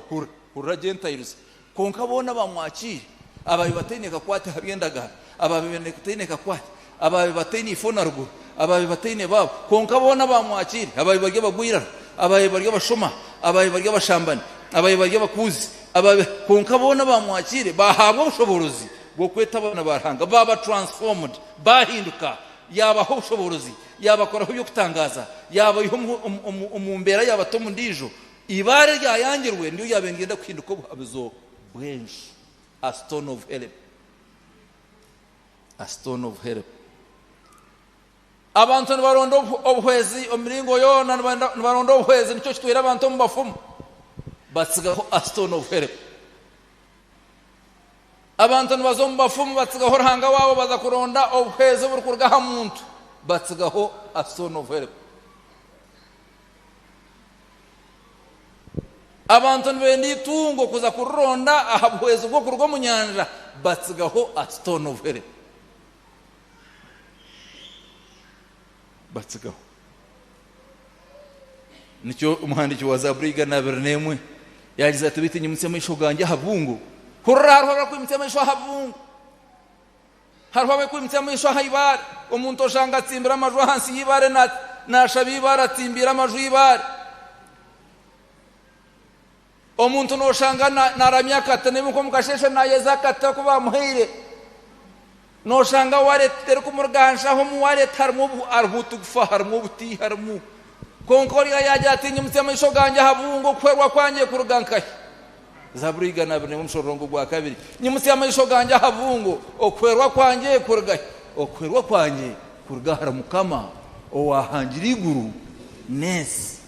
huragentayiruse konkabona bamwakire ababi bateneka kwate habyendaga ababi bateneka kwate ababi bateni ifona rugo ababi bateni babo konkabona bamwakire ababi barye bagwira ababi barye bashoma ababi barye bashambana ababi barye bakuzi ababi konkabona bamwakire bahabwa ubushoborozi bwo kweta abana baranga baba transformed bahinduka yabaho ubushoborozi yabakoraho byo kutangaza yabaho umumbera yabatomu ndijo ibare ryayangirwe ndiyo yabengenda kwihinduka abizo bwenshi a stone of help abantu barondo obuhwezi omiringo yona barondo obuhwezi nicyo kitwira abantu mu bafumu batsigaho a stone of help abantu bazomba bafumu batsigaho ruhanga wabo baza kuronda obuhwezi buri kurgaha muntu batsigaho a stone of help abantu bendi tungo kuza kuronda ahabwezi bwo kurgo mu nyanja batsigaho a stone of help batsigaho nicyo umuhandiki wa Zabriga na Bernemwe yagize ati bitinye munsi y'amasho ganje habungu hurarwa kwimtse amasho habungu harwa kwimtse amasho haibare umuntu oshanga tsimbira amajwi hansi yibare na shabibara tsimbira amajwi yibare omuntu no shanga na ramya katane muko mukasheshe na yeza kata kuba muhire no shanga ware tere kumurgansha ho mu ware tarmu arhutu kufa harmu buti harmu konkori yaje atinye mutema isho ganje habungo kwerwa kwanje kurugankaye Zabriga na bene mushorongo gwa kabiri nyimutema isho ganje habungo okwerwa kwanje kurugaye okwerwa kwanje kurugahara mukama owahangira iguru nesi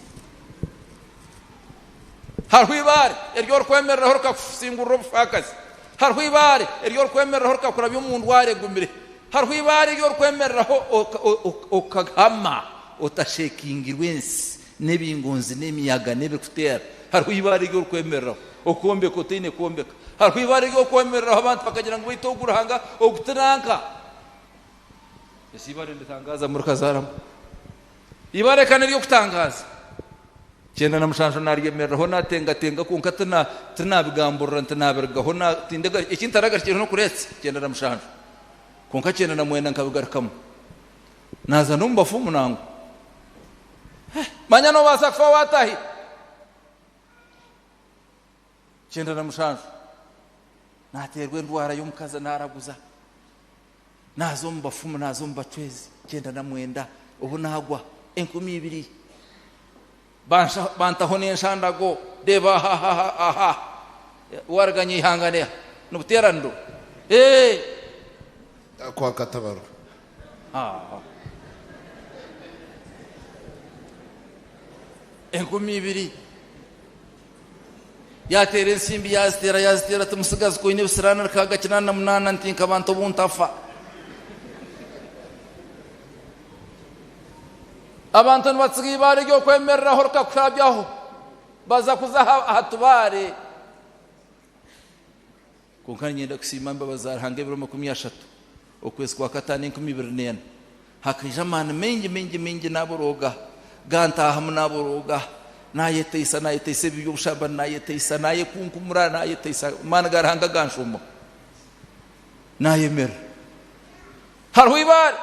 hariho ibare eryo rukwemereraho rukasingurira ubupfakazi, hariho ibare eryo rukwemereraho rukakurabya umuntu waregumire, hariho ibare eryo rukwemereraho ukagama utashekingirwa ensi n'ebingonzi n'emiyaga n'ebikutera, hariho ibare eryo rukwemereraho okuwombeka otaine kuwombeka, hariho ibare eryo rukwemereraho abantu bakagira ngo baite oguruhanga ogutenanka. esi ibare nditangaza muri kazarama, ibare kandi eryo kutangaza cyenda na mushanjo naryemereraho natengatenga kunka tinabigamburira ntinabirgaho natindega ikintaragarikira no kuretse cyenda na mushanjo kunka cyenda na mwenda nkabigarukamo naza no mbafumu nangu manya no basakfa watahi cyenda na mushanjo naterwe ndwara y'umukaza naraguza nazo mbafumu nazo mbacwezi cyenda na mwenda ubu nagwa 12 bantaho n'enshandago deba aha warganye ihangane n'ubuterando kwa katabaro enkumi ibiri yatere ensimbi yazitera tumusigazi koine busirana kaga kinana munana ntinka abantu buntafa abantu nibatsiga ibare ryo kwemereraho rukakurabyaho baza kuzaha ahatubare kunkanya nyenda kusima imbabazi arahange 30 ukwezi kwa katani 2024 hakijamana mengi naboroga gantaha munaboroga nayeteyisa by'ubushamba nayeteyisa naye kunkumura nayeteyisa mana garahanga ganshuma nayemera hariho ibare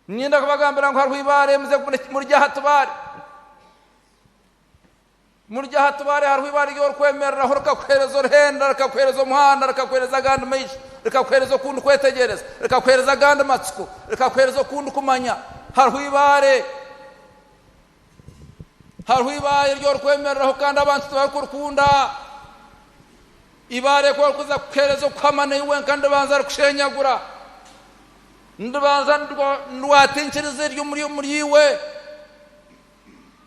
nyenda kubagambira ngo hariho ibare muze murya hatubare hariho ibare ryo kwemereraho rukakwereza uruhenda rukakwereza umuhanda rukakwereza gandi menshi rukakwereza ukundi kwetegereza rukakwereza gandi matsiko rukakwereza ukundi kumanya hariho ibare ryo kwemereraho kandi abantu bakurukunda ibare ko kuza kwereza kwamana iwe kandi banza rukushenyagura ndabanza ndwatenkereze ryo muri iwe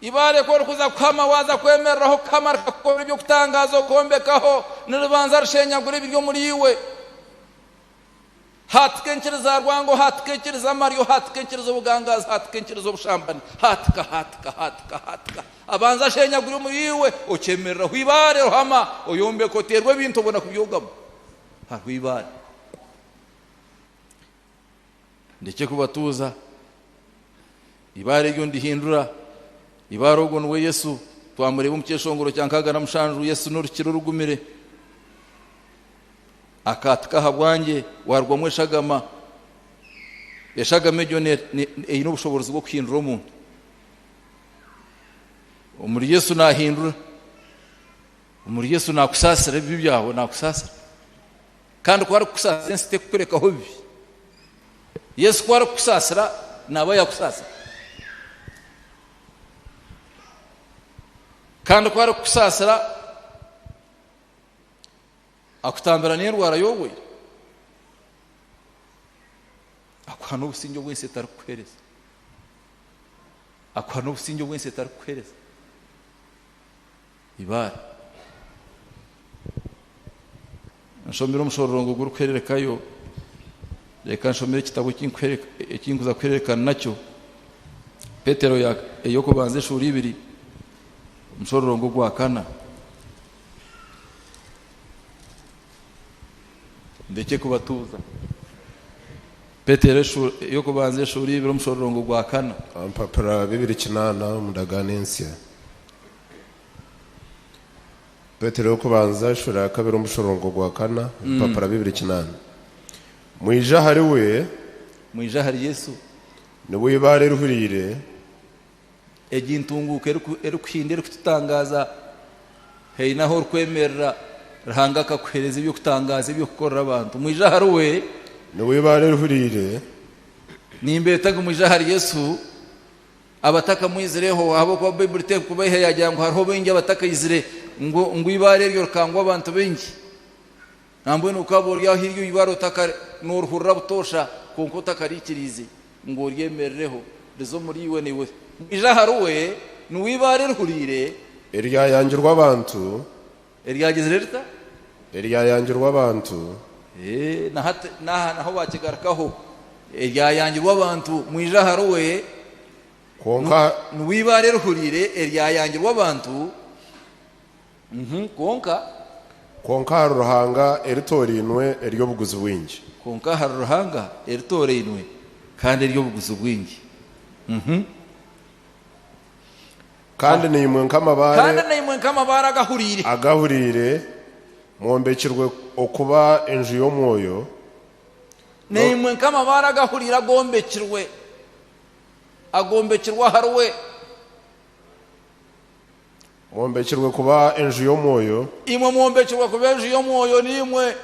ibare ko kuza kwama waza kwemereraho kamara ko byo kutangaza kombekaho ndabanza rushenyagura ibyo muri iwe hatkenkereza rwango hatkenkereza Mario hatkenkereza ubugangaza hatkenkereza ubushambani hatka abanza shenyagura muri iwe okemereraho ibare rohama oyombe ko terwe bintu ubona kubyogamo hariho ibare ndeke kubatuza ibare ryo ndihindura ibare ubwo nwe Yesu twamureba umukeshongoro cyankaga na mushanju Yesu n'urukiro rugumire akatka habwange warwamwe shagama yashagame ryo ino ubushobozi bwo kwihindura umuntu umuri Yesu nahindura umuri Yesu nakusasira bibi byaho nakusasira kandi kwari kusasira nsite kukureka ho bibi Yesu kwari kusasira naba yakusasira kandi kwari kusasira akutambira n'indwara yowe akwana ubusinjo bwese tarukwereza akwana ubusinjo bwese tarukwereza ibara nshomera umushororongo gurukwererekayo reka nshomere kitabo cy'inkwereka ikinguza kwerekana nacyo Petero yo kubanza ishuri 2 umushororongo gwa kana ndeke kubatuza Petero yo kubanza ishuri 2 umushororongo gwa kana ampapara 2:8 mudaganensia Petero yo kubanza ishuri 2 umushororongo gwa kana ampapara 2:8 mwija hari Yesu niwe ibare ruhurire egintunguke erukhindira kutangaza heinaho rukwemerera rahanga kakwereza ibyo kutangaza ibyo gukorera abantu mwija hari niwe ibare ruhurire nimbetaga mwija hari Yesu abataka mwizireho abo kwa Bible te kubahe yajya ngo hariho bengi abataka izire ngo ibare ryo rukangwa abantu bengi nambwe nukabo rya hiryo ibaro taka n'uruhurra butosha kunko takarikirize ngo ryemerereho rezo muri iwe niwe ija haruwe nuwibare ruhurire eryayangirwa abantu eryageze rita eryayangirwa abantu naho bakigarakaho eryayangirwa abantu mwijaharo we konka nuwibare ruhurire eryayangirwa abantu konka haruhanga eritorinwe eryobuguzi bwingi konka haruhanga eritorinwe kandi eryobuguzi bwingi kandi nimwe nkamabare agahurire mwombekirwe okuba enju y'omwoyo nimwe nkamabare agahurire agombekirwa harwe mwombekirwe kuba enju y'omwoyo imwe mwombekirwe kuba enju y'omwoyo nimwe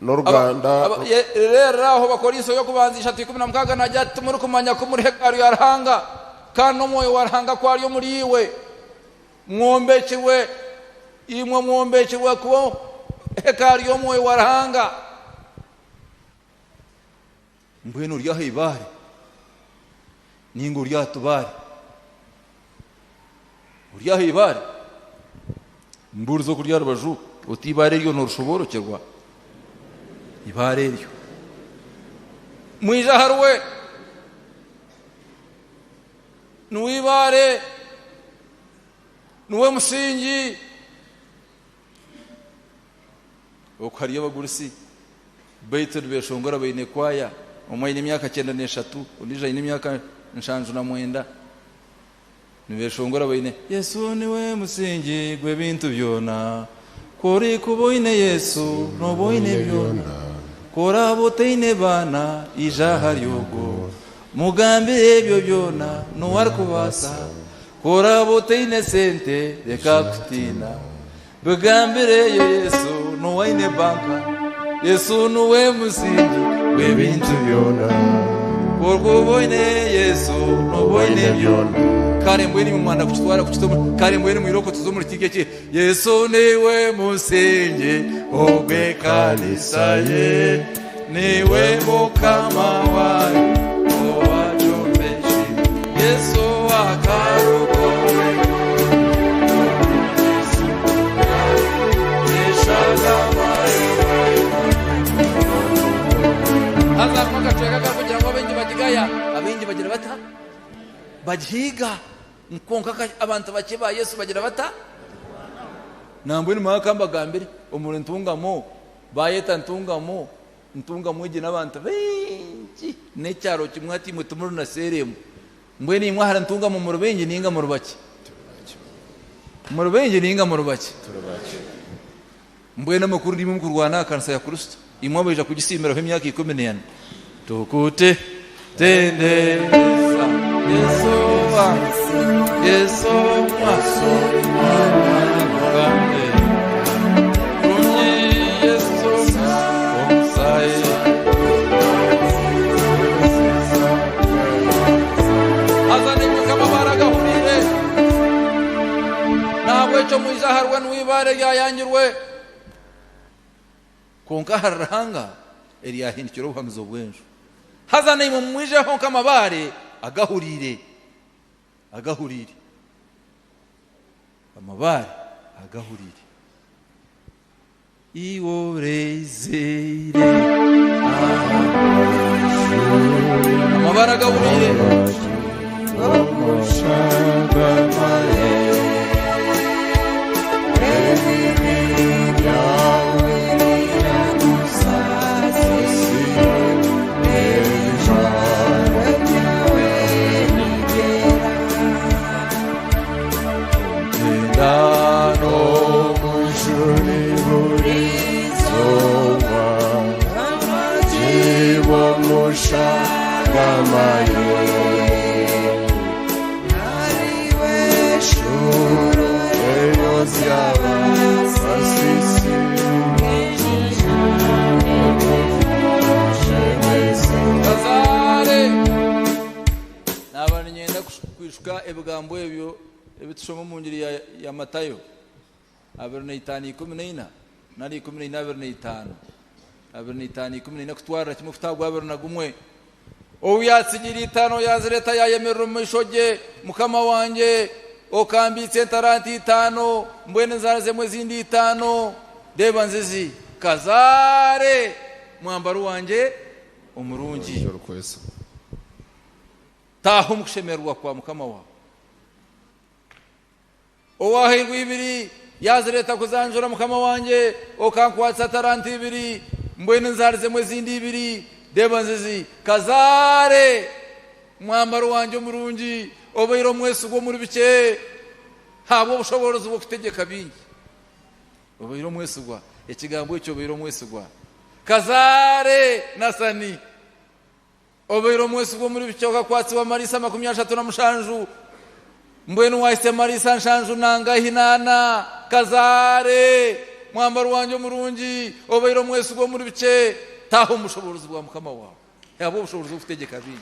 n'Uruganda rero aho bakoriso yo kubanzisha 16 najya tumuri kumanya ko muri hekaru ya Ruhanga kandi n'omwoyo wa Ruhanga kwari yo muri iwe mwombekirwe imwe mwombekirwe kuba hekaru y'omwoyo wa Ruhanga mbwenu ryaho ibare ningo ryatubare uryaho ibare mburuzo kurya rubaju utibare ryo nturushoborokerwa ibare ryo mwijaharwe nuwibare nuwe musingi okariya bagurisi baitu beshongora baine kwaya umwe imyaka 93 unija imyaka 59 nibeshongora baine Yesu niwe musingi gwe bintu byona kori kuboine Yesu no boine byona kora boteine bana ijaha ryogo mugambe ebyo byona no warkubasa kora boteine sente reka kutina bugambire Yesu no waine banka Yesu nuwe musingi gwe bintu byona kori boine Yesu no boine byona karembweni mu Rwanda kutwara kutoma karembweni mu iroko tuzo muri tigeke Yesu niwe musingi ogwe kanisa ye niwe mukama wayo owajomeshi Yesu akarukore haza mwakatweka kugira ngo abengi bagigaya abengi bagira bata bajiga nkonka abantu bakiba Yesu bagira bata nambwe ni makamba gambere umuntu ntungamo bayeta ntungamo igi n'abantu benshi necyaro kimwati mutumuru na seremu mbwe ni mwahara ntungamo mu rubengi ninga mu rubaki mu rubengi ninga mu rubaki mbwe n'amakuru ndimo mu kurwana kansa ya Kristo imwe baje kugisimira ho imyaka 14 tukute tende Yesu Yesu maso mwangambe kunyi Yesu omsai azane kama baraga hunire nabwe cyo mwizaharwe n'wibare yayangirwe konka haranga eri yahindikiro buhamizo bwenjo hazane mu mwije ho kama bare agahurire amabare agahurire iworezere amabare agahurire ebigambo ebyo ebitushoma mu ngiri ya Matayo 2:5 nari 14:5 kutwara kimwe kutagwa 21 obu yatsigira 5 yazireta yayemerera mu ishoge mukama wanje okambitse taranti 5 mbwene nzarazemwe zindi 5 deba nzizi kazare mwambaro wanje umurungi taho mukushemerwa kwa mukama wawe owahirwa 2 yazireta kuzanjura mukama wanje okankwatsa taranti 2 mbwene nzarazemwe zindi 2 deba nzizi kazare mwambaro wanje umurungi obayiro mwese ugo muri bike habo bushobozi bwo kutegeka bingi obayiro mwese ugwa ikigambo icyo obayiro mwese ugwa kazare nasani obayiro mwese ugo muri bike okakwatsi wa marisa 37 mbwene wahise marisa nshanju nanga hinana kazare mwambaro wanje umurungi obayiro mwese ugo muri bike taho mushobozi bwa mukama wawe habo bushobozi bwo kutegeka bingi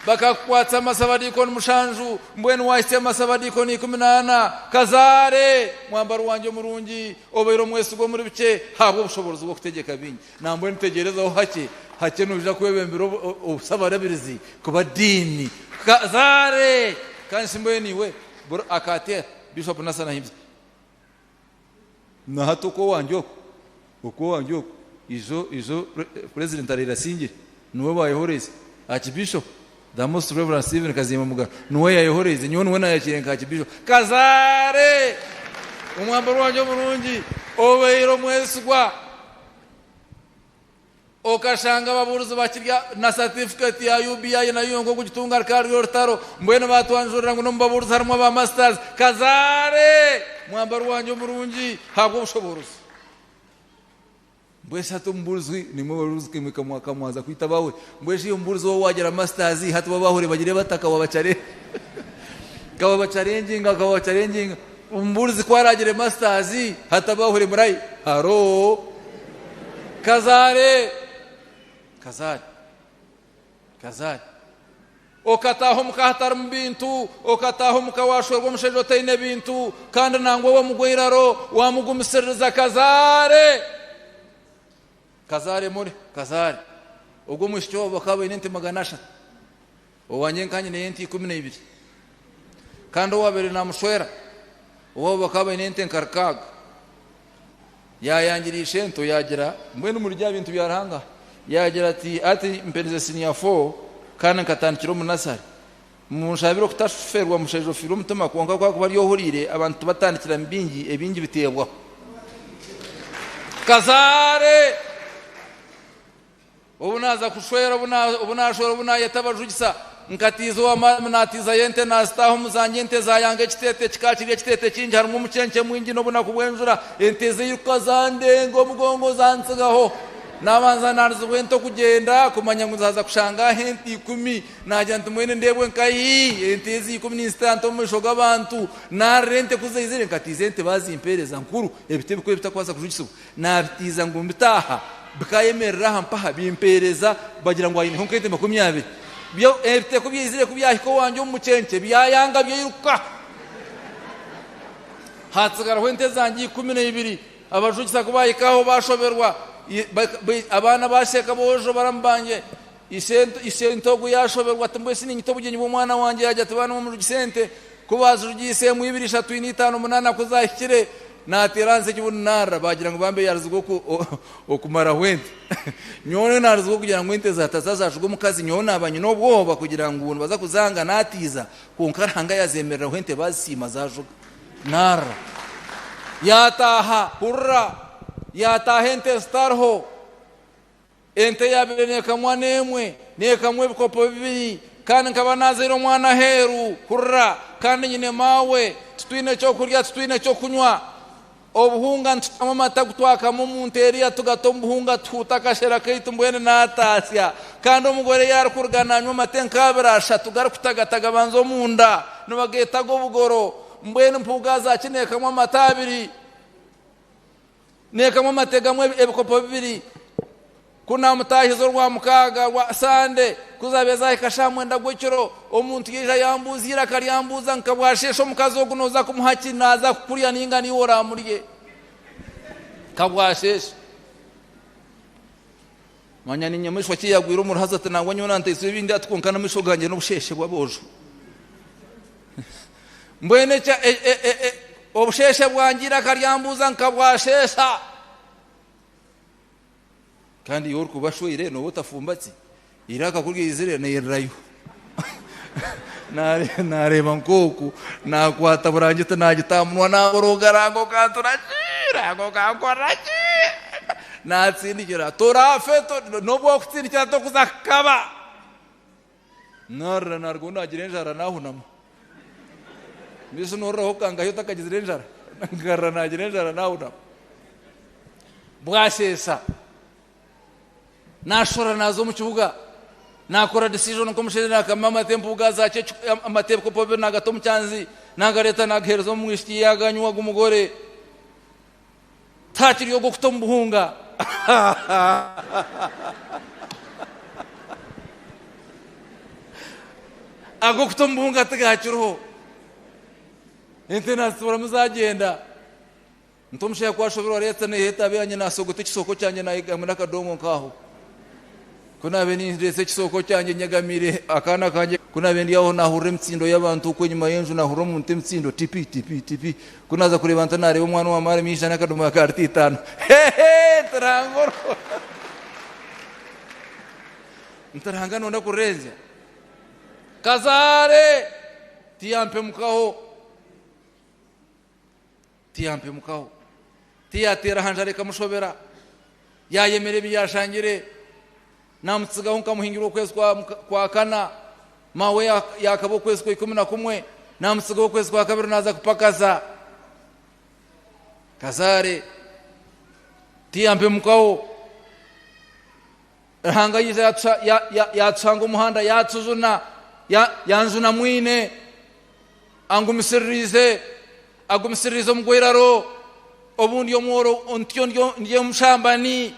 bakakwatsa amasabadiko n'umushanju mbwene wahise amasabadiko ni 18 kazare mwambaro wanje umurungi obayiro mwese ugo muri bike habwo bushobozi bwo kutegeka bingi nambwe nitegerezaho hake nubija kwebembero usabarabirizi kuba dini kazare kansi mbwene we akate bishop nasana himza na hatuko wanjyo uko wanjyo izo president arira singe nuwe bayihoreze archbishop the most reverend Stephen Kazima Mugara nuwe yayihoreze nyo nuwe nayakirenka archbishop kazare umwambaro wanje umurungi obayiro mwesugwa okashanga baburuzi bakirya na certificate ya UBI na yongo kugitunga karyo rutaro mbwene batwanjurira ngo nombaburuzi harimo ba masters kazare mwambaro wanje umurungi habwo bushoboruzi mbwese hatumburizwi nimwe baruzi kimika mwaka mwaza kwita bawe mbwese iyo mburuzi wo wagera masters hatu babahore bagire bataka wabacare kaba challenging umburuzi kwaragire masters hatabahure murai haro kazare okataho mukahatara mbintu okataho mukawashorwa mushejo tayine bintu kandi nangwo wa mugwiraro wa mugumisereza kazare muri kazare ubwo mushyo bakabaye nente maganasha owanye nkanye nente 12 kandi wabere namushwera uwo bakabaye nente nkarkaga yayangirishe nto yagira mbwe muri bya bintu byaranga yagira ati mpenze senior 4 kana katandikiro munasari mushabiro kutashuferwa mushejo firo mutuma konka kwa kuba yohurire abantu batandikira mbingi ebingi bitebwa kazare ubunaza kushwera ubunashora ubunayetabarujisa nkatizo amanatiza yente nastaho muzanyente zayange kitete kikakiriye kitete kinji harimo umucenke mwingi no buna kubwenjura enteze yukazande ngo mugongo zansigaho nabanza narzwento kugenda kumanya nguzaza kushanga henti 10 najya ntumwene ndebwe nkayi entezi 10 instant omushoga abantu na rente kuzayizire nkatizente bazi impereza nkuru ebitebe ko bitakwaza kujukisa nabitiza ngo mbitaha bikayemerera hampaha bimpereza bagira ngo ayine honkete 20 byo ebite kubyizire kubyahiko wanje umucenke byayanga byiruka hatsigara hente zangi 12 abajukisa kubayikaho bashoberwa abana basheka bojo barambanje isento guyashoberwa tambwe siningito bugenyi bw'umwana wanje yajya tubana mu gisente kubaza urugise mu 2:5 kuzahikire nateranze kibunara bagira ngo bambe yarizgo okumara wente nyone narizgo kugira ngo ente zatazashugwa mukazi nyone abanyu nobwoba kugira ngo ubuntu baza kuzanga natiza kunkaranga yazemerera wente bazisima zajuga nara yataha hurra yatahente starho ente yabene kamwanemwe nekamwe bikopo bibiri kandi nkaba nazero mwana heru hurra kandi nyine mawe tutwine cyo kurya tutwine cyo kunywa obuhunga ntamo mata gutwaka mu munteriya tugatombuhunga tutakashera kaitu mbwene natasya kandi umugore yarakurgananywa matenkabirasha tugarukutagataga banzo munda nubageta go bugoro mbwene mpugaza kinekamwe amatabiri nekamwe mategamwe ebikopo bibiri kuna mutahizo rwa mukaga wa sande kuzabeza ikashamwe ndagwekiro omuntu yija yambuzira kali yambuza nkabwashesho mukazo kunoza kumuhaki naza kukurya ninga ni wora muriye kabwashesho manya ninye mwishwa kiyagwira umurahaza tanangwa nyona ntese bindi atkonkana mwishoganje no busheshe bwabojo mbwene cha obusheshe bwangira karyambuza nkabwashesha kandi yo kubashwire no butafumbatse iraka kurgizire nayirayo nareba nkoku nakwata burangita nagitamwa naborogarango kanturashira ngo kankorachi natsindikira torafeto nobwo kutsindikira to kuzakaba nargo nagirenjara nahunama biso norra hokanga yo takagirenjara ngarra nagirenjara nahunama bwashesa nashora nazo mu kibuga nakora decision ko mushedera kamama tempo gazache amatempo pobe nagato mucyanzi nagareta nagaherezo mu ishiki yaganywa gumugore takiri yo gukutombuhunga ago kutombuhunga tagachiroho intena sura muzagenda ntomushe kwashobora leta ne heta byanye nasogote kisoko cyanye nayigamira kadongo nkaho kuna beni ndese kisoko cyanje nyagamire akana kanje kuna bendi yaho nahure mtsindo y'abantu ko nyuma yenju nahure mu mtsindo tipi kunaza kureba ntanare umwana wa mare misha nakaduma karti 5 trangoro ntaranga nonda kurenza kazare tiampe mukaho tiyatera hanjare kamushobera yayemere biyashangire namutsigaho nkamuhingiro kwezi kwa kana mawe yakabo kwezi kwa 11 namutsigaho kwezi kwa kabiri naza kupakaza kazare tiyampe mukaho hanga yiza yatsanga umuhanda yatsuzuna yanzuna mwine agumisirize mugweraro obundi omworo ontyo ndiye mushambani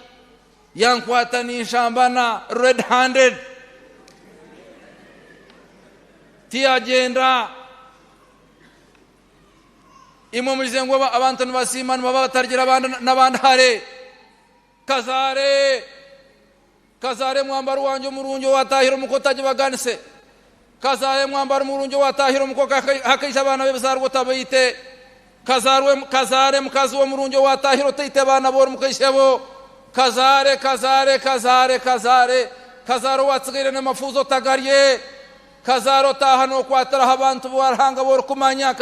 yankwata ni shambana red handed ti agenda imo mulizengo abantu basimana babatargira abandi nabandi hare kazare mwambaro wanje murunjo watahira mukotaje baganise kazare mwambaro murunjo watahira mukoka hakisha abana bebazarwo tabayite kazare mukazi wo murunjo watahira tayite abana bor mukishebo kazare watsigire n'amafuzo tagariye kazaro tahano kwatara abantu barahanga bor kumanya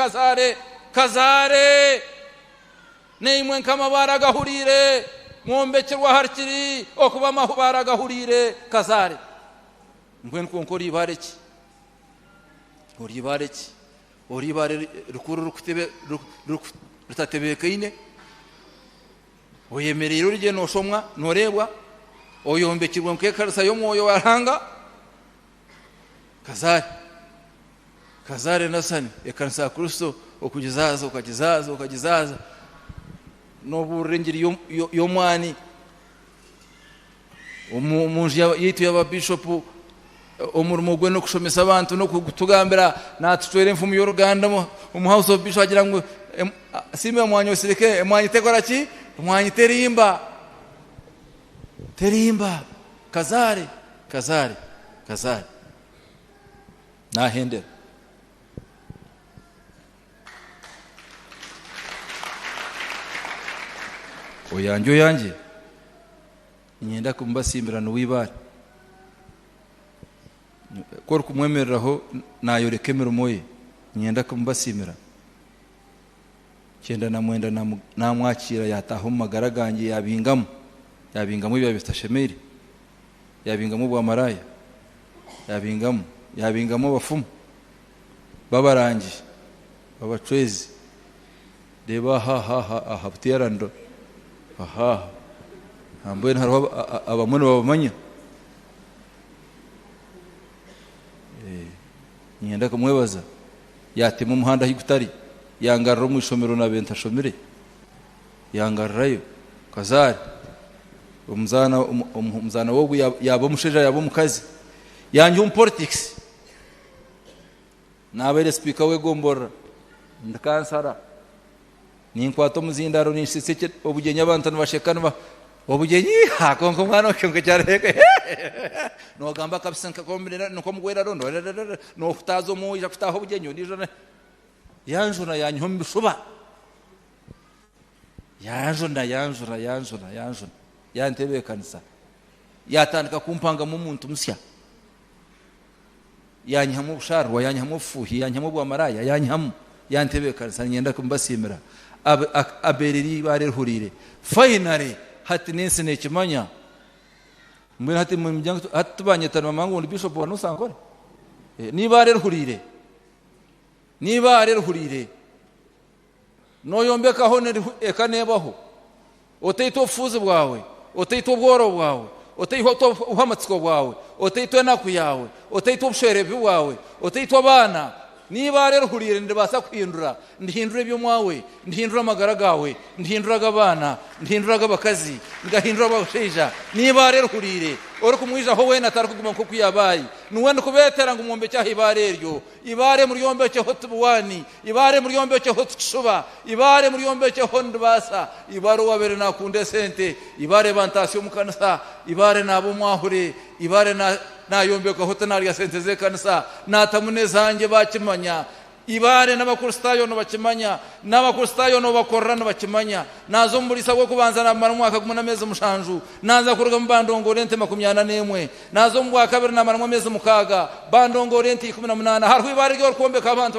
kazare neimwe nkama baragahurire mwombekerwa harkiri okuba mahu baragahurire kazare mbwen konkori bareki oribare rukuru rukutebe rutatebekaine oyemerero rije no somwa norebwa oyombekirwa mkekarisa yo moyo waranga kazare nasani ekanisa Kristo okugizaza no burengeri yo mwani omunji yitu yaba bishop omurimo gwe no kushomesa abantu no kutugambira natutwere imfumu y'Uruganda mu house of bishop agira ngo simbe mwanyo sirike mwanyi tekora ki mwanyi terimba kazare nahende oyanjye nyenda kumbasimbira no wibare kor kumwemereraho nayoreke mirumoye nyenda kumbasimbira cyenda namwenda namwakira yataho magaragange yabingamo ibya bitashemeri yabingamo bwa maraya yabingamo abafumu babarangi babacwezi deba ha butierando ambwe ntaro abamwe babamanya nyenda kumwebaza yatema umuhanda higutari yangarro mu ishomero na benta shomere yangarrayo kazari umzana wo yabo musheja yabo mukazi yanje politics nabere speaker we gombora ndakansara ninkwato muzindaro nisitseke obugenya abantu nabashekana obugenyi hakonko mwana kyonke cyareke no gamba kabisa nkakombera no komugwera rondo no kutazo mu ija kutaho bugenyo nijo yanjuna yanyihoma ibishuba yanjuna yantebekanisa yatandika kumpanga mu muntu musya yanyihamo ubusharwa yanyihamo ubufuhi yanyihamo bwamaraya yanyihamo yantebekanisa nyenda kumbasimira abereri barerhurire finally hati nense nekimanya mbere hati mu muryango hatubanyetana mamangu ni bishop wa Nusangore niba rerhurire noyombeka ho ekanebaho otayito fuze bwawe otayito bworo bwawe otayito uhamatsiko bwawe otayito naku yawe otayito busherebi bwawe otayito abana niba rerhurire ndibasa kwindura ndihindure byo mwawe ndihindura amagara gawe ndihindura abana ndihindura abakazi ngahindura abasheja niba rerhurire ori kumwija ho wena atari kuguma nko kuyabaye nuwende kubetera ngo umombe cyaho ibareryo ibare muri yombe cyo hotubwani ibare muri yombe cyo hotshuba ibare muri yombe cyo hondbasa ibare wabere nakunde sente ibare bantasyo mukanisa ibare nabo mwahure ibare na yombe ko hotanari ya sente ze kanisa natamune zanjye bakimanya ibare n'abakristayo no bakimanya n'abakristayo no bakorana no bakimanya nazo muri sabo kubanza namara mwaka gumuna meze mushanju naza kuruga mu bandongorente 21 nazo mu mwaka kabiri namara mu meze mukaga bandongorente 18 harhu ibare ryo kombe kabantu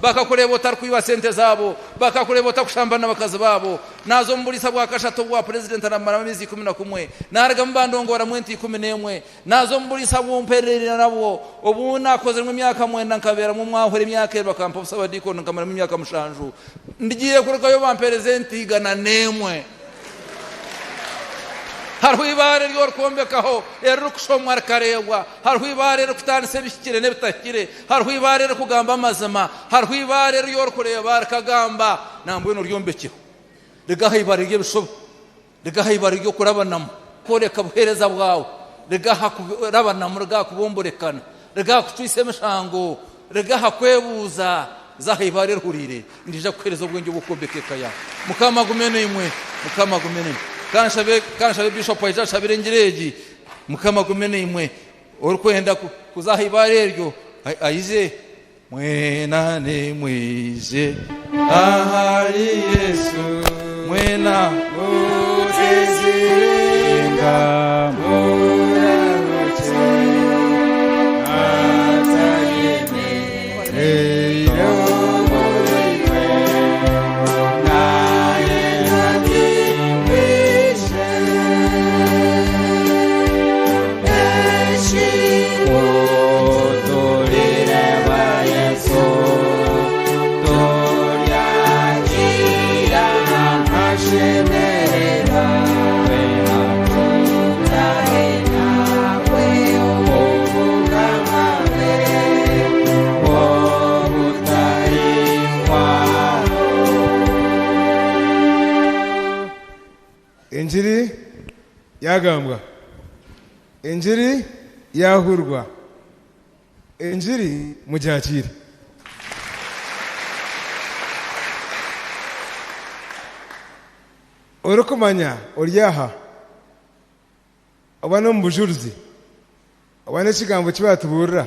bakakureba otarkuiba sente zabo bakakureba otakushambana bakazi babo nazo muri sabo akashato bwa president namara mu meze 11 naraga mu bandongora mu 11 nazo muri sabo mpererera nabo obuna koze mu myaka mwenda nkabera mu mwahore myaka bakampa sabadiko nkamara mu myaka mushanju ndigiye kurukayo bamperezenti igana nemwe harhu ibare ryo kombekaho erukushomwa karewa harhu ibare rukutanse bishikire nebitakire harhu ibare rukugamba amazima harhu ibare ryo kureba kagamba nambwe no ryombekeho rigaha ibare ryo bishobo rigaha ibare ryo kurabanamo koreka buhereza bwawe rigaha kurabanamo rigaha kubomborekana rigaha kutwise mishango rigaha kwebuza zahibare rhurire ndija kwereza ubwenge bukombekeka ya mukama gumene imwe kanshabe bishop aija shabire ngireji mukama gumene imwe orikwenda kuzahibare ryo aize mwena ne mwize ahari Yesu mwena uteziringa Injiri yagambwa injiri yahurwa injiri mujakire orokumanya oryaha abana mbujuruzi abana kigambo kibatuburira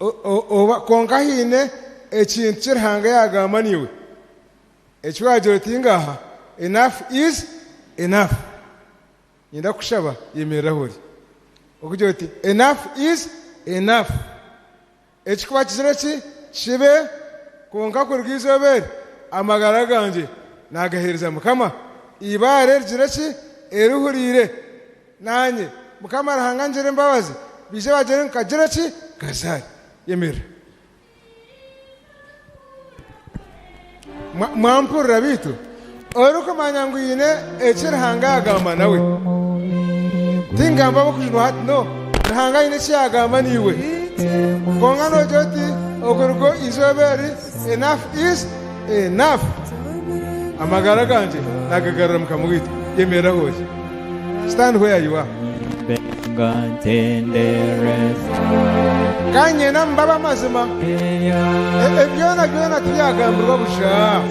oba konkahine ekintu kirhanga yagamba niwe ekiwagira tingaha enough is enough yenda kushaba yemerahori okugira ati enough is enough ekikuba kizireki kibe konka kurwizobere amagara ganje nagahereza mukama ibare rigireki eruhurire nanye mukama arahanga njere mbabazi bije bagere nkagireki gazari yemera mwampurira bitu orukumanya ngo yine ekirhanga agamba nawe tingamba bokujwa hati no hanga yine cyagamba niwe konga no joti okurgo izoberi enough is enough amagara ganje nagagarura mukamwita yemera hose stand where you are kanye nambaba mazima ebyona tuyagambirwa busha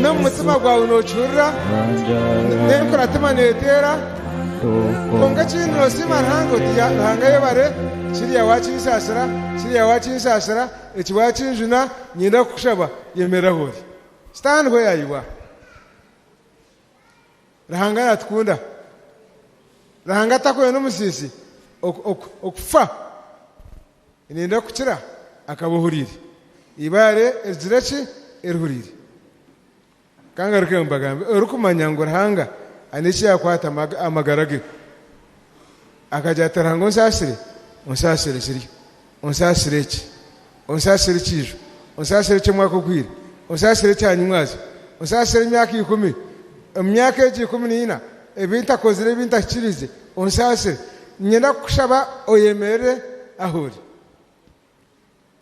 no mutima gwawe nocurra nenkuratima netera konka kintu nosima ruhanga oti ruhanga yebare kiriya wakinsasira kiriya wakinsasira eki wakinjuna nyenda kukushaba yemera hori stand where you are ruhanga yatukunda ruhanga takoye n'omusisi okufa nenda kukira akabuhurire ibare ezireki eruhurire kanga rukembagambe orukumanya ngo ruhanga aniki yakwata amagarage akajatara ngo nsasire kiri onsasire ki onsasire kijo onsasire cy'umwaka ukwire onsasire cyanywazi onsasire imyaka 10 imyaka 14 ebinta kozire ebinta kirize onsasire nyenda kushaba oyemere ahuri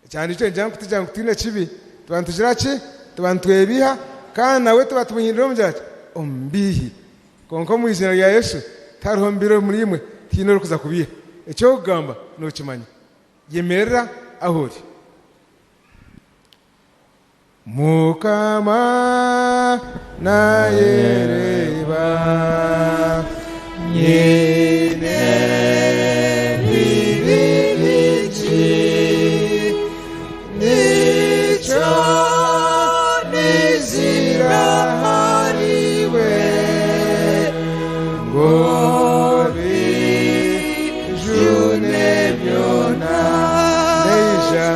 cyane cyo njya kutine kibi tubantujira ki tubantwebiha kandi nawe tubatumuhindira mujyaje ombihi konko mu izina rya Yesu tariho mbiro muri imwe tino kuza kubiha icyo kugamba no kimanya yemerera ahuri Mukama na yereba nyene bibirici nicho nizira hariwe ngobi june byona neja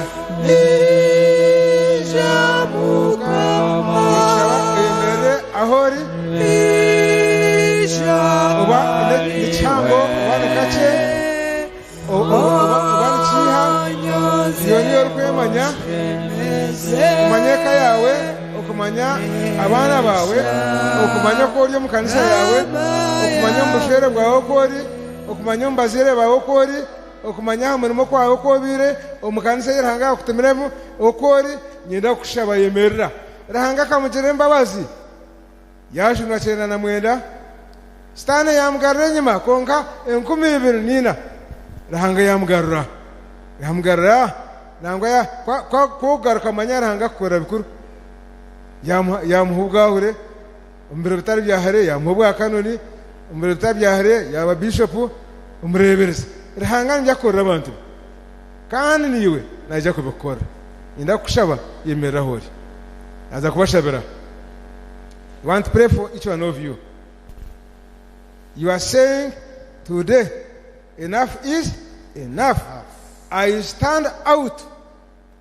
Mukama emere ahori oba nichambo wanakache oba nichiha yoniyo kwemanya kumanyeka yawe okumanya abana bawe okumanya ko uri mu kanisa yawe okumanya mbushere bwawe ko uri okumanya mbazire bawe ko uri okumanya umurimo kwawe ko bire omukanisa yeranga kutemeremo okori nyenda kushaba yemerera rahanga kamugire mbabazi yashunwa cyenda na mwenda stane yamgarra nyuma konka 2024 rahanga yamgarra nangwa ya ko garuka manyara hanga kora bikuru yamuhugahure umbere bitari byahare yamuhubwa kanoni umbere bitari byahare yaba bishop umurebereza rahanga njya korera abantu kandi niwe najya kubikora inda kushaba yemera hori aza kubashabira. I want to pray for each one of you. You are saying today enough is enough. I stand out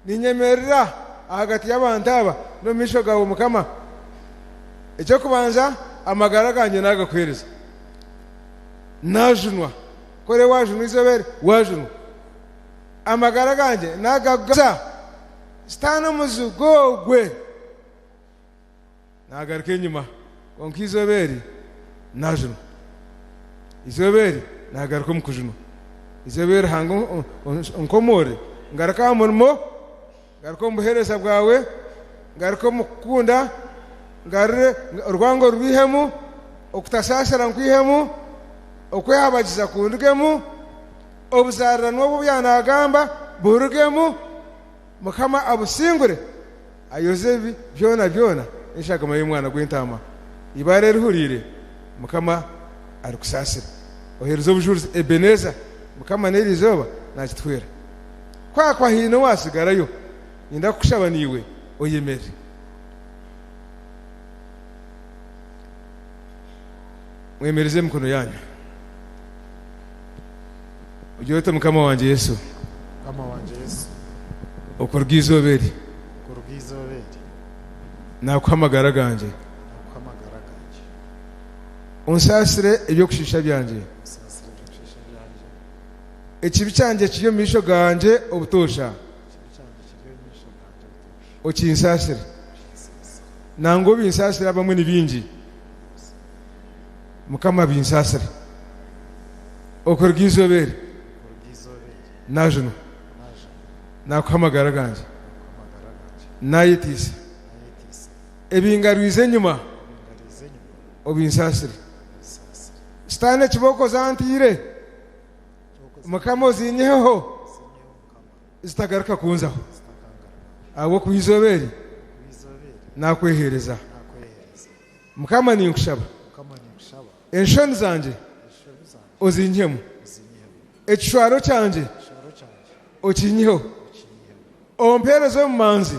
ninyemerera hagati y'abantu aba no misho gawo Mukama icyo kubanza amagara ganje nagakwereza najunwa kore wajunwa izobere wajunwa amagara ganje nagagaza stana muzugogwe nagaruke nyuma konki izobere najunwa izobere nagaruke mukujunwa izobere hango onkomore ngaruka murimo ngaruka muhereza bwawe ngaruka mukunda ngarre urwango rwihemu okutasasara nkwihemu okwehabagiza kundugemu obuzarranwa bubyanagamba burugemu Mukama abusingure ayozebi byona ishagama y'umwana gw'intama ibare rihurire Mukama arikusasira oherezo bujuruzi Ebeneza Mukama nerizoba nakitwera kwa hino wasigarayo inda kushaba niwe oyemere mwemereze mkono yanyu ujote Mukama wanje Yesu okorgizoberi nakuhamagara ganje unsasire ibyo kushisha byanje ekibi cyanje kiyo misho ganje obutosha okinsasire nango binsasire abamwe nibingi Mukama binsasire okorgizoberi najuno nakuhamagara ganje nayitise ebingaruize nyuma obinsasire stane kiboko zantire Mukama ozinyeho zitagaruka kunzaho abo kuizoberi nakwehereza Mukama ninkushaba enshoni zanje ozinyemu ekishwaro cyanje okinyeho omperezo mumanzi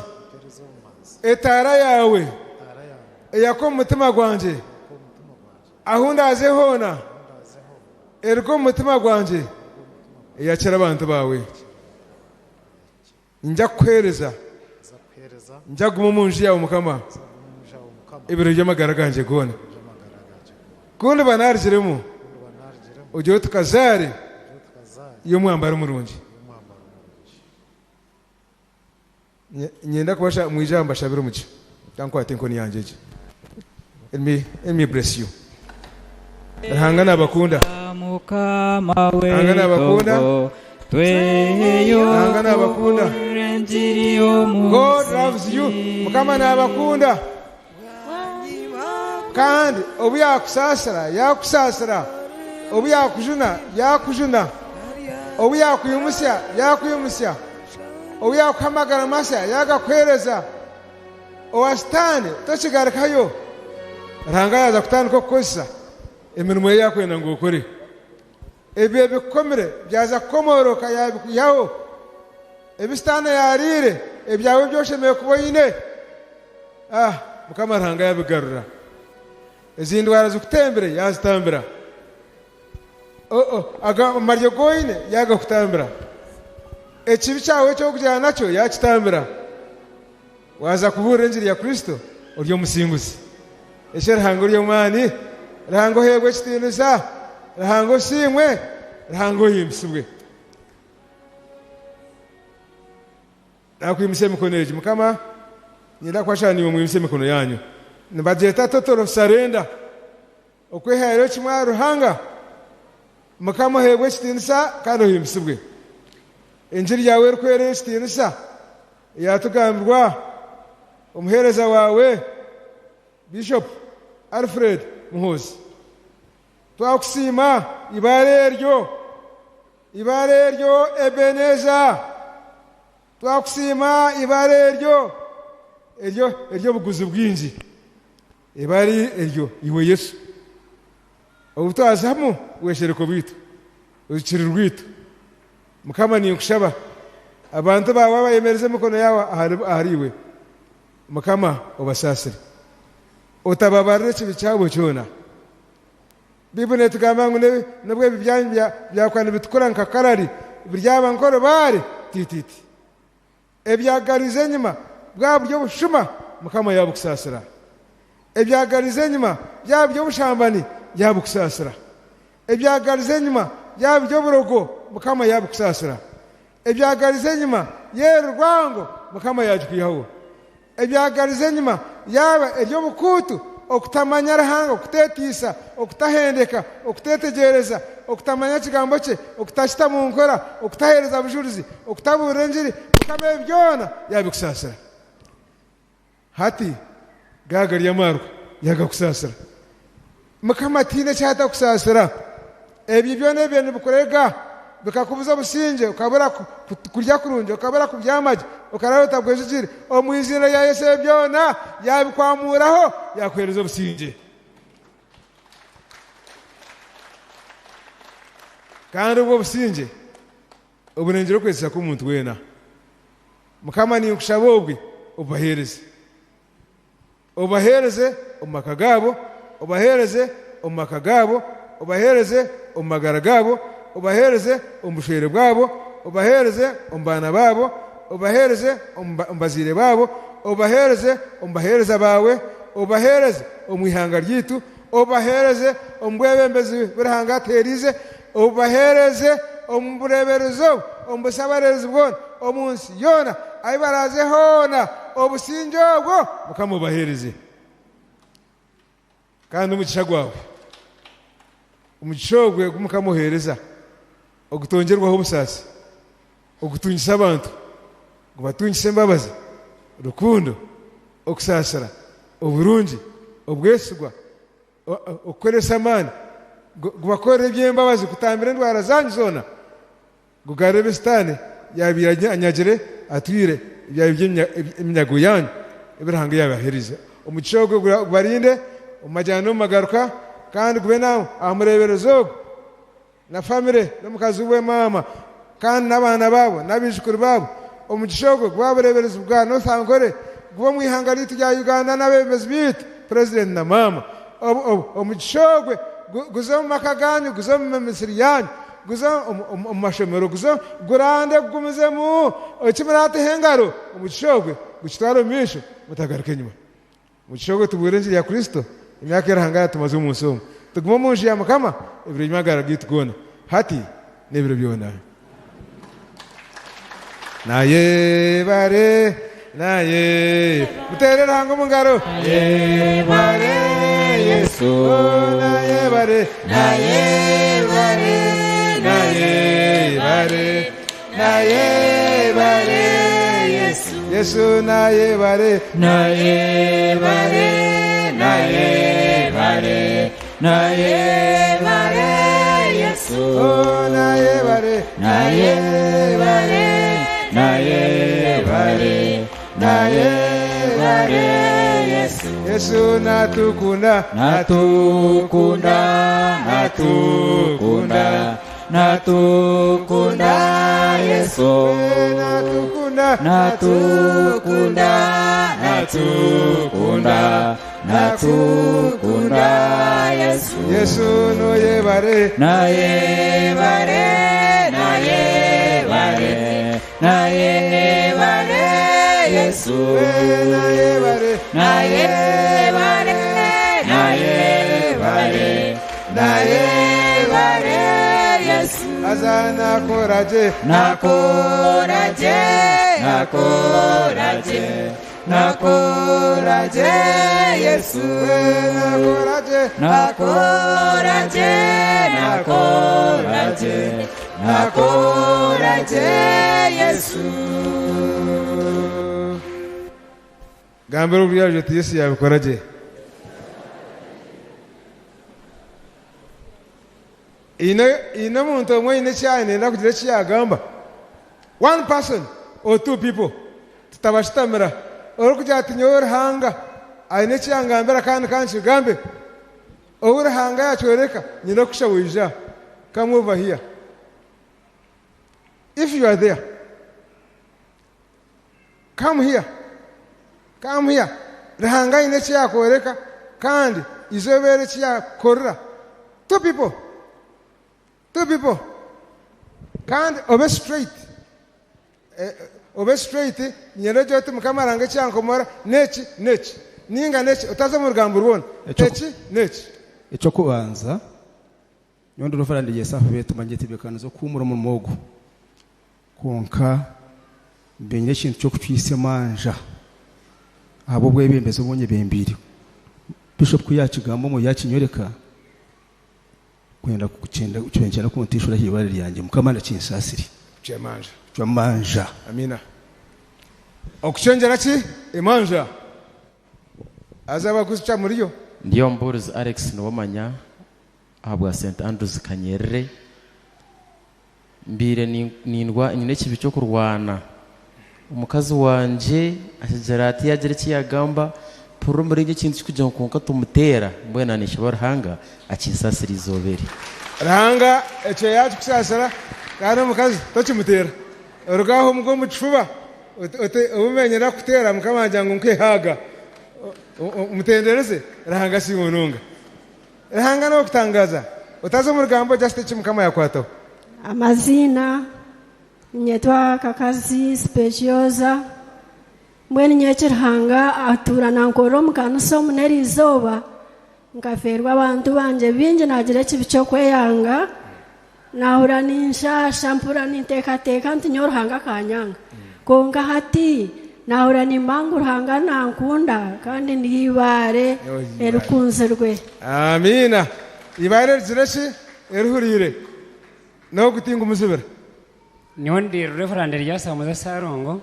etara yawe eyako mutima gwanje aho ndaze hona eriko mutima gwanje eyakira abantu bawe njya kwereza njya guma mu nji yawe mukama ibiro by'amagara ganje gona kundi banarjiremo ujye tukazare iyo mwambara umurungi nyenda kubasha mu ijambo ashabira umucyo tankwate inkoni yanjye let me bless you hangana bakunda mukama we hangana bakunda hangana bakunda God loves you mukama nabakunda kandi obu yakusasira yakusasira obu yakujuna yakujuna obu yakuyumusya yakuyumusya obu yakuhamagara masya yagakwereza owasitani tokigarukayo ranga yaza kutandika okukozesa emirimo ye yakwenda ngu okore ebyo ebikomere byaza kukomoroka yabikuyaho ebisitani yarire ebyawe byoshemeye kuba oyine mukama ranga yabigarura ezi ndwara zikutembere yazitambira amaryo goyine yagakutambira ekibi cyawe cyo kujyana nacyo yakitambira waza kubura injiri ya Kristo uryo musinguzi eshe rahango ryo mwani rahango hebwe kitinisa rahango simwe rahango yimbisubwe nakwimise mikono yeje mukama nyenda kwashani mu mwimise mikono yanyu nibajeta totoro sarenda okwehero kimwa ruhanga mukama hebwe kitinisa kandi yimbisubwe injiri yawe rukwere kitinisa yatugambirwa umuhereza wawe Bishop Alfred Muhozi twakusima ibare ryo Ebeneza twakusima ibare ryo buguzi bwinji ibari eryo iwe Yesu ubutazamu weshereko bitu ukiri rwitu mukama ni kushaba abantu bawe bayemereze mukono yawe ahariwe mukama obasasire utababarire kibi cyabo cyona bibone tugamba ngo nabwe byanyu byakwanda bitukura nkakarari biryaba nkoro bare tititi ebyagarize nyuma bwa buryo bushuma mukama yabukusasira ebyagarize nyuma bya buryo bushambani yabukusasira ebyagarize nyuma bya buryo burogo mukama yabukusasira ebyagarize nyuma yerwango mukama yajikuyaho ebyagarize nyuma yaba eryo bukutu okutamanya rahanga okutetisa okutahendeka okutetegereza okutamanya kigambo cye okutashita mu nkora okutahereza bujulizi okutabura enjiri mukama byona yabikusasira hati gagari yamarwa yagakusasira mukama tine cyata kusasira ebyo byone byo bikorega bikakubuza businje ukabura kurya kurunje ukabura kubyamaje ukararota bwejijire omwizina ya Yesu byona yabikwamuraho yakwereza businje kandi ubwo businje ubunengero kwesa ko umuntu wena mukama ni kushabobwe ubahereze umakagabo ubahereze umakagabo ubahereze umagaragabo ubahereze umushere bwabo ubahereze umbana babo ubahereze umbazire babo ubahereze umbahereza bawe ubahereze umwihanga ryitu ubahereze umbwebembezi birahanga terize ubahereze umbureberezo umbusabareze bwona omunsi yona ayibaraze hona obusinjogwo mukamubahereze kandi umugisha gwawe umugisha gumukamuhereza ogutongerwaho ubusasi ogutungisa abantu gubatungise imbabazi rukundo okusasira oburungi obwesigwa okoresa amani gubakorera iby'imbabazi kutambira indwara zanyu zona gugarebe sitani yabiranyagire atwire ibyago yanyu ibirahanga yabahereza umugisha gubarinde umajyana n'umagaruka kandi gube nawe amureberezo na family n'omukazi we mama kandi n'abana babo n'abishukuru babo omugisha gwe gwaburebereza bwa North gwo mu ihanga litu rya Uganda n'abemezi bitu president na mama omugisha gwe guzo mu makaganyu guzo mu misiri yanyu guzo mu mashomero guzo gurande gumize mu kimirate hengaro omugisha gwe gukitwara misho mutagaruke nyuma omugisha gwe tubwire injili ya Kristo imyaka irahangana tumaze umunsi umwe tuguma mu nji ya Mukama ibiro nyamagara gitugona hati n'ibiro byona naye bare naye muterera hango mungaro naye bare Yesu naye bare naye bare naye bare naye bare Yesu Yesu naye bare naye bare naye bare naye bare Yesu naye bare naye bare naye bare naye bare Yesu Yesu natukunda natukunda natukunda natukunda Yesu natukunda natukunda natukunda natukunda Yesu Yesu noye bare naye bare naye bare naye bare Yesu naye bare naye bare naye bare naye bare Yesu azana koraje nakoraje nakoraje nakoraje Yesu nakoraje nakoraje nakoraje nakoraje Yesu gambero byaje Yesu yabikoraje ino muntu omwe ine cyane nakugira cyagamba one person or two people tutabashitamira orukujya atinyo hanga aine cyangambera kandi kanshi gambe hanga yachoreka nyina kushawija come over here if you are there come here hanga ine cyakoreka kandi izobere cyakorera two people kandi obe straight nyene jote mukamaranga cyankomora neki ninga neki utaza mu rugambo rubona neki icyo kubanza nyondo rufarandi yesafu betumanye tibekano zo kumura mu mogo konka benye kintu cyo kwise manja abo bwe bembezo bonye bembiri bishop kuyakigambo mu yakinyoreka kwenda kucyenjana kuntishura hibare ryanjye mukamana kinsasiri cyamanja amina okucyenjana ki imanja azaba kuzica muri yo ndiyo Mburizi Alex Nobamanya ahabwa St Andrews Kanyerere mbire nindwa nyine kibi cyo kurwana umukazi wanje ashajarati yagere kiyagamba puru muri ikintu kujya konka tumutera mbona nishobora hanga akinsasira izobere ranga ecyo yacu kusasara kandi umukazi tokimutera urugaho mugo mucuba ubumenyera kutera mukamanja ngo nkehaga umutendereze ranga simununga ranga no kutangaza utazo mu rugambo just kimukama yakwato amazina nyetwa kakazi speciosa mwene nyekirhanga aturana nkoro mukanuso muneri izoba ngaferwa abantu banje binje nagira kibico kweyanga nahura ninshasha mpura nintekateka ntinyorhanga kanyanga konga hati nahura nimbangu ruhanga nankunda kandi ndibare erukunze rwe amina ibare zireshi eruhurire no gutinga umuzibira nyondi reverend ryasa muza sarongo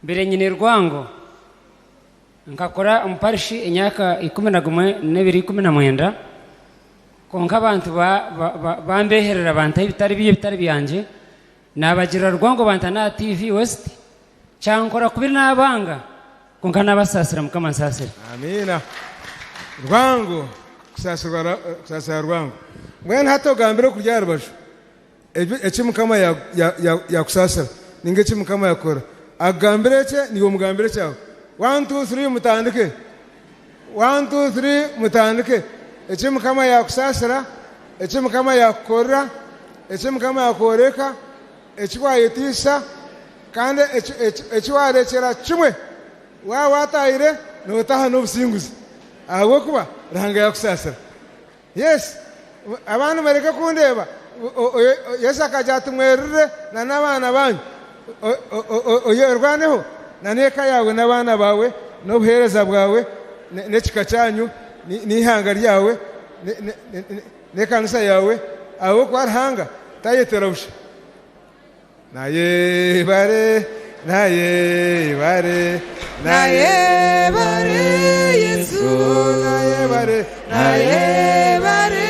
mbere nyine rwango nkakora umuparishi imyaka 11 konka abantu bambeherera abantu bitari byanje nabagira rwango bantana TV West cyankora kubiri nabanga konka nabasasira mukamansasira amina rwango kusasira rwangu mwene hatogambire kurya rubaju eki mukama yakusasira ninga eki mukama yakora agambire cye niwo mugambire cyawe 1 2 3 mutandike 1 2 3 mutandike eki mukama yakusasira eki mukama yakukora eki mukama yakoreka eki wayetisa kandi eki warekera kimwe watayire notaha n'obusinguzi ahabwokuba Ruhanga yakusasira. Yes, abantu bareke kundeba Yesu akajya tumwerere na n'abana banyu oyerwaneho na neka yawe n'abana bawe n'obuhereza bwawe n'ekika cyanyu n'ihanga ryawe n'ekanisa yawe ahabwokuba Ruhanga tayetera busha nayebare nayebare nayebare Yesu nayebare nayebare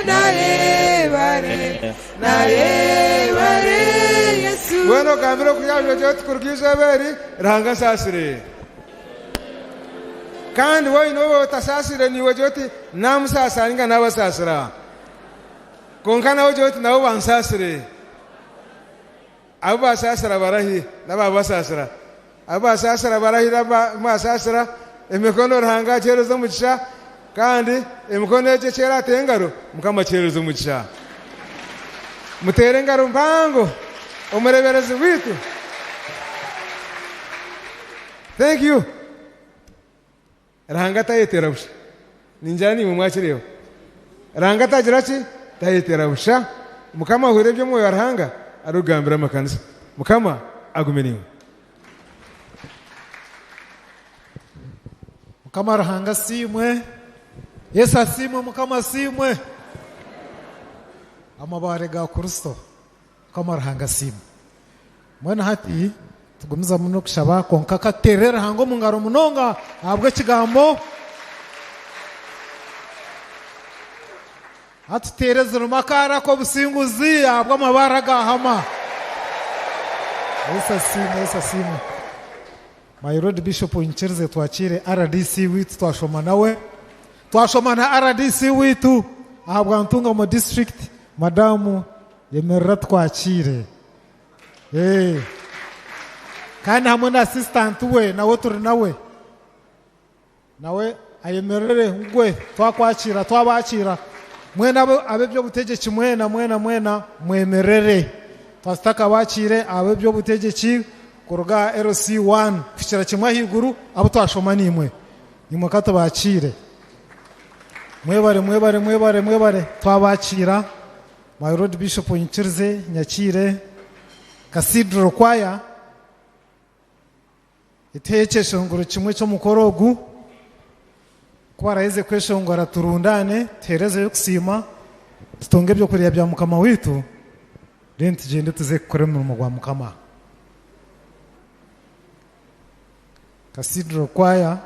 nayebare nayebare Yesu bueno kambiro kuyabyo cyo kurgiza beri Ruhanga nsasire kandi wowe no utasasire niwe joti namusasaringa n'abasasira konka nawe joti nawe bansasire abo basasira barahi n'ababasasira abo basasira barahi n'abasasira emikono Ruhanga cyerezo umugisha kandi emikono ye cyera tengaro mukama cyerezo umugisha mutere ngaro mpango umureberezi witu. Thank you. Ruhanga tayetera busha ninjani mu mwakiriyo Ruhanga tagira ki tayetera busha mukama hurebye mu Ruhanga arugambira amakanisa mukama agumeniwe mukama Ruhanga simwe Yesu asimwe mukama simwe amabare ga Kristo mukama Ruhanga simwe mwana hati tugumiza muno kushaba konka katerera hango mungaro munonga abwe kigambo atutereza rumakara ko businguzi abwe amabara gahama Yesu asimwe My Lord Bishop Nchirize twakire RDC witu twashoma nawe twashoma na RDC witu ahabwa ntunga mu district madamu yemerera twakire kandi hamwe na assistant we nawe turi nawe ayemerere ngwe twakwakira twabakira mwena abe byo butegeki mwena mwemerere twastaka bakire abe byo butegeki kuruga LC1 kushira kimwe higuru abo twashoma nimwe kato bakire mwebare twabakira My Lord Bishop Nchirize nyakire Cathedral Choir iteke nguru kimwe cyo mukorogu kwaraize kweshongora turundane tereze yo kusima tutonge byo kuriya bya mukama witu renti gende tuze kure mu mugwa mukama Cathedral Choir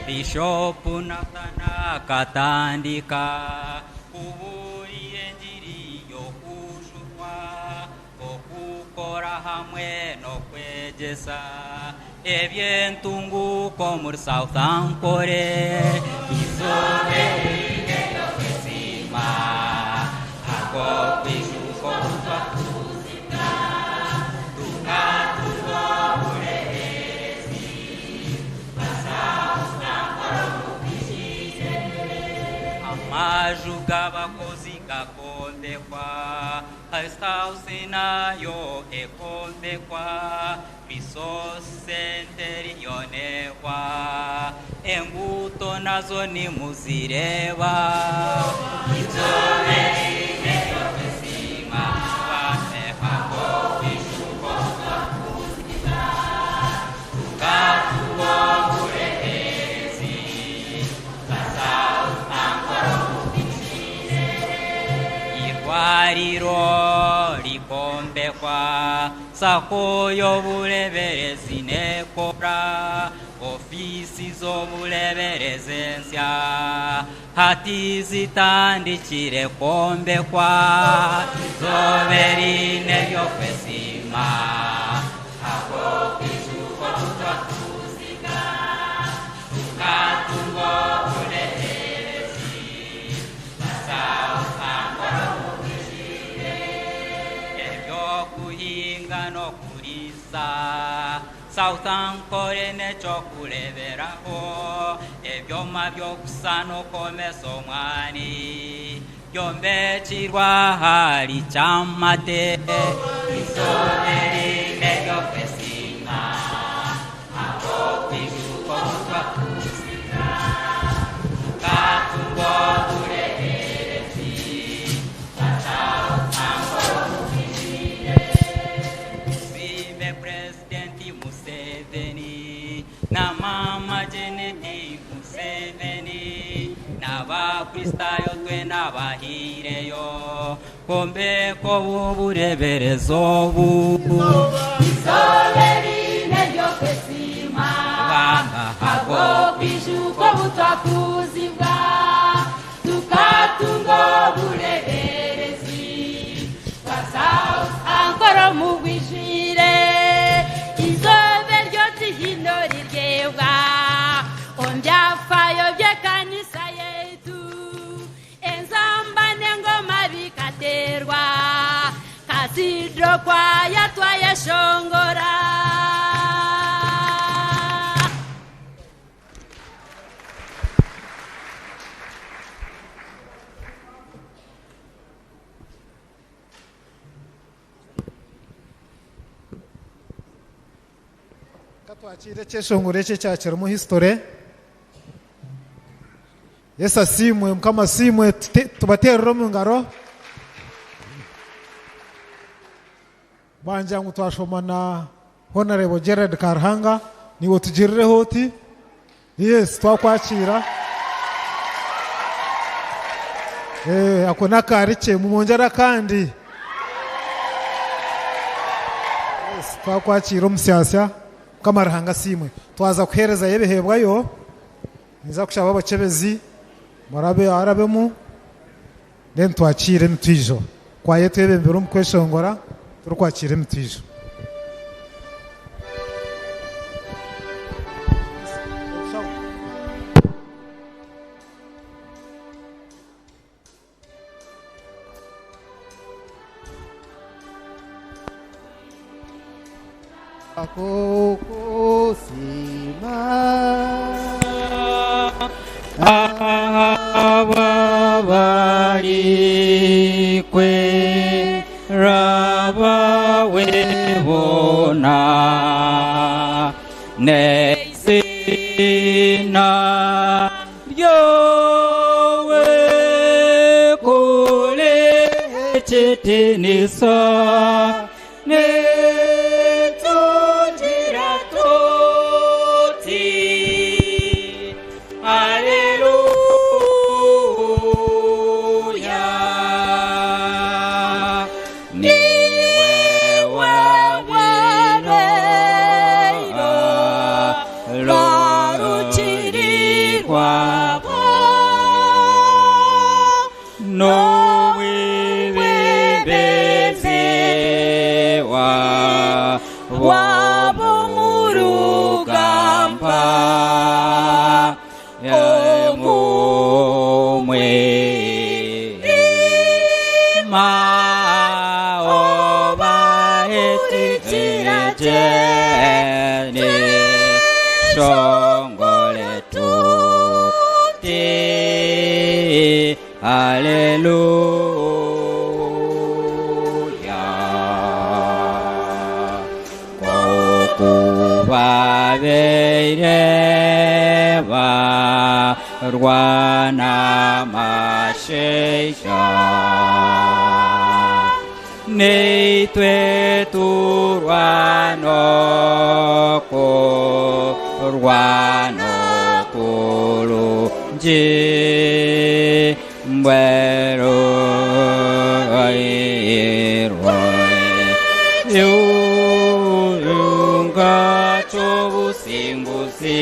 Bishop Natana Katandika Uburiye njiri yo kujurwa okukora hamwe no kwegesa ebyentunguko muri Southampton izoberine yo kwesima ako kwishuko twakuziga tukatugo burezi amajuga abakozi gakondekwa house nayo ekondekwa resource center yonekwa embuto nazo nimuzireba izoberine yo kwesima bamehako kwishuko twakuziga tukatugo burezi irwariro rikombekwa sakoyo buleberezi nekora ofisi z'obuleberezensya hati zitandikire kombekwa zoberine byo kwesima ako kwishuko twakuziga tukatungo buleberezi kuhinga no kurisa Southampton neco kureberaho ebyoma byo kusano komesa omwani byombekirwa hari cyamate izoberine byo kwesima abo kwishuko twakuziga tukatungo burezi na mama Jeneti Museveni n'abakristayo twe n'abahireyo kombeko bubureberezo izoberine ryo kwesima ako kwishuko butwakuzibwa tukatungo bureberezi ankoro mugwishire izobe ryo tihino riryebwa ombyafayo byekanisa yetu enzambane ngoma bikaterwa kasidro kwaya twayashongora twakire cyeshongore cye cyakira mu history Yesu asimwe mukama simwe tubaterero mu ngaro banja ngo twashomana Honorable Gerard Karhanga niwo tugirire hoti yes twakwakira ako nakarice mu monjara kandi yes twakwakira umusyasya kamarahanga simwe twaza kuhereza yebehebwayo niza kushaba abacebezi murabe arabemu then twakire mtwijo kwaye twebembera umukweshongora turukwakire mtwijo akokosima ababarikwe rabawebona nezina ryowe kulechetinisa netutira toti n'uwibezewa wabo murugamba mumwe maoba etikirejeni shongole tuti haleluya kokubabeireba rwana masheja neitwe turwanoko kulunji mbero yunga chobusimbusi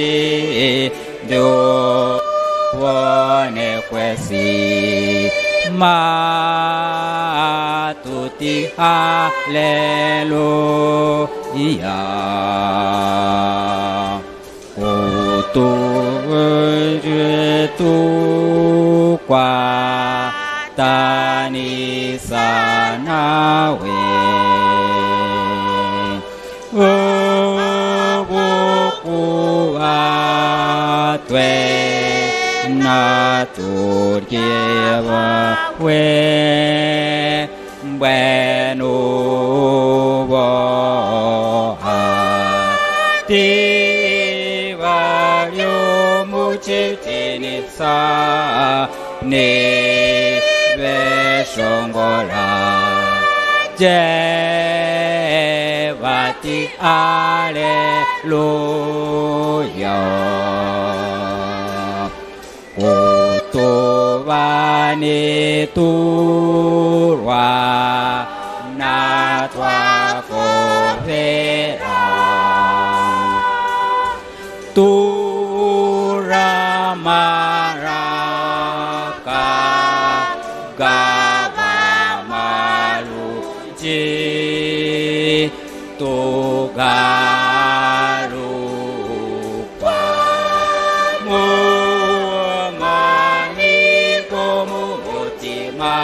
ndio wone kwesi matuti haleluya kutu kwa tanisa nawe obukuatwe naturyewa we mbwenu boha tibaryo muchitinisa ne beshongora jevati aleluya kutubani turwa natwa kovera turamaraka gavamaluji tugarupa muamani komumutima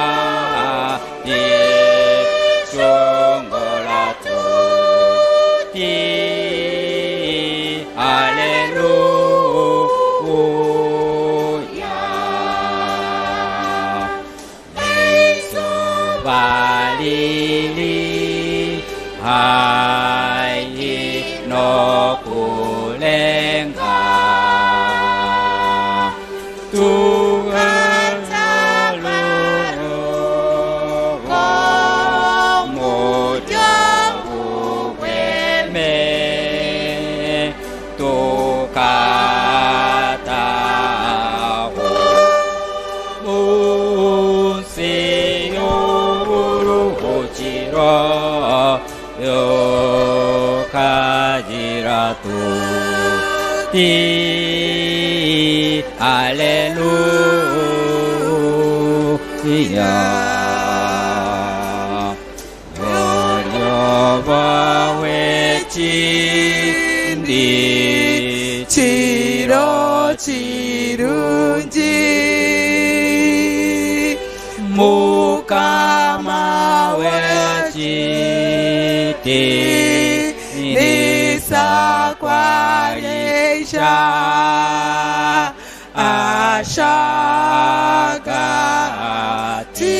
shongolatu ti haleluya Yesu balili hai no kulenga ti haleluya yoryobawechi chiro chirunji mukama wechiti nisakwarisha ashagati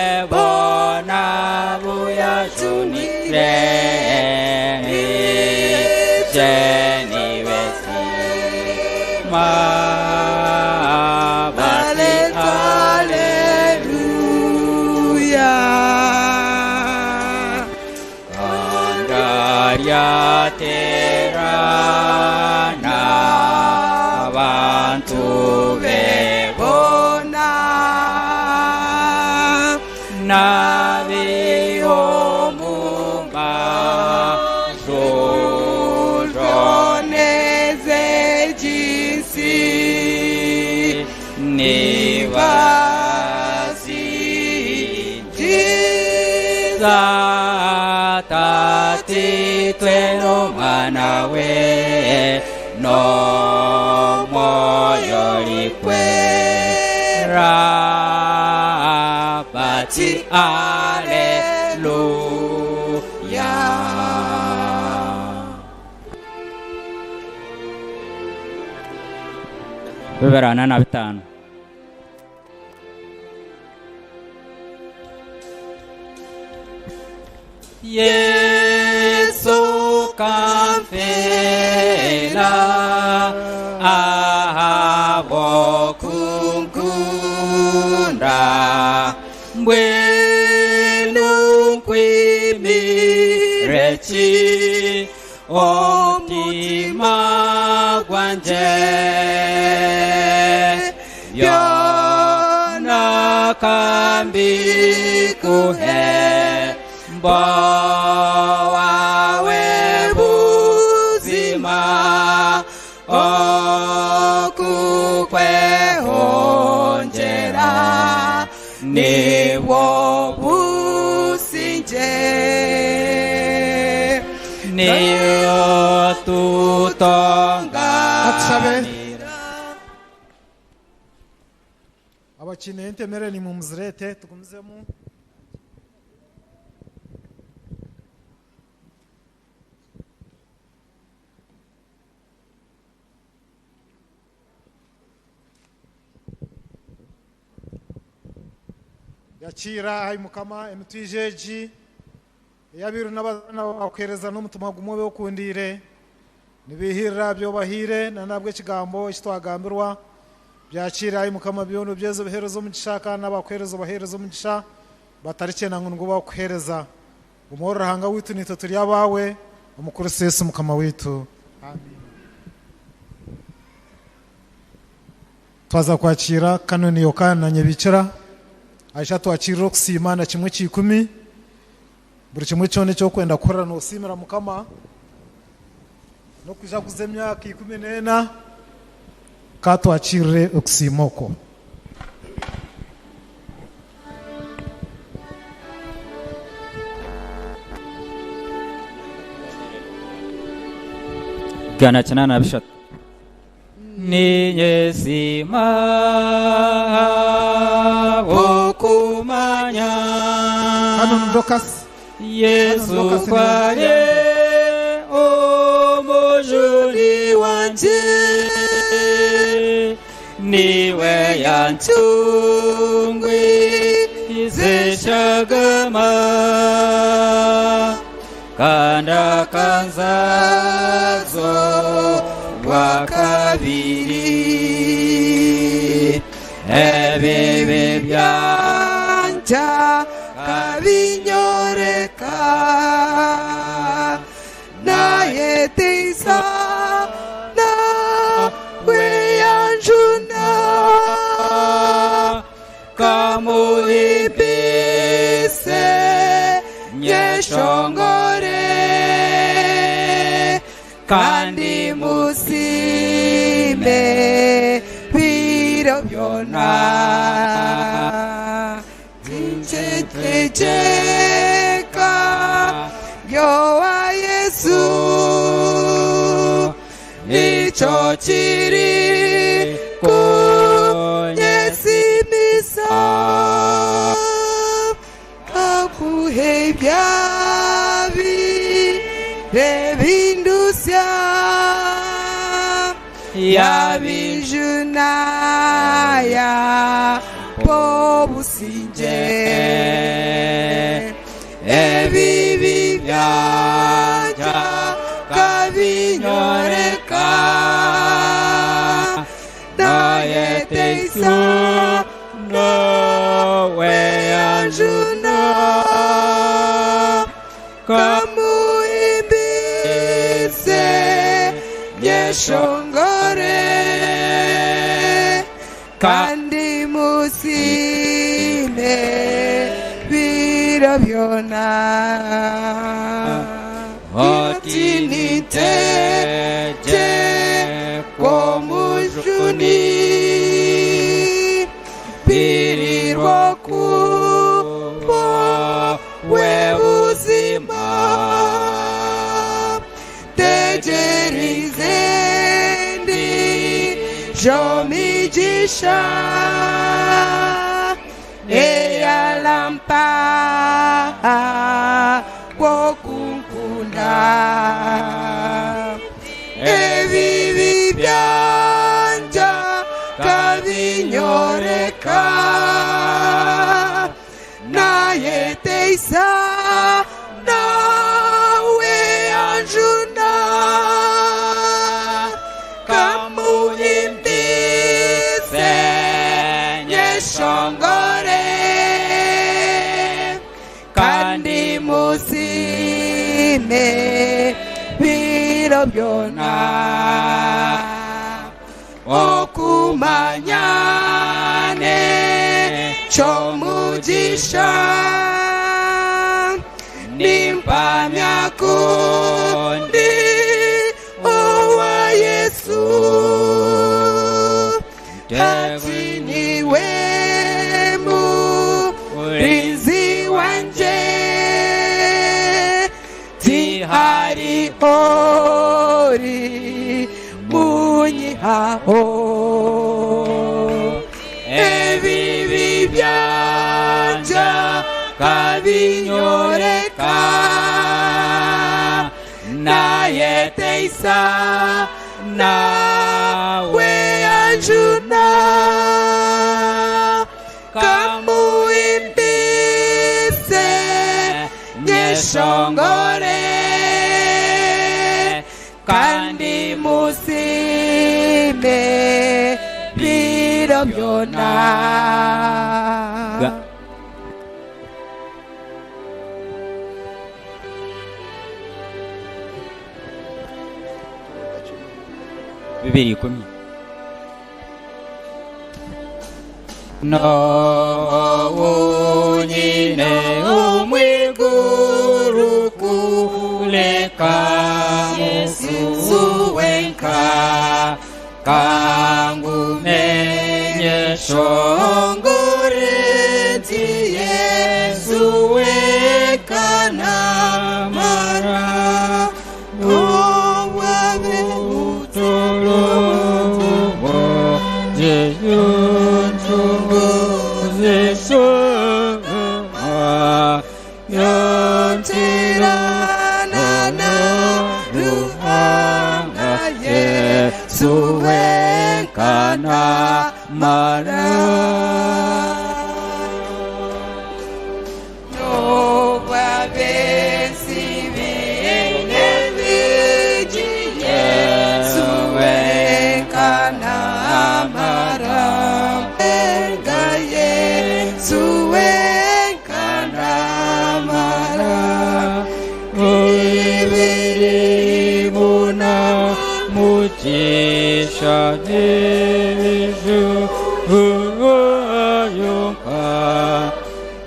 rebona buyashunire jeni wesi mabati haleluya kandarya terana abantu bebona nabiho mumba jojoneze jinsi nibasingiza tatitwe n'umwana we no moyo likwera bati aleluya. Beberana na bitanu. Yesu kamfela abokunkunda mbwenu nkwimirechi omutima gwanje byona kambikuhe wawe buzima okukwehonjera niwo businje niyo tutonganira. Abakineye ntemere ni mumzirete tugumizemo. Yakira ayi mukama emutwijeji yabiru n'abakwereza n'umutima gumobe okundire nibihirira byo bahire na nabwe kigambo kitwagambirwa byakira ayi mukama byono byezo biherezo mu gishaka n'abakwereza baherezo mu gisha batarike na ngo bakuhereza umorora hanga witu nito turi abawe umukuru sese mukama witu amen. Twaza kwakira kanoni yokana nyebikira aisha twakiriro kusimana kimwe kikumi buri kimwe cyone cyo kwenda korana no simira mukama no kuja kuzemya 14 ka twakirire okusimoko. Gana chanana bishat ninyesima okumanya Anon Dokas Yesu kwaye omujuli wanje niwe yantungwi izeshagama kanda kanzazo wakabiri ebebe byanja kabinyoreka naye teisa na weyanjuna kamuhibise nyeshongore kandi musime biro byona tinchecheka yowa Yesu nicho chiri kunyesimisa kakuhebyabi bebindusya yabijunaya pobusinje ebibi byanja kabinyoreka naye teisa nawe yanjuna kamuimbise nyeshongore kandi musime biro byona otiniteje komujuni gerizende jomigisha eyalampa wokunkunda ebibi byanja kabinyoreka naye teisa nawe anjuna kamuhimbise nyeshongore kandi musime biro byona okumanyane chomugisha nimpamya kundi owa Yesu tatiniwe murinzi wanje tihari ori munyihaho ebibi byanja kabinyoreka naye teisa nawe anjuna kamuimbise nyeshongore kandi musime biro byona bibiri kumi no unyine umwiguru kuleka Yesu wenka kangumenye shongore ti Yesu wenka na mara owabe utoro suwekana mara no babesi vine vigie suwekana mara ergaye suwekana mara ibiri muna mutisha deju uyoka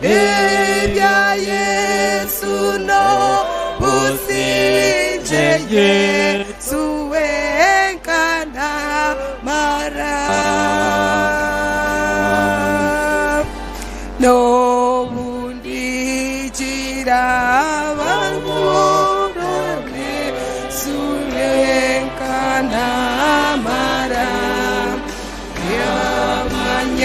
ebya Yesu no businje Yesu wenkana mara no bundijira barmone suwenkana mara yamanya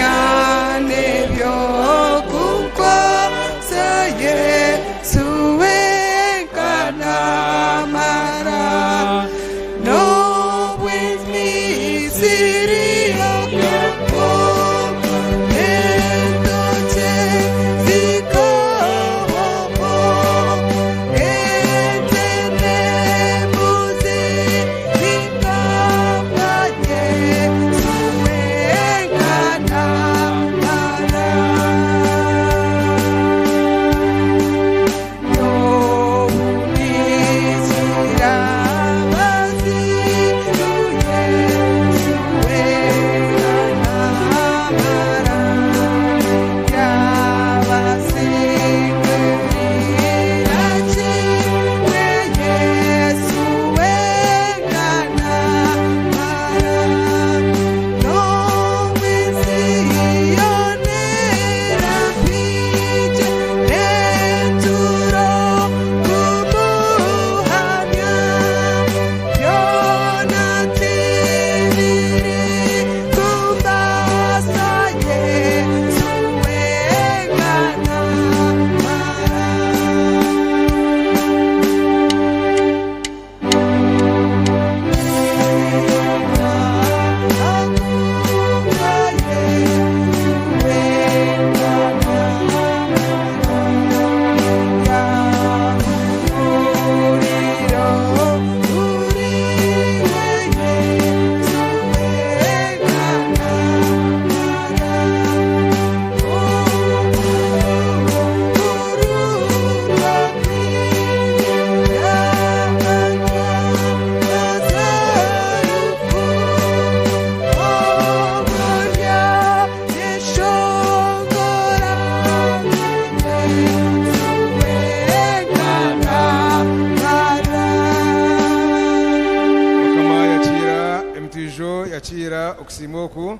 ijo yakira okusiima oku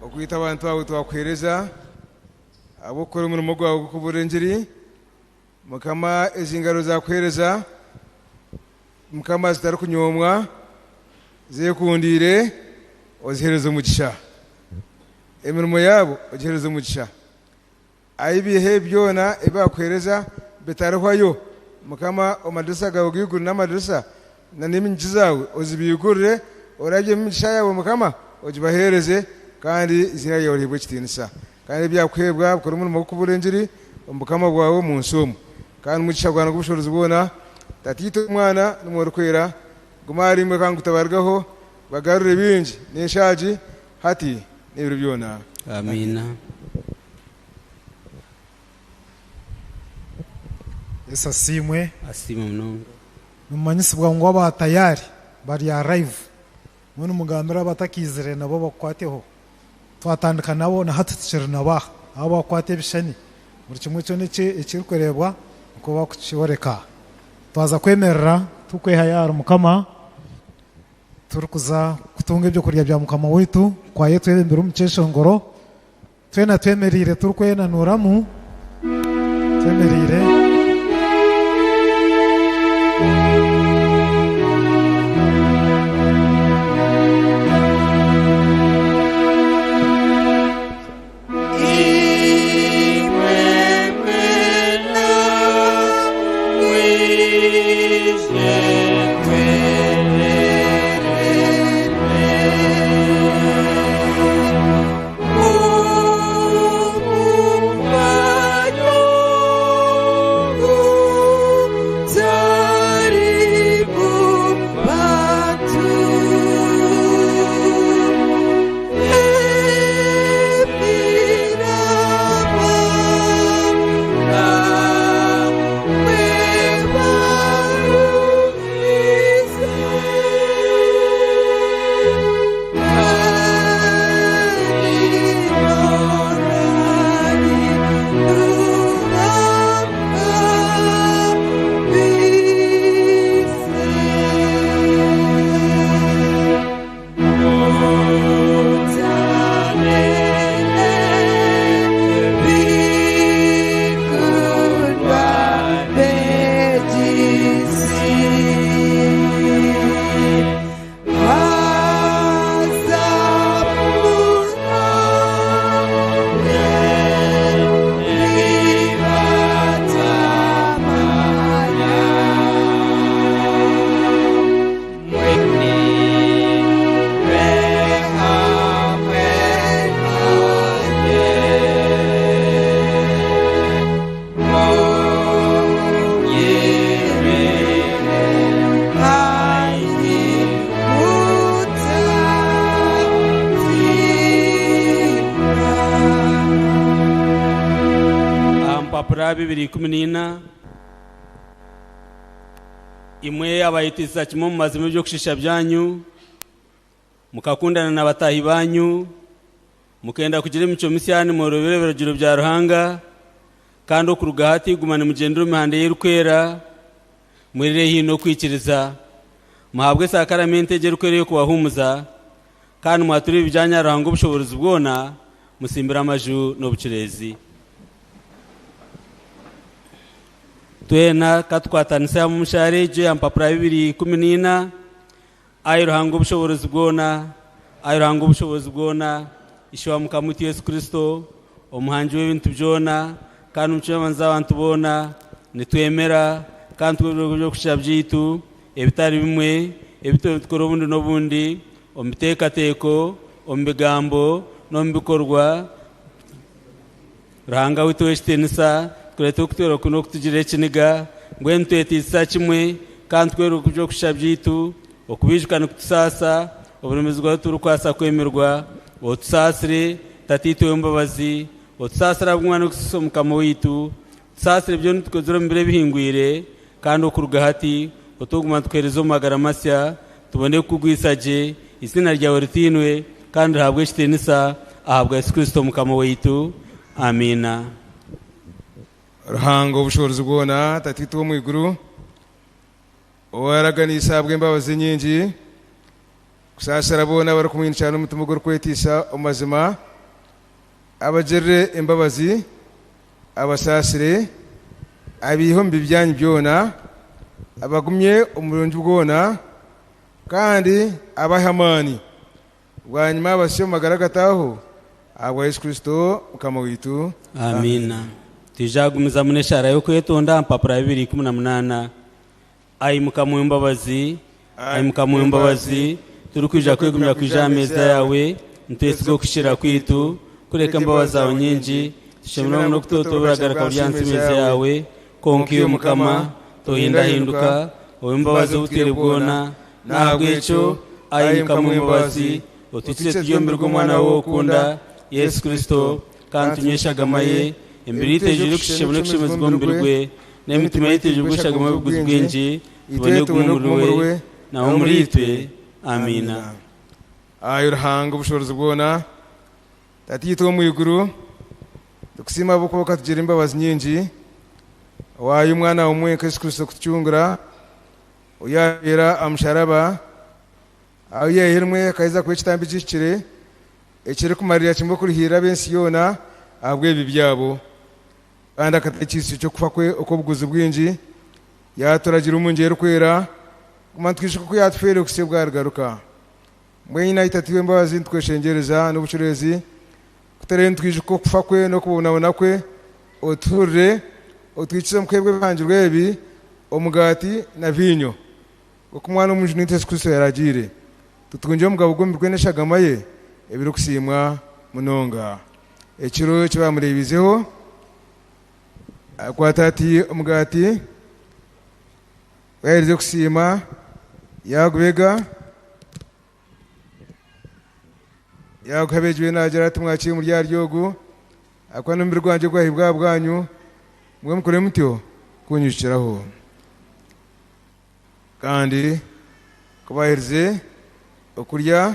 okwita abantu bawe twakwereza abokora umurimo gwawe gukubura mukama ezingaro zakwereza mukama zitari kunyomwa zekundire ozihereza umugisha emirimo yabo ozihereza umugisha ayibihe byona ibakwereza betarahwayo mukama omadrasa gawe giguru n'amadrasa na n'imigisha zawe ozibigurire orabye imigisha yawe mukama ojibahereze kandi izina yawe ribwe kitinisa kandi byakwebwa ukora umurimo wo kuburenjeri umukama bwawe mu nsomo kandi umugisha gwana gubushobozi bwona tatito umwana n'umworo kwera gumari mwe kandi gutabargaho bagarure binji n'eshaji hati n'ibiro byona amina. Yesu asimwe munonga numanyisi bwa ngo aba tayari bari arrive mwe mugambira batakizire nabo bakwateho twatandika nabo na hatutshira naba abo bakwate bishani muri kimwe cyo niki ikiri kurebwa uko bakuciboreka twaza kwemerera tukwehayara mukama turukuza kutunga ibyo kurya bya mukama wetu kwa yetu imbere umukesho ngoro twena twemerire turukwenanuramu twemerire bibiri 14 imwe abayitiza kimwe mu mazimo byo kushisha byanyu mukakundana na batahi banyu mukenda kugira imico misyani mu ruberebero bya ruhanga kandi okuruga hati gumane mugendero mihande y'urukwera mwirire hino kwikiriza muhabwe sakaramente y'urukwera yo kubahumuza kandi mwature ibijyanye ruhanga ubushobozi bwona musimbira amaju no bucirezi twena katwatanisa mu mushareje ampapura 214 ayiruhanga ubushobozi bwona ishwa mukamuti Yesu Kristo umuhanji w'ibintu byona kandi umucamanza w'abantu bona nitwemera kandi twebwe kushya byitu ebitari bimwe ebitoro bundi no bundi omitekateko ombigambo no mbikorwa ruhanga witu weshtenisa kureta kutero kuno kutugire kiniga ngwentu etisa kimwe kandi twero kubyo kushya byitu okubijukana kutusasa oburemezwa turukwasa kwemerwa otusasire tatito yombabazi otusasira bumwana kuso mukama witu tusasire byo ntukozero mbere bihingwire kandi okuruga hati otuguma twereza magara masya tubone kugwisaje izina ryawe ritinwe kandi habwe kitenisa ahabwa Yesu Kristo mukama witu amina. ruhango ubushobozi bwona tatito wo mu iguru waraganisabwe imbabazi nyingi kusasira bona bari kumwina cyane umutima gwo kwetisa umazima abajerere imbabazi abasasire abihombi byanyu byona abagumye umurungi bwona kandi abahamani bwanyuma basyo magaragataho agwa Yesu Kristo ukama witu amina tijagumiza muneshara yo kwetonda mpapura 2:18 ayimuka mu imbabazi turukwija kwegumya kwijameza yawe ntwese go kushira kwitu kureka imbabazi zawe nyinji tushimira no kutotobora garaka byansimeze yawe konkiyo mukama tohindahinduka imbabazi utere bwona nagwecho ayimuka mu imbabazi utitse tujomberwa umwana wo kunda Yesu Kristo kandi tunyeshaga maye imbere yiteje kushimira kushimizwa mbirwe n'emitima yiteje gushaga mu bwinji tubone kumurwe naho muri twe amina ayurhanga ubushobozi bwona tatito mu iguru tukusima buko katugera imbabazi nyinji wayo umwana umwe Yesu Kristo kucyungura uyabera amsharaba aye hirmwe kaiza kwechitambi chikire ekire kumarira kimbo kurihira bensi yona abwe bibyabo kandi akatakisi cyo kufa kwe uko buguzi bwinji yaturagira umungero kwera kumantwisha ko yatfere kusebwa garuka mwenyina itatiwe mbabazi tweshengereza n'ubucurezi kutarentwije ko kufa kwe no kubonabona kwe oturre otwikize mukebwe banjirwe ebi omugati na vinyo ukumwana umujunite Yesu Kristo yaragire tutunje umugabo gombirwe neshagamaye ebiro kusimwa munonga ekiro kibamurebizeho kwatati umugati waherize kusima yagubega yaguhabejwe nagira ati mwakiye muri yaryogo akwa numbir rwanje gwahibwa bwanyu mwe mukore mutyo kunyishiraho kandi kubaherize okurya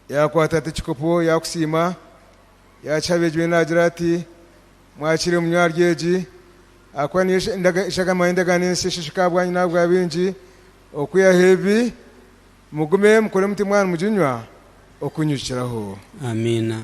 yakwatati chikopo yakusima yachabejwe nagira ati mwakire mu nyaryeji akwa ni ishaka mahenda ganese shishika bwanyu nabwo abinji okuya hebi mugume mukore muti mwana mujinywa okunyukiraho amina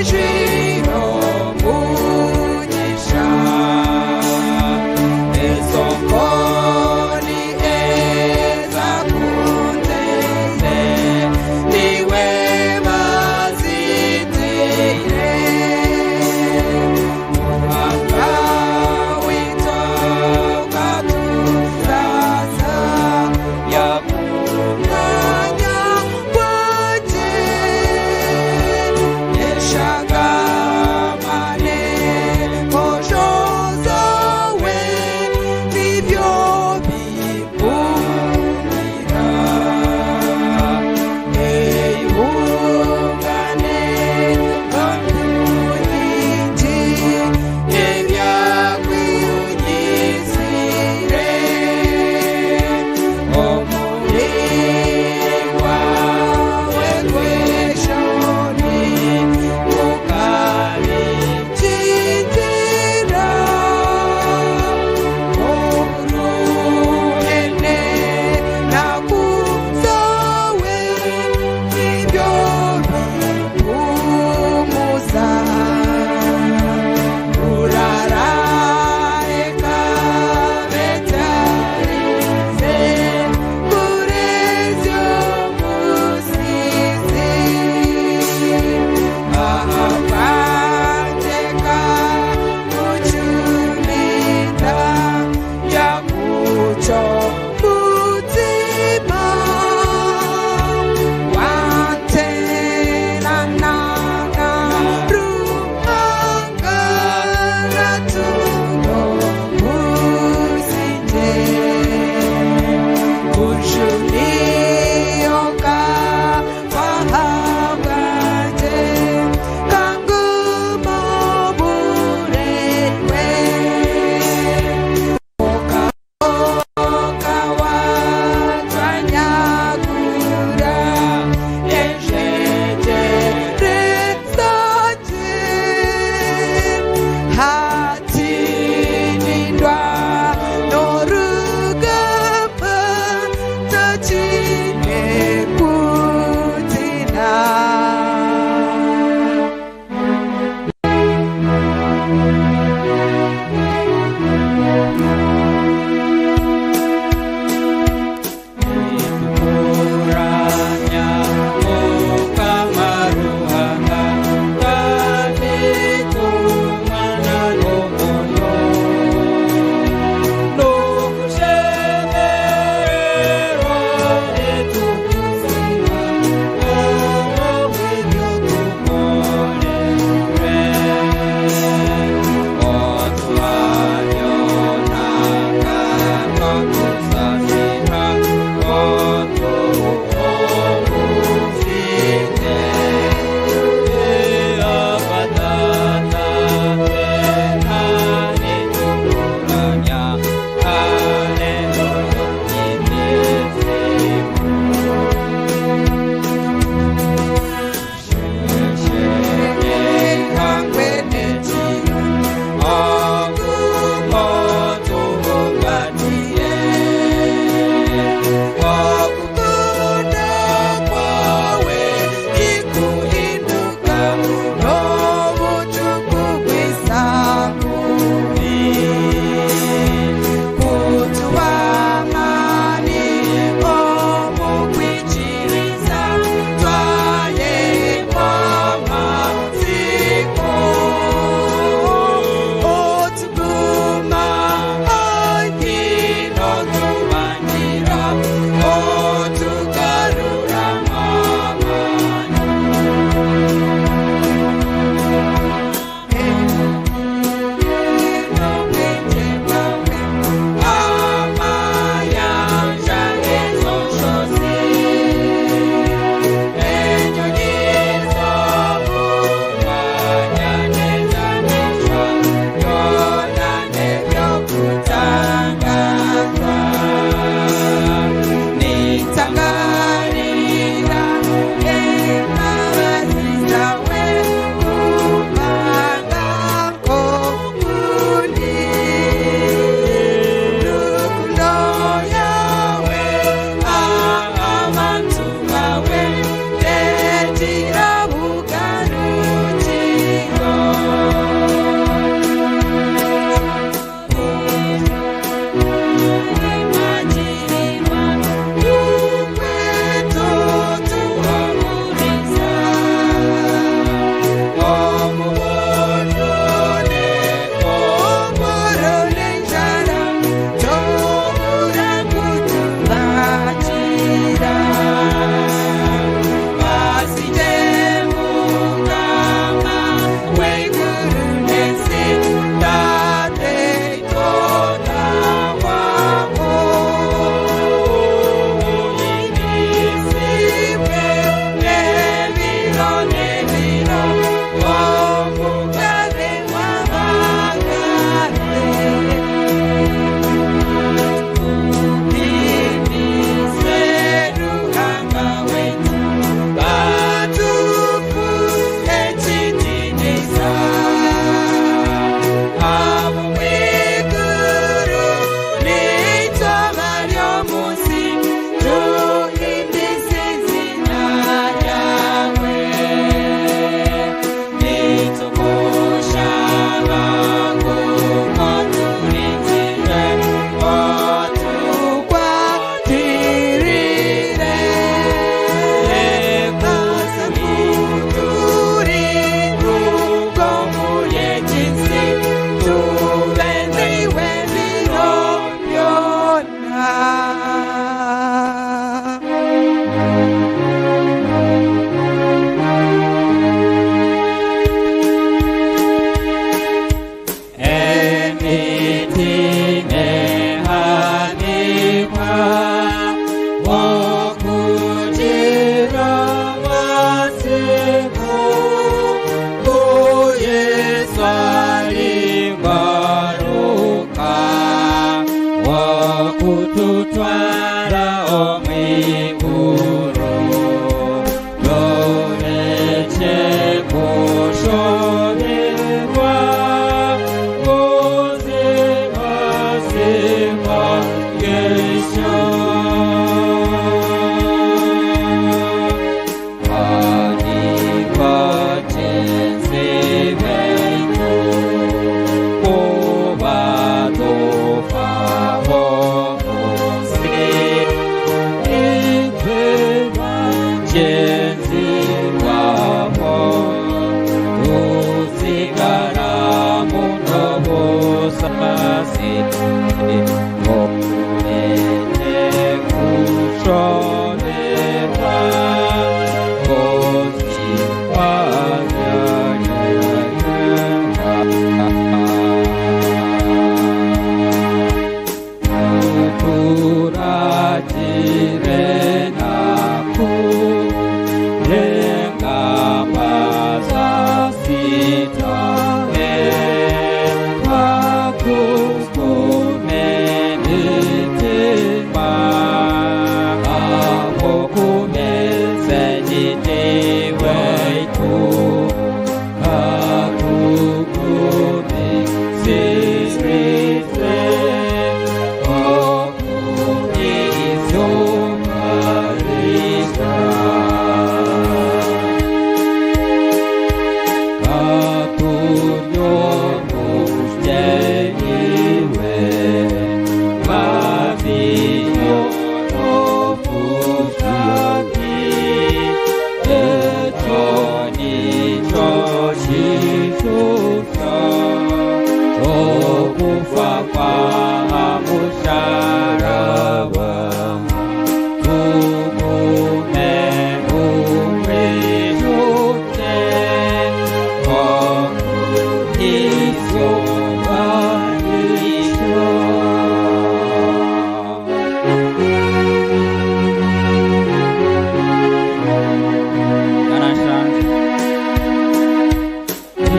Dream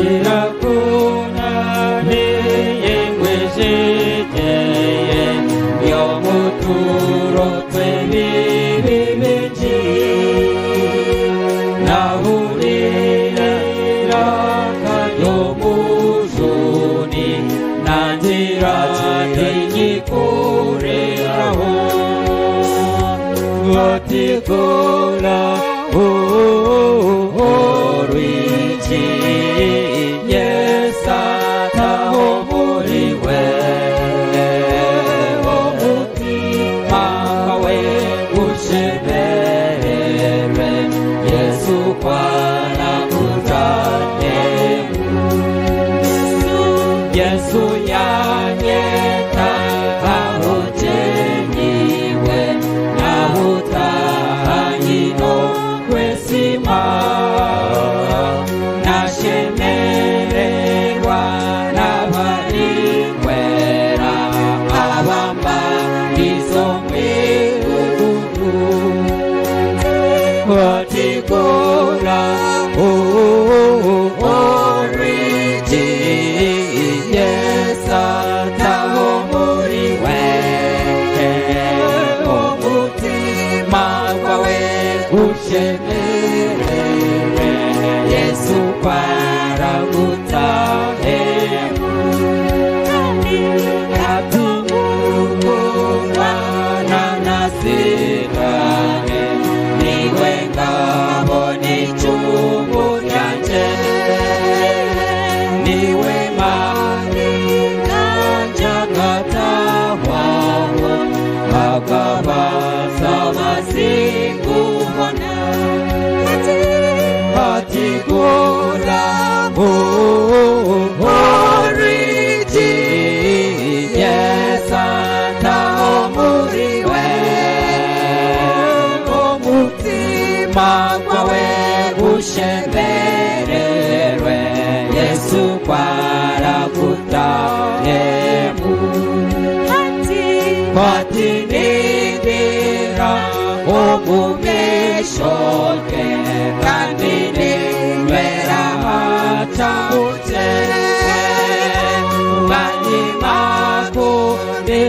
irakuna niyengwejejeye byomuturo twebibibenji nahurira kayomuzuni nanzira tinyikuriraho Gotikula orwiji yesata omuriwe omutima wawe usheberere Yesu kwana kutane Yesu yanyeta ahojenyiwe nahutahanyino kwesima nashemererwa n'abariwera abambarizo mw'igugu watikora orwiji yesataho muriwe omutima gwawe ushemerere Yesu kwaragutahe natumurugurana nasirane niwe ngabo n'icumu ryanje niwe mari kanjagatawaho akabasabasingubona hatigura oriji yesataho muriwe omutima gwawe ushemererwe Yesu kwarakutahemu kwatinidira omumeshoke kandi ninywera hacahutse banyimakundi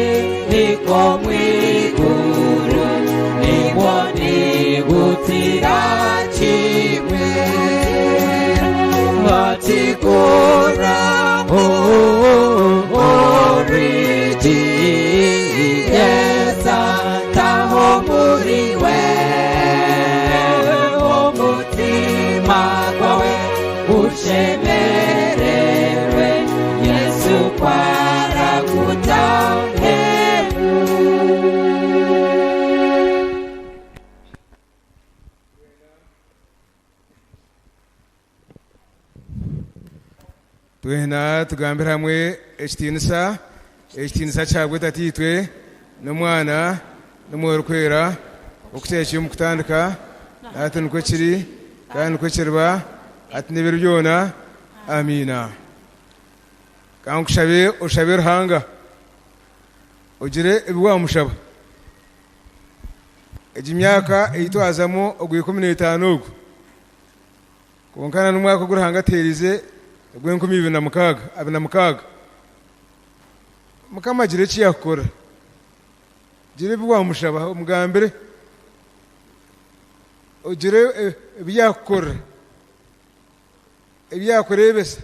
niko mwiguru niwo nigutira kimwe batikora oriji yesataho muriwe omutima gwawe ushemererwe Yesu kwarakutahemu twena tugambira hamwe ekitinisa kyabwe tatitwe n'omwana n'omwoyo kwera okuteekya omu kutandika ati nikwe kiri kandi nikwe kiriba ati n'ebiro byona amina kandi nkushabe oshabe Ruhanga ogire ebi wamushaba egi myaka eyitwazamu ogwa 15 ogu konkana n'omwaka ogu Ruhanga aterize ogw'2026 Mukama agire eki yakukora gire ebi wamushaba omugambire ogire ebyakukora ebyakurebesa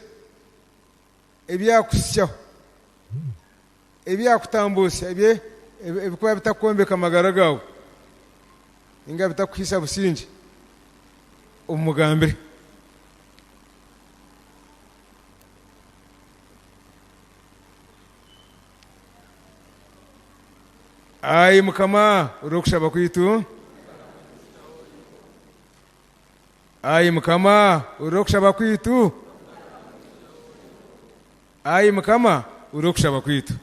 ebyakusyaho ebyakutambuusya ebikuba bitakukombeka amagara gawe ninga bitakuhisa busingi omugambire Ai Mukama urokushaba kwitu Ai Mukama urokushaba kwitu Ai Mukama urokushaba kwitu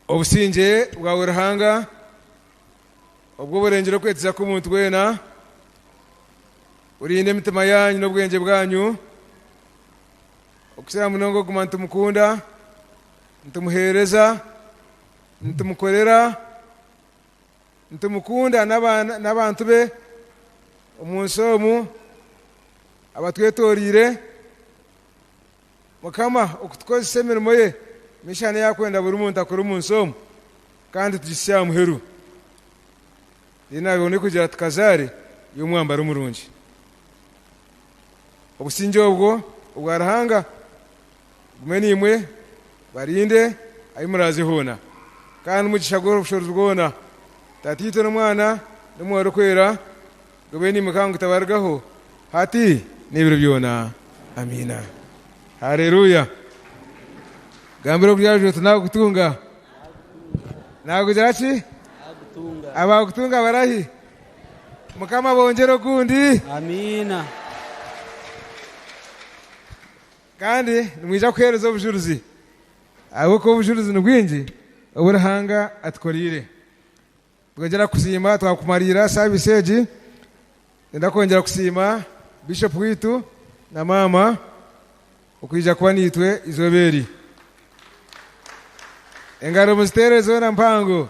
obusinge bwawe Ruhanga obwo burengero kwetiza ku muntu wena urinde emitima yanyu n'obwenge bwanyu okusira munongo ku muntu mukunda ntumuhereza ntumukorera ntumukunda n'abantu be umunsi omu abatwetorire mukama okutukozesa emirimo ye mishana yakwenda buri muntu akora umunsi omwe kandi tugisya muheru inabone kugira tukazare y'umwambaro umurungi obusinge obwo ubwarahanga gumeni imwe barinde ayimuraze hona kandi mugisha goro bushobozi bwona tatito n'umwana n'umworo kwera gumeni mukangu tabargaho hati n'ibiro byona amina haleluya gambiro byaje tunagutunga nagujaki abagutunga barahi mukama bongero gundi amina kandi nimwija kwereza obujuruzi abo ko obujuruzi nubwingi oburahanga atkorire twongera kusima twakumarira service egi ndakongera kusima bishop witu na mama ukwija kuba nitwe izoberi engaro muziterezo na mpango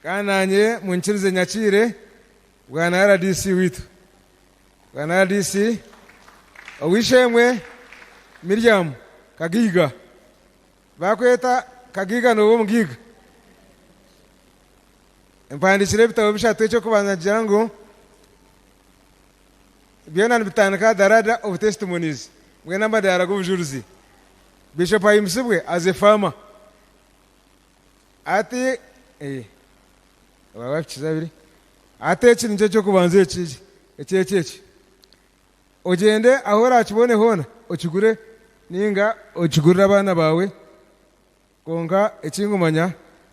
kananye munchirize nyakire bwana RDC witu bwana RDC owishemwe Miriam Kagiga bakweta Kagiga no mugiga empandikire bitabo bishatu cyo kubanza jango byona bitanaka darada of testimonies mwena madara gobujuruzi Bishop ayimsibwe as a farmer ati babachizabiri ate kinje cyo kubanza ekiji ekyekyeki ogende ahora akibone hona okigure ninga okigurira abana bawe konga ekingumanya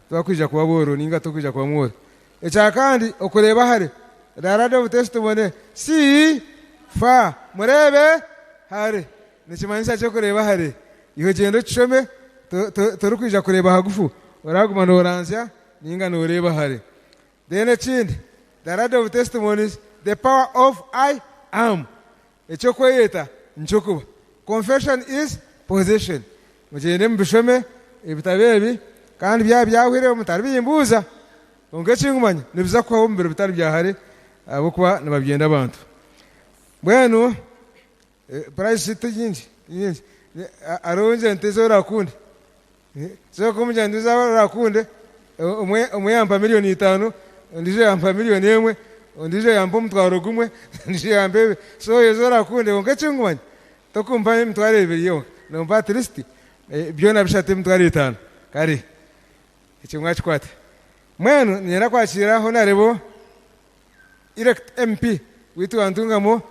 twakwija kuba boro ninga tokwija kuba mworo ekya kandi okureba hare darada of testimony si fa murebe hare nikimanyisa cyo kureba hare iyo gendo kishome torukwija kureba hagufu uraguma noranzya ninga noreba hare then ekindi darada of testimonies the power of I am ekyo kweyeta nchokuba confession is possession mugende mbishome ebitabebi kandi byahwire mutari bimbuza onge kingumanya nibiza kwa ombere bitari byahare abo kwa nababyenda abantu bwenu price tujinji aronje ntezora kunde so kumja ndizara kunde umwe yamba milioni 5 ndije yamba milioni 1 ndije yamba mutwaro gumwe ndije yambe so yezora kunde onge kingumanya tokumpa mutware biriyo nomba tristi byona bishate mutware 5 kari ikimwa chikwate mwenu nyera kwakira honarebo elect MP witu antungamo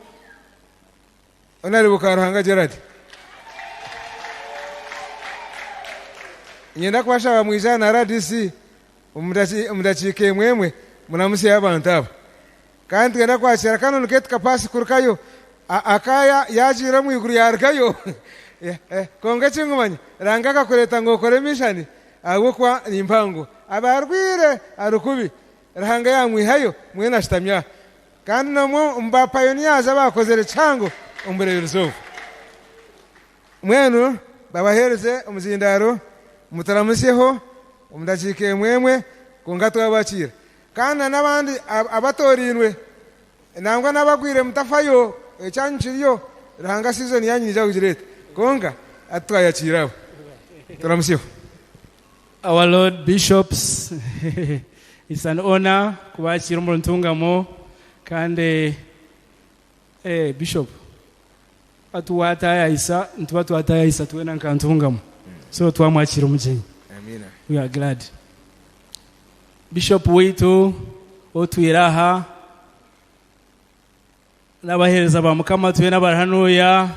honarebo Karuhanga Gerard nyenda kwashaba mwijana RDC umudachike mwemwe munamusi y'abantu aba kandi ngenda kwakira kano nkete kapasi kurukayo akaya yajira mwiguru yarkayo konge kingumanya rangaka kureta ngo kore mishani abo kwa nimpango abarwire arukubi rahanga yamwihayo mwena shitamya kandi namwe mba pioneers abakozere chango umbere yurusofu mwenu babahereze umuzindaro mutaramuseho umudakike mwemwe kongatwa abakira kandi nabandi abatorinwe nangwa nabagwire mutafayo ecyanchiriyo rahanga season yanyija kugireta konga atwayakirabo turamuseho. Our Lord Bishops, it's an honor kubakira umuntungamo kandi Bishop atuwataya isa ntuba tuwataya isa tuwena nkantungamo so twamwakira umujenyi. Amina. We are glad. Bishop witu otwiraha n'abahereza ba mukama tuwe n'abarahanuya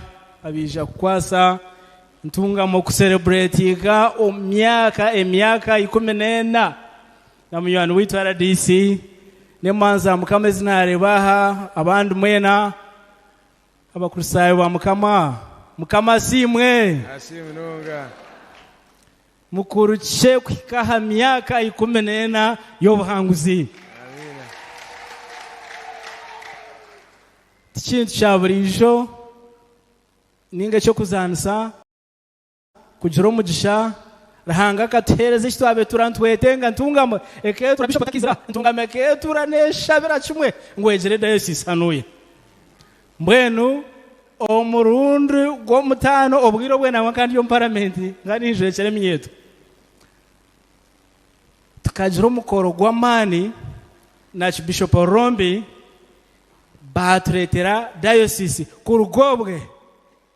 abija kukwasa ntungamo kucelebratinga emyaka 14 na munywana witu RDC nemanza mukama zinarebaha abandi mwena abakurusayo ba mukama simwe asimnonga mukuru che kwikaha myaka 14 y'obuhanguzi. Amina. Tikintu cyaburijo ninga cyo kuzanisa kugira umugisha rahanga katuhereze kitwabe turantwetenga ntungamo eketura bishop takizira ntungamo eketura neshabira kimwe ngwegere diocese hanuye mbwenu omurundi gw'omutano obwiro bwe nawe kandi yo parliament ngani ije cyane myeto tukagira umukoro gw'amani na Bishop Rombi baturetera diocese ku rugobwe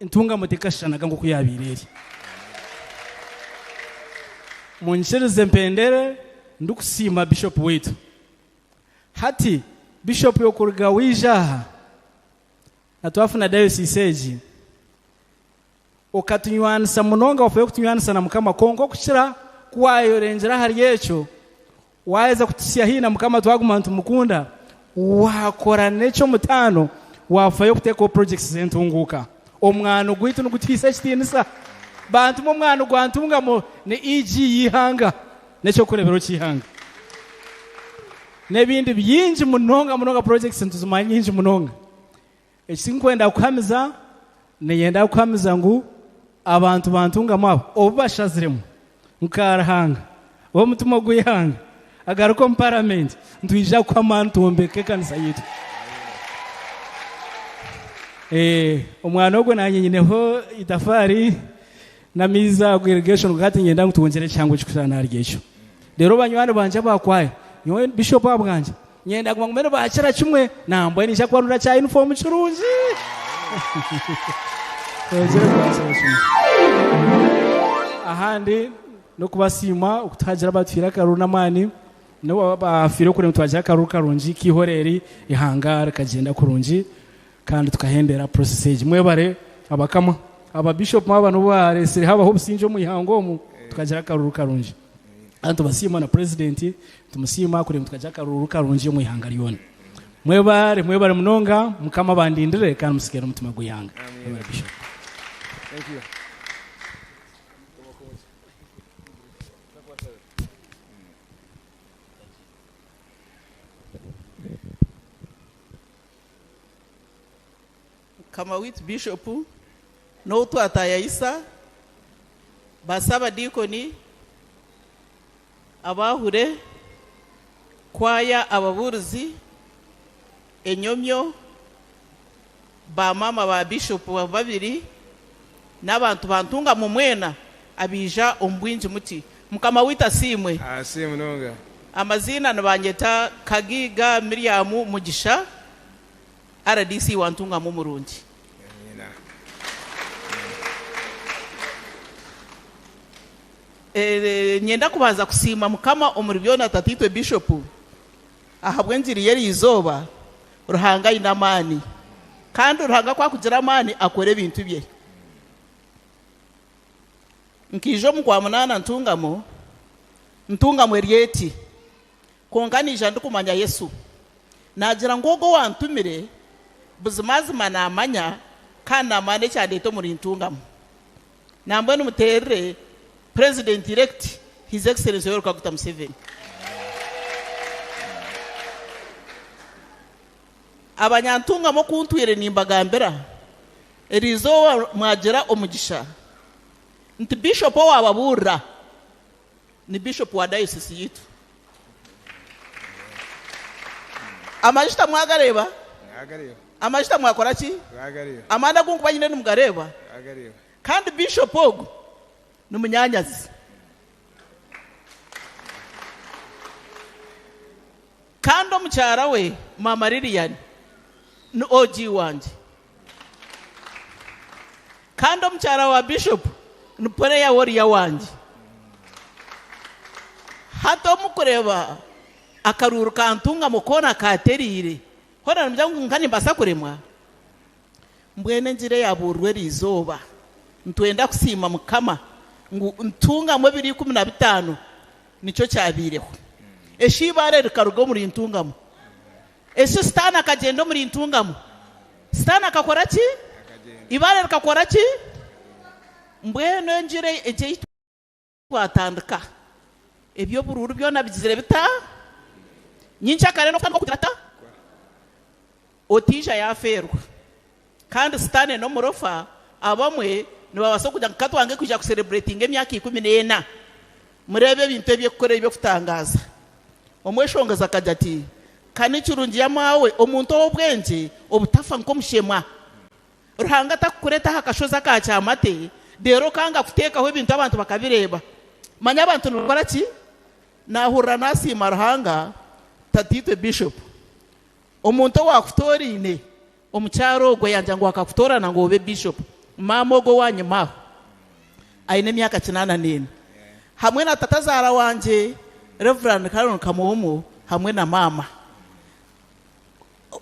ntungamo tikashanaga ngo kuyabireri munshirize mpendere ndukusima bishop wetu hati bishop yokuruga wijaha natwafuna diocese eji okatunywanisa munonga wafuye kutunywanisa na mukama kongo kushira kwayorengera hari yecho waweza kutisia hina mukama twaguma ntumukunda wakora necho mutano wafuye kuteko projects zentunguka omwana gwitu nugutisa chitinisa bantu mu mwana gwantungamo ne igi yihanga necho kurebero cyihanga nebindi byinji munonga projects ntuzumanye nyinji munonga ekisinkwenda kuhamiza neyenda kuhamiza ngu abantu bantungamo abo obashaziremo nkarahanga wo mutumo gwihanga agaruko mu parliament ntwija kwamantu ombeke kanisa yitu omwana ogwo nanye nyineho itafari na miza irrigation gati nyenda ngutungere cyango cykusana arigecho rero banywane banje bakwaye nyowe bishop abwanje nyenda kumangumene bakira kimwe nambo ni cyakwarura cya uniform cyurunzi ahandi no kubasima ukutagira batwira karuna mani no bafire kure mutwagira karunji kihoreri ihangara kagenda kurunji kandi tukahendera process mwebare abakama aba bishop mabano bare siri haba ho businjo mu ihango mu tukagira karunji anto basima na president tumusima kure tukagira karunji mu ihanga lyone mwebare munonga mukama bandindire kandi musikera mutima guyanga bishop. Thank you. Kama with bishop no to atayisa basaba dikoni abahure kwaya ababuruzi enyomyo ba mama ba bishop babiri n'abantu bantunga mu mwena abija ombwinji muti mukama wita simwe simu nonga amazina nabanyeta Kagiga Miriam Mugisha RDC wantunga mu Murundi nyenda kubanza kusima mukama omuribyona tatitwe bishop ahabwenziri yeri izoba ruhanga inamani kandi ruhanga kwa kugira amani akore bintu bye nkijo mu kwa munana ntungamo erieti konganija ndikumanya Yesu nagira ngogo wantumire buzimazima namanya kana amane cyadeto muri ntungamo nambwe numuterere President elect His Excellency Yoweri Kaguta Museveni abanyantunga mo kuntwire nimbagambera erizo mwagira omugisha nti bishop wababura ni bishop wa diocese yitu amajita mwagareba amajita mwakora ki amanda kunkuba nyine numugareba kandi bishop ogo numunyanyazi kandi omukyara we mama Lilian ni OG wanje kandi omukyara wa bishop ni prayer warrior wanje hata omukureba akaruru kantunga mukona katerire hora namjangu nkani mbasa kuremwa mbwene njire yaburwe rizoba ntwenda kusima mukama ntunga mu 2015 nico cyabireho eshibare rikarugo muri ntungamo ese stana kagendo muri ntungamo stana kakora ki ibare rikakora ki mbwene njire eje twatandika ebyo bururu byo nabizire bita nyincha kare no kandi kutirata otija yaferwa kandi stane no murofa abamwe nibabasa kujya katwange kujya ku celebrating emyaka 14 murebe ibintu byo gukora ibyo kutangaza omweshongeza akajya ati kani kirungi yamawe omuntu w'obwenge obutafa nko mushema ruhanga atakukureta hakashoza ka cyamate dero kanga kutekaho ibintu abantu bakabireba manya abantu nukora ki nahurira nasima ruhanga tatitwe bishop omuntu wakutorine omucyaro gwe yanja ngo akakutorana ngo obe bishop mama go wanyuma aine myaka 8 hamwe na tatazara wanje Reverend Caron Kamumu hamwe na mama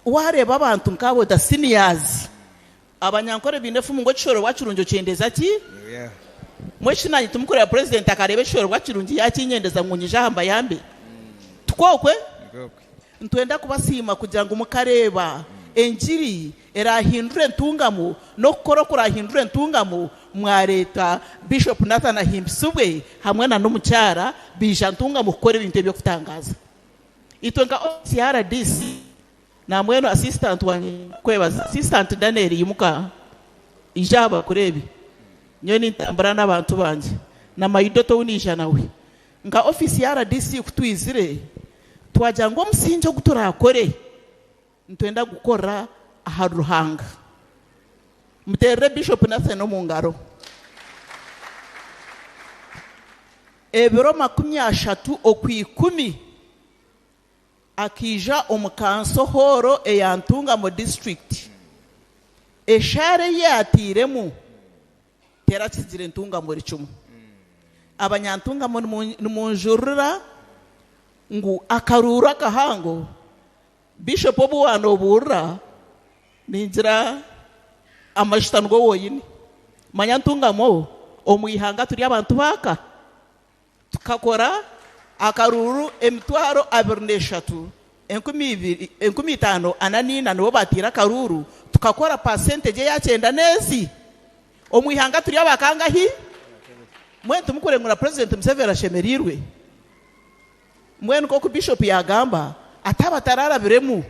wareba abantu nkabo da seniors abanyankore binefu ngo choro wachirunjo cyendeza ki mweshinanye tumukorera president akarebe choro wachirunji yakinyendeza ngunyija hamba yambe tukokwe ntwenda kubasima kugira ngo mukareba enjiri erahindure ntungamo no korokora ahindure ntungamo mwareta Bishop Nathan Himpsubwe hamwe na n'umucyara bija ntungamo gukora ibintu byo kutangaza itonga CRDC na mweno assistant wange kwebaza assistant Daniel yimuka ijaba kurebi nyoni ntambara n'abantu banje na mayidoto unisha nawe nga office ya RDC kutwizire twaja ngo musinje guturakore ntwenda gukora aharuhanga mutere Bishop Nathan no mungaro ebiro 30 okwikumi akija omukanso horo eyantunga mu district eshare yatiremu tera kizire ntunga muri 10 abanyantunga mu njurura ngu akarura kahango Bishop obuwano burra ninjira amashitano go woyini manyantunga mo omwihanga turi abantu baka tukakora akaruru emitwaro 23 15 ananina no batira karuru tukakora percentage ya 9 nezi omwihanga turi abakanga hi mwentu mukurengura president Museveni ashemerirwe mwenu ko Bishop yagamba atabatarara biremu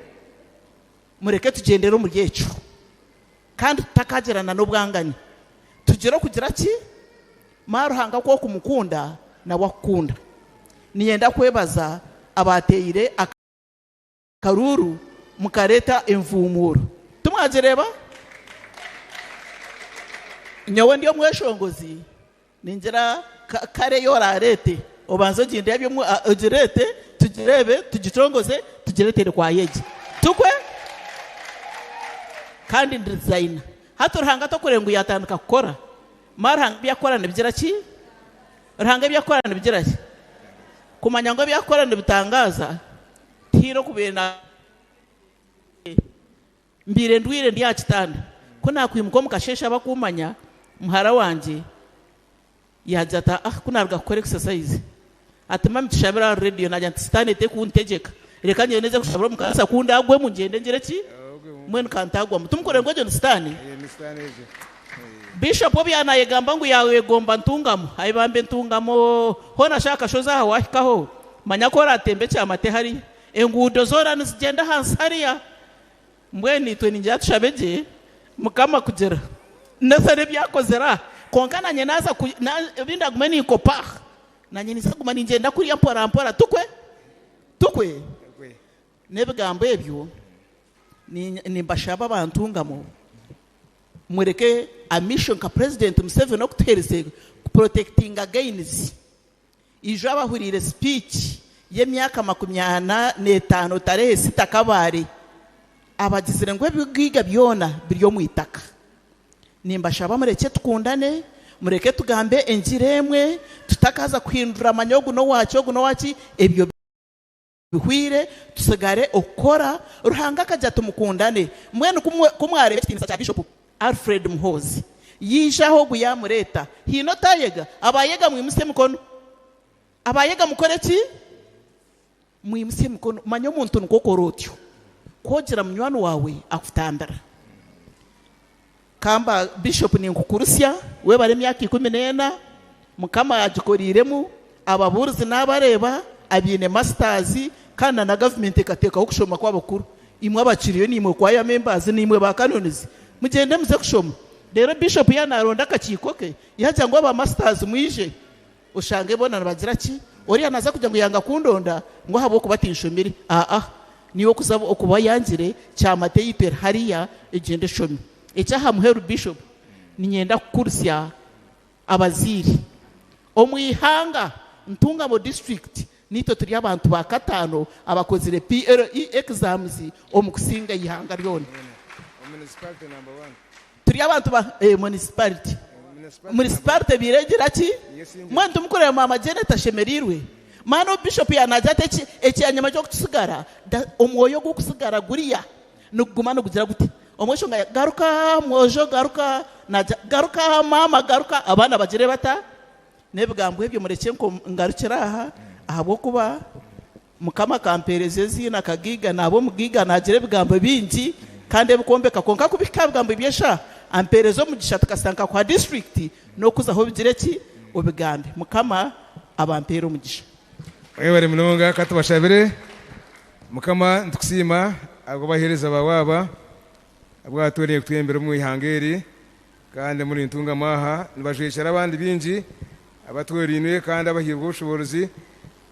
mureke tugendero mu ryecu kandi tutakagerana n'ubwanganye tugero kugira ki maruhanga ko kumukunda na wakunda niyenda kwebaza abateyire akaruru mukareta imvumuro tumwagereba nyowe ndiyo mweshongozi ninjira kare yorarete obanzo ginde yabyo mu ogirete tugirebe tugitongoze tugiretere kwa yeje tukwe kandi design hato ruhanga to kurengu yatandika gukora marhanga byakorana bigira ki ruhanga byakorana bigira ki kumanya ngo byakorana bitangaza tiro kubena mbire ndwire ndi yakitanda ko nakwimuko mukashesha bakumanya muhara wanje yajata kunarga kore exercise atema mtishabira radio najya stanete kuntegeka reka nyeneze kushabira mukasa kunda agwe mungende ngire ki mwene kantagwa mutumukore ngo John Stani Bishop obyana yegamba ngo yawe gomba ntungamo ayibambe ntungamo hona shaka shoza hawahikaho manya ko ratembe cyamate hari engudo zora nizigenda hansi hariya mbweni twe ninjya tushabeje mukama kugera nasare byakozera konkana nyenaza binda gumeni kopa na nyeniza gumani ngenda kuri mpora tukwe nebigambo ebyo ni mbashaba abantungamo mureke a mission ka president Museveni no kuterese protecting against ijo abahurire speech y'emyaka 25 tarehe 6 kabare abagizire ngo bigiga byona biryo mwitaka nimbashaba mureke tukundane mureke tugambe enjiremwe tutakaza kwindura amanyogo no waci ebyo bihwire tusigare okora ruhanga kajya tumukundane mwene kumwarebe kitinza cya Bishop Alfred Muhozi yishaho guyamureta hino tayega abayega mwimuse mukono abayega mukore ki mwimuse mukono manyo muntu nkokorotyo kogera munywano wawe akutambara kamba Bishop ni nkukurusya we bare myaka 14 mukama yagikoriremu ababuruzi n'abareba abine masters kana na government ikateka okushoma kw'abakuru imwe abakiriyo nimwe kwa ya members nimwe ba canonies mugende muze kushoma rero Bishop yanaronda akakikoke yajya ngo aba masters mwije ushange bona bagira ki oriya naza kugira ngo yanga kundonda ngo habo kubatishumire niyo kuzaba okuba yangire cyamate yitera hariya igende shomi ecyaha muheru bishop ninyenda kukursya abaziri omwihanga ntunga mu district nito turi abantu ba katano abakozire PRE exams omukusinga yihanga ryone municipality number 1 turi abantu ba municipality biregera ki mwantu mukorera mama Janet ashemerirwe mano bishop yanajate ecyanyama cyo kusigara omwoyo go kusigara guriya nuguma no kugira gute omwesho garuka mwojo garuka garuka mama garuka abana bagire bata nebigambwe ibyo mureke ngo ngarukira ahabo kuba mukama kampereze zina kagiga nabo mugiga nagire bigambo bingi kandi bukombeka konka kubikabigambo byesha amperezo mugisha tukasanka kwa district no kuza aho bigire ki ubigambe mukama abampero mugisha bari munonga katubashabire mukama ntukusima abo bahereza bawaba abwatoreye kutwembera mu ihangeri kandi muri ntunga maha nibajeshera abandi bingi abatwerinuye kandi abahirwa ubushobozi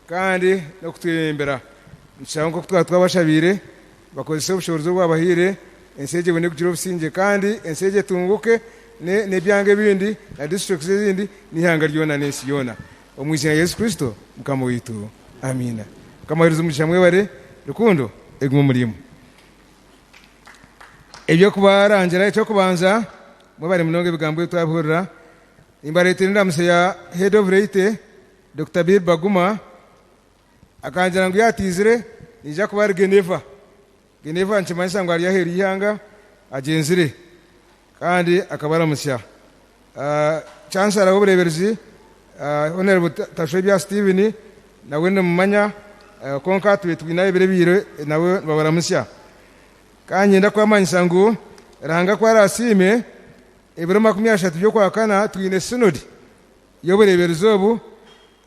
kandi no kutwembera nshaka ko twabashabire bakozese ubushobozi bw'abahire enseje bone kugira ubusinge kandi enseje tunguke ne byange bindi na district zindi nihanga ryona nesi yona omwizina Yesu Kristo mukama witu amina kamahirizo mugishamwe bare rukundo egumwe murimo ebyo kubarangira cyo kubanza mubare munonge bigambwe twabhurira imbarete ndamse ya head of rate Dr. Bir Baguma akanjira ngo yatizire nija kuba Geneva nchimanyisa ngo ari yaheri yihanga agenzire kandi akabara musya chancellor w'ubureberezi honorable Tashobya Steven nawe mumanya konka twitwina ibirebire nawe babara musya kandi ndakwamanyisa ngo ranga kwa rasime ibiro 30 byo kwa kana twine synod y'ubureberezi obu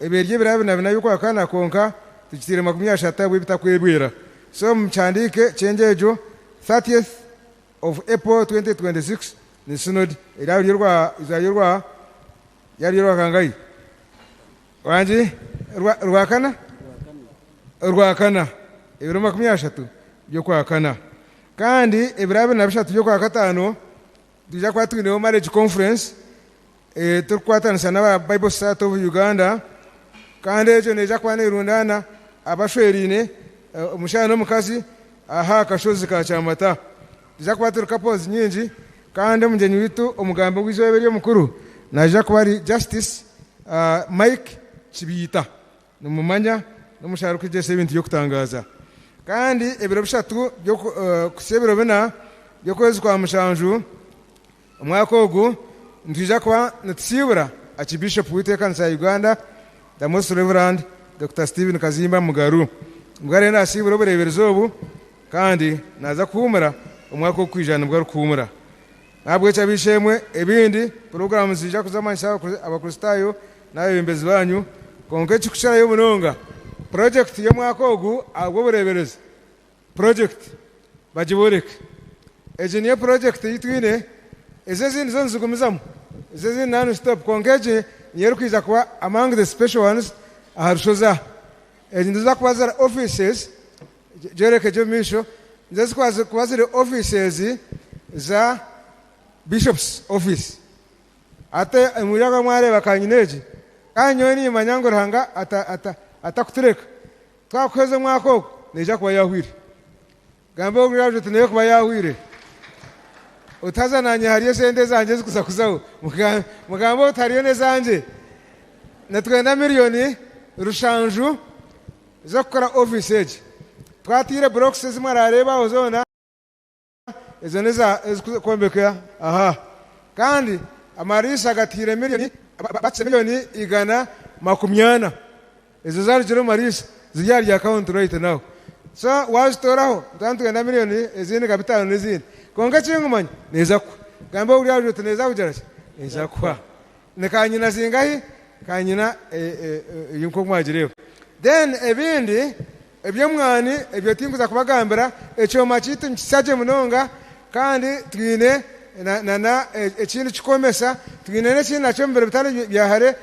eberye birabina yo kwa kana konka tukitire 30 bitakwebwira so mchandike chenjejo 30th of April 2026 ni synod izayirwa kangai wanji rwakana ibiro 30 byo kwa kana kandi ibirabe na bishatu byo kwa gatano tujya kwa twine marriage conference turkwatana na Bible Society of Uganda kandi ejo neja kwa nerundana abashwerine umushana n'umukazi aha kashozi ka cyamata tujya kwa turkapozi nyinji kandi mugenyi witu umugambo w'izobere yo mukuru naja kuba ari Justice Mike Kibiyita numumanya n'umushara kugese ibintu byo kutangaza kandi ebiro bishatu byo kusebero bena byo kwezi kwa mushanju umwaka ogu ntija kwa natsibura Archbishop w'itekanisa ya Uganda the Most Reverend Dr. Stephen Kazimba Mugaru mugare nasibura ubureberezo obu kandi naza kuhumura umwaka okwijana bwa rukumura nabwo cyabishemwe ebindi program zija kuzamanyisa abakristayo nayo bembezi banyu konke kikushara yo munonga project yo mwaka ogu agwo burebereza project bajiboreka ejeniye project yitwine ezezini zonzugumizamo ezezini non stop konkeje yerukwiza kuba among the special ones aharushoza ezinduza kubazara offices jereke jo misho nzezi kubazira offices za bishops office ate muyaga mware bakanyineje kanyoni manyango ranga atakutureka twakweze mwako neja kuba yahwire gambo ogiraje tuneye kuba yahwire utazananye hariye sente zanje zikusakuzaho mugambo utariyo nezanje natwenda miliyoni rushanju zo gukora office twatire blocks zimwarareba ozona ezo neza kombeka aha kandi amarisa gatire miliyoni batse miliyoni igana 80 ezo zarjiro marisa ziyari account right now so wazitoraho twantwenda miliyoni ezindi kapitano nezindi konga chingumanya neza ku gambo uri aje tuneza kujara neza kwa nekanyina zingahi kanyina yinko mwagireba then ebindi ebyomwani ebyo tinguza kubagambira echo machitu nkisaje munonga kandi twine na ekintu kikomesa twine n'ekindi nakyo mbere bitari byahare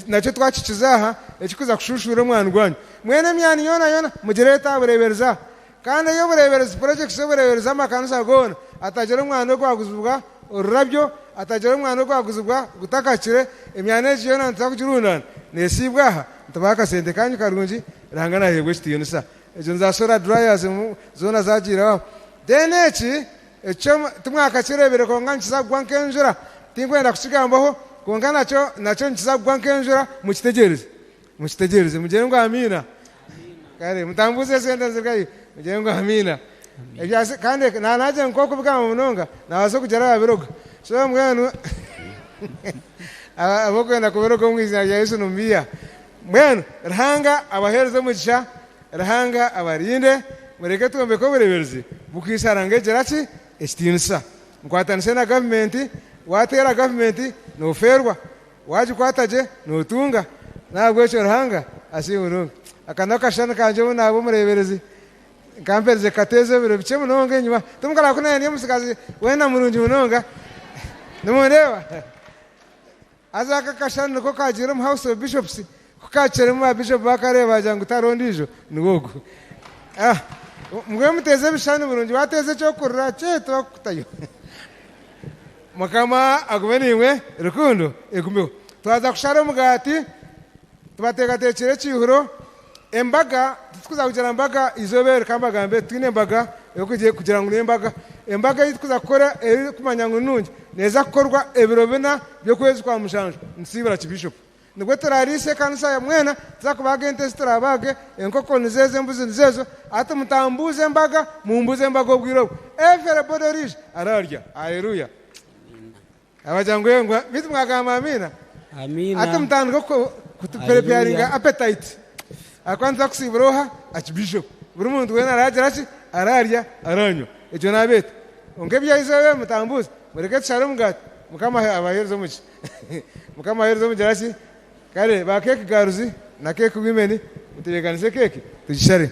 nakyo twakikizaha ekikuza kushushura omwana gwanyu mwene emyani yona mugireta burebereza kandi iyo burebereza project zo burebereza amakanisa gona atagira omwana gwaguzubwa ururabyo atagira omwana gwaguzubwa gutakakire emyani yona ntakugirundana nesibwaha tabaka sente kanyu karungi rangana hebwe kitiyonisa ejo nzasora dryers zona zagira deneki ecyo tumwaka kirebere konga nkizagwa nkenjura tinkwenda kukigambaho konga nacyo nkizagwa nkenjura mukitegereze mugire ngo amina kare mutambuze sente nzigaye mugire ngo amina ebyase kandi nanaje nkoko bwama munonga nabazo kugera abiroga so mwenu abokwenda kubiroga mwizina rya Yesu numbiya mwenu rahanga abahereza mugisha rahanga abarinde mureke tumbe ko burebereze bukisharange geraki ekitiinisa nkwatanise na gavumenti watera gavumenti noferwa waji kwataje notunga nabwo ekyo ruhanga asiburunga akana kashana kanje nabo murebereze kampereze kateze biro bice munonga enyuma tumukala kuna niyo musikazi wena murungi munonga numureba azaka kashana niko kagira mu house of bishops kukacere mu bishop bakareba jangu tarondijo niwogo mwe muteze bishani burungi wateze cyo kurura cyeto kutayo mukama agubeniwe rukundo ekumbeho twaza kushara umugati tubateka tekere cyihuro embaga tukuza kugira embaga izobere kambagambe twine embaga yo kugira ngo embaga yitkuza kora eri kumanya ngo nungi neza korwa ebiro bina byo kwezi kwa mushanjo nsibira kibishop nibwo turarise kanisa ya mwena tuzakubaga entesi turabage enkoko nizeze mbuzi nizezo ati mutambuze embaga mumbuze embaga obwiro everybody rich ararya haleluya abajangwe ngo bitu mwagamba amina ati mutandika kutupreparinga appetite akwanza kusibroha akibishop buri muntu wena aragira ki ararya aranyo ejo nabete ongebya izewe mutambuze mureke tsara mugati mukama abahereza muki mukama abahereza muki kare ba keke garuzi na keke wimeni muterekanise keke tugishare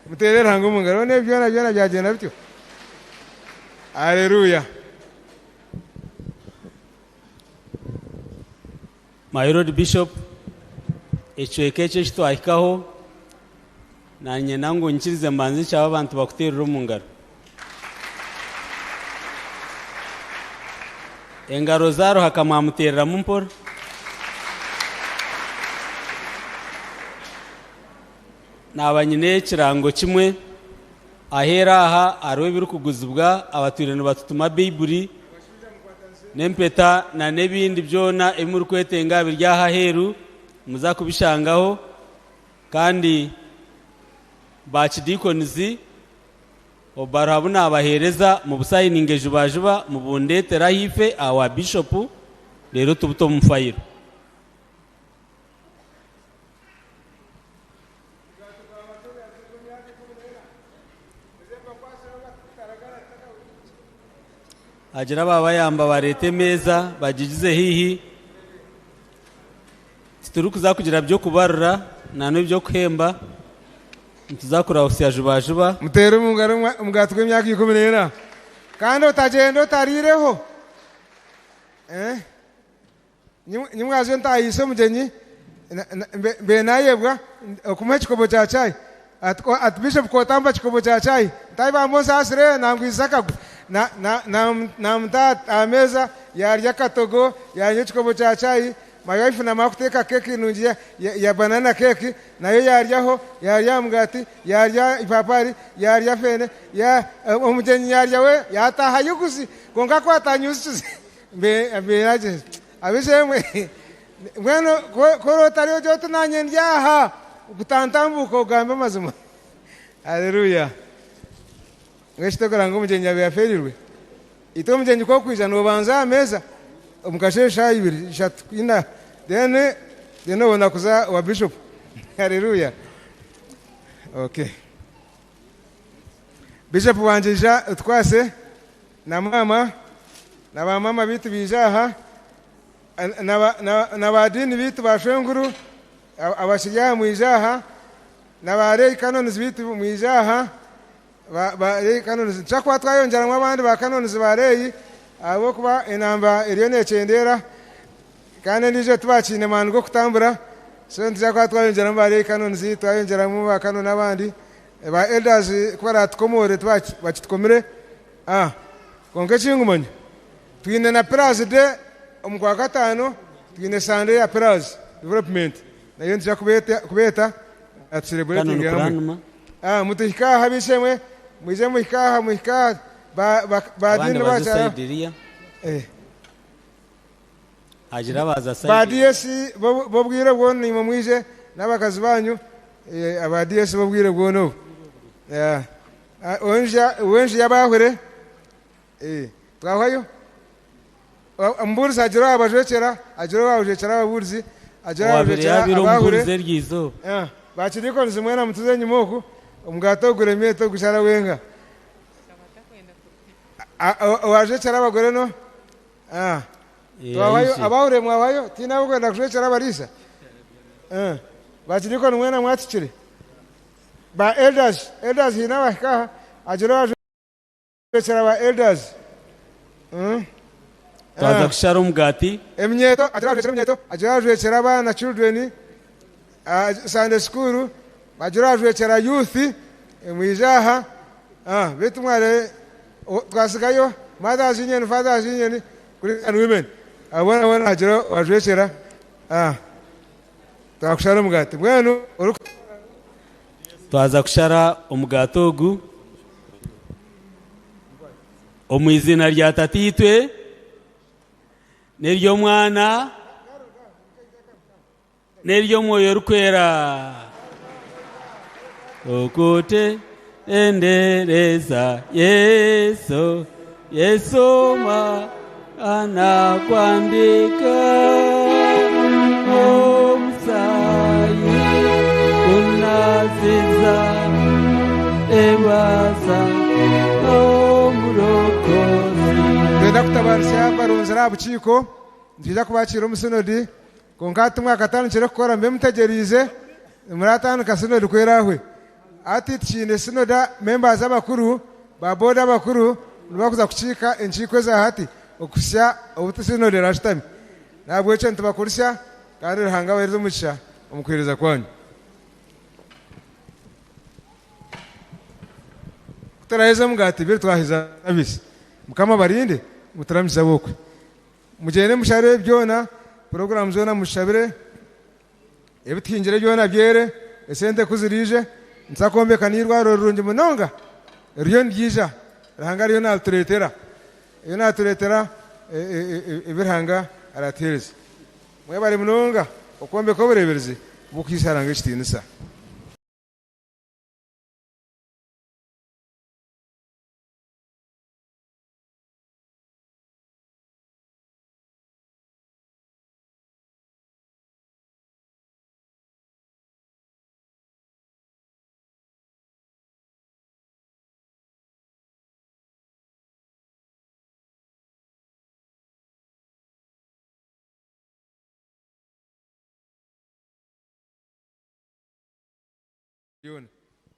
muterera hango mungaro ne byona byagenda bityo haleluya my lord bishop ecweke kitwahikaho nanye nango nkirize mbanze cyaba abantu bakuterera umungaro engaro zaro hakamwamuterera mumpora nabanyine ekirango kimwe ahera aha ariwe biri kuguzibwa abatwirano batutuma Bible nempeta na nebindi byona emuri kwetenga biryaha heru muza kubishangaho kandi bakidikonizi obarabuna abahereza mu busayininge jubajuba mu bundetera hife awa bishop rero tubuto mufayiro agira baba yamba barete meza bagigize hihi tituru kuza kugira byo kubarura nano byo kwemba tuzakura usiya jubajuba mutere umungaro umgatwe imyaka 10 kandi utagenda utarireho nyimwaje ntayise mugenyi be nayebwa kumwe kikobo cya chai at bishop ko tamba kikobo cya chai taiba mosa asire nangwisaka na mtata ameza yarya katogo yarya kikobo cya chai my wife na makuteka keki nunjia ya banana keki nayo yaryaho yarya mugati yarya ipapari yarya fene ya umugenyi yarya we yataha yugusi konga ko atanyusuze be yaje abishemwe mweno ko tariyo cyo tunanye ndyaha gutantambuko gambe mazuma haleluya ngeshitogara ngo umugenyi yabe yaferirwe ito umugenyi ko kwijana ubanza ameza umukashesha 2 3 4 then ubona kuza wa bishop haleluya okay bishop wanjija twase na mama na ba mama bitu bijaha na badini bitu bashenguru abashija mu ijaha na bare kanoni bitu mu ijaha bareyi kanonizi nshaka twayongeramo abandi ba kanonizi bareyi abo kuba inamba iriyo necendera kandi nije tubakine manu go kutambura so nshaka twayongeramo bareyi kanonizi twayongeramo ba kanoni abandi ba elders kubara tukomore bakitkomere konke kingumanya twine na president omukwa gatano twine sande ya president development nayo nshaka kubeta at celebrating hamwe mutihikaha bishemwe mwije muhikaha badini bacha agira baza side badiyesi bobwire bwone ni mwije n'abakazi banyu abadiyesi bobwire bwone onje yabahure twahayo amburza agira abajekera agira abajekera ababurzi agira abajekera abahure bakiriko nzimwena mutuze nyumoku umgato guremye to gushara wenga waje cyara abagore no twabayo abahure mwabayo tina bugenda kushara barisa bakiriko nwena mwatsikire ba elders hina bakaha ajira waje cyara ba elders twaza kushara umugati emnyeto ajira waje cyara abana children Sunday school bajurajwe cyara youth mwijaha betu mware twasigayo mothers union fathers union and women abona ajira wajwe cyara twakushara umugati mwenu twaza kushara umugati ogu omwizina rya tatitwe neryo mwana neryo mwoyo rukwera okote endereza Yesu ma anakwandika omsayi unaziza ebaza omurokozi ndenda kutabarisha barunzira abukiko ndija kubakira umusinodi konkati mwaka tanu kire kukora mbe mutegerize muratanu kasinodi kwerahwe ati tshine sinoda members abakuru baboda abakuru nibakuza kuchika enchiko za hati okusya obutusinodi rashitami nabwo echo ntubakurisha kandi ruhanga wereze mugisha omukwereza kwanyu kutaraheza mugati biri twahiza abisi mukama barinde mutaramisha bokwe mugende mushare byona program zona mushabire ebitingire byona byere esente kuzirije nsakombe kanirwa rurungi munonga riyo ndija rahanga riyo naturetera iyo naturetera ibirhanga aratereza mwe bari munonga okombe ko burebereze bukisaranga kitinisa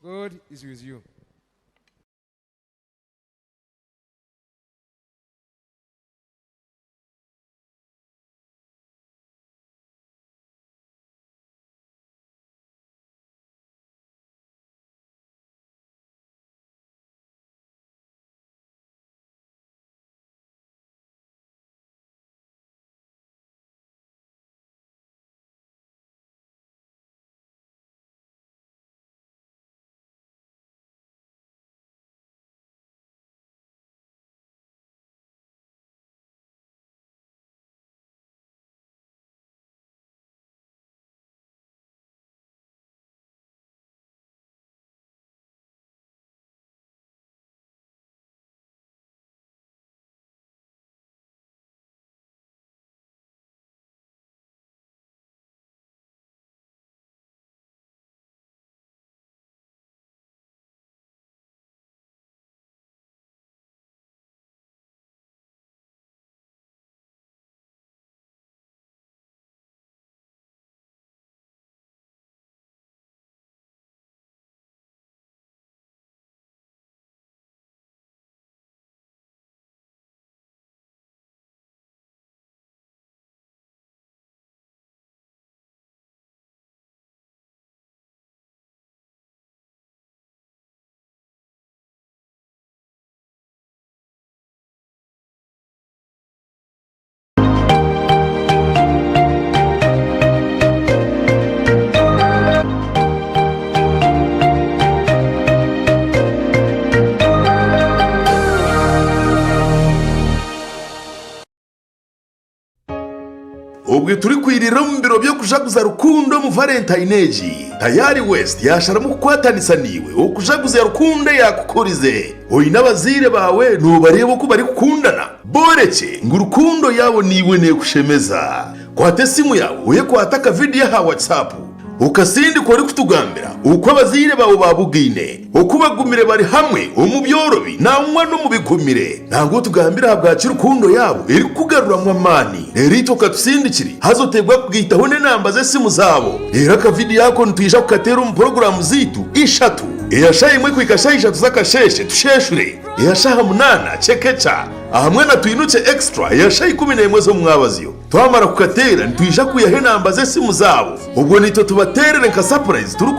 God is with you. ubwo turi kwirira mu biro byo kujaguza rukundo mu Valentine Age. Tayari West yashara mu kukwatanisa niwe ukujaguza ya rukundo yakukurize. Oyi n'abazire bawe nubareba ko bari kukundana. Boreke ngo urukundo yabo niwe ne kushemeza. Kwate simu yawe uye kwataka video ha WhatsApp. Ukasindi kuri kutugambira uko abazire bawe babugine ukubagumire bari hamwe umubyorobi namwa no mubikumire ntango tugambira habwakira urukundo yabo iri kugarura mu amani rero katusindikiri hazotegwa kugitaho ne namba ze simu zabo rero ka video yako ntwisha kukatera mu program zitu ishatu eyashaye imwe kwikashaye ishatu zakasheshe tusheshure eyashaha munana chekecha ahamwe na tuinuche extra eyashaye 11 zo mwabaziyo twamara kukatera ntwisha kuyahe namba ze simu zabo ubwo nito tubaterere nka surprise turi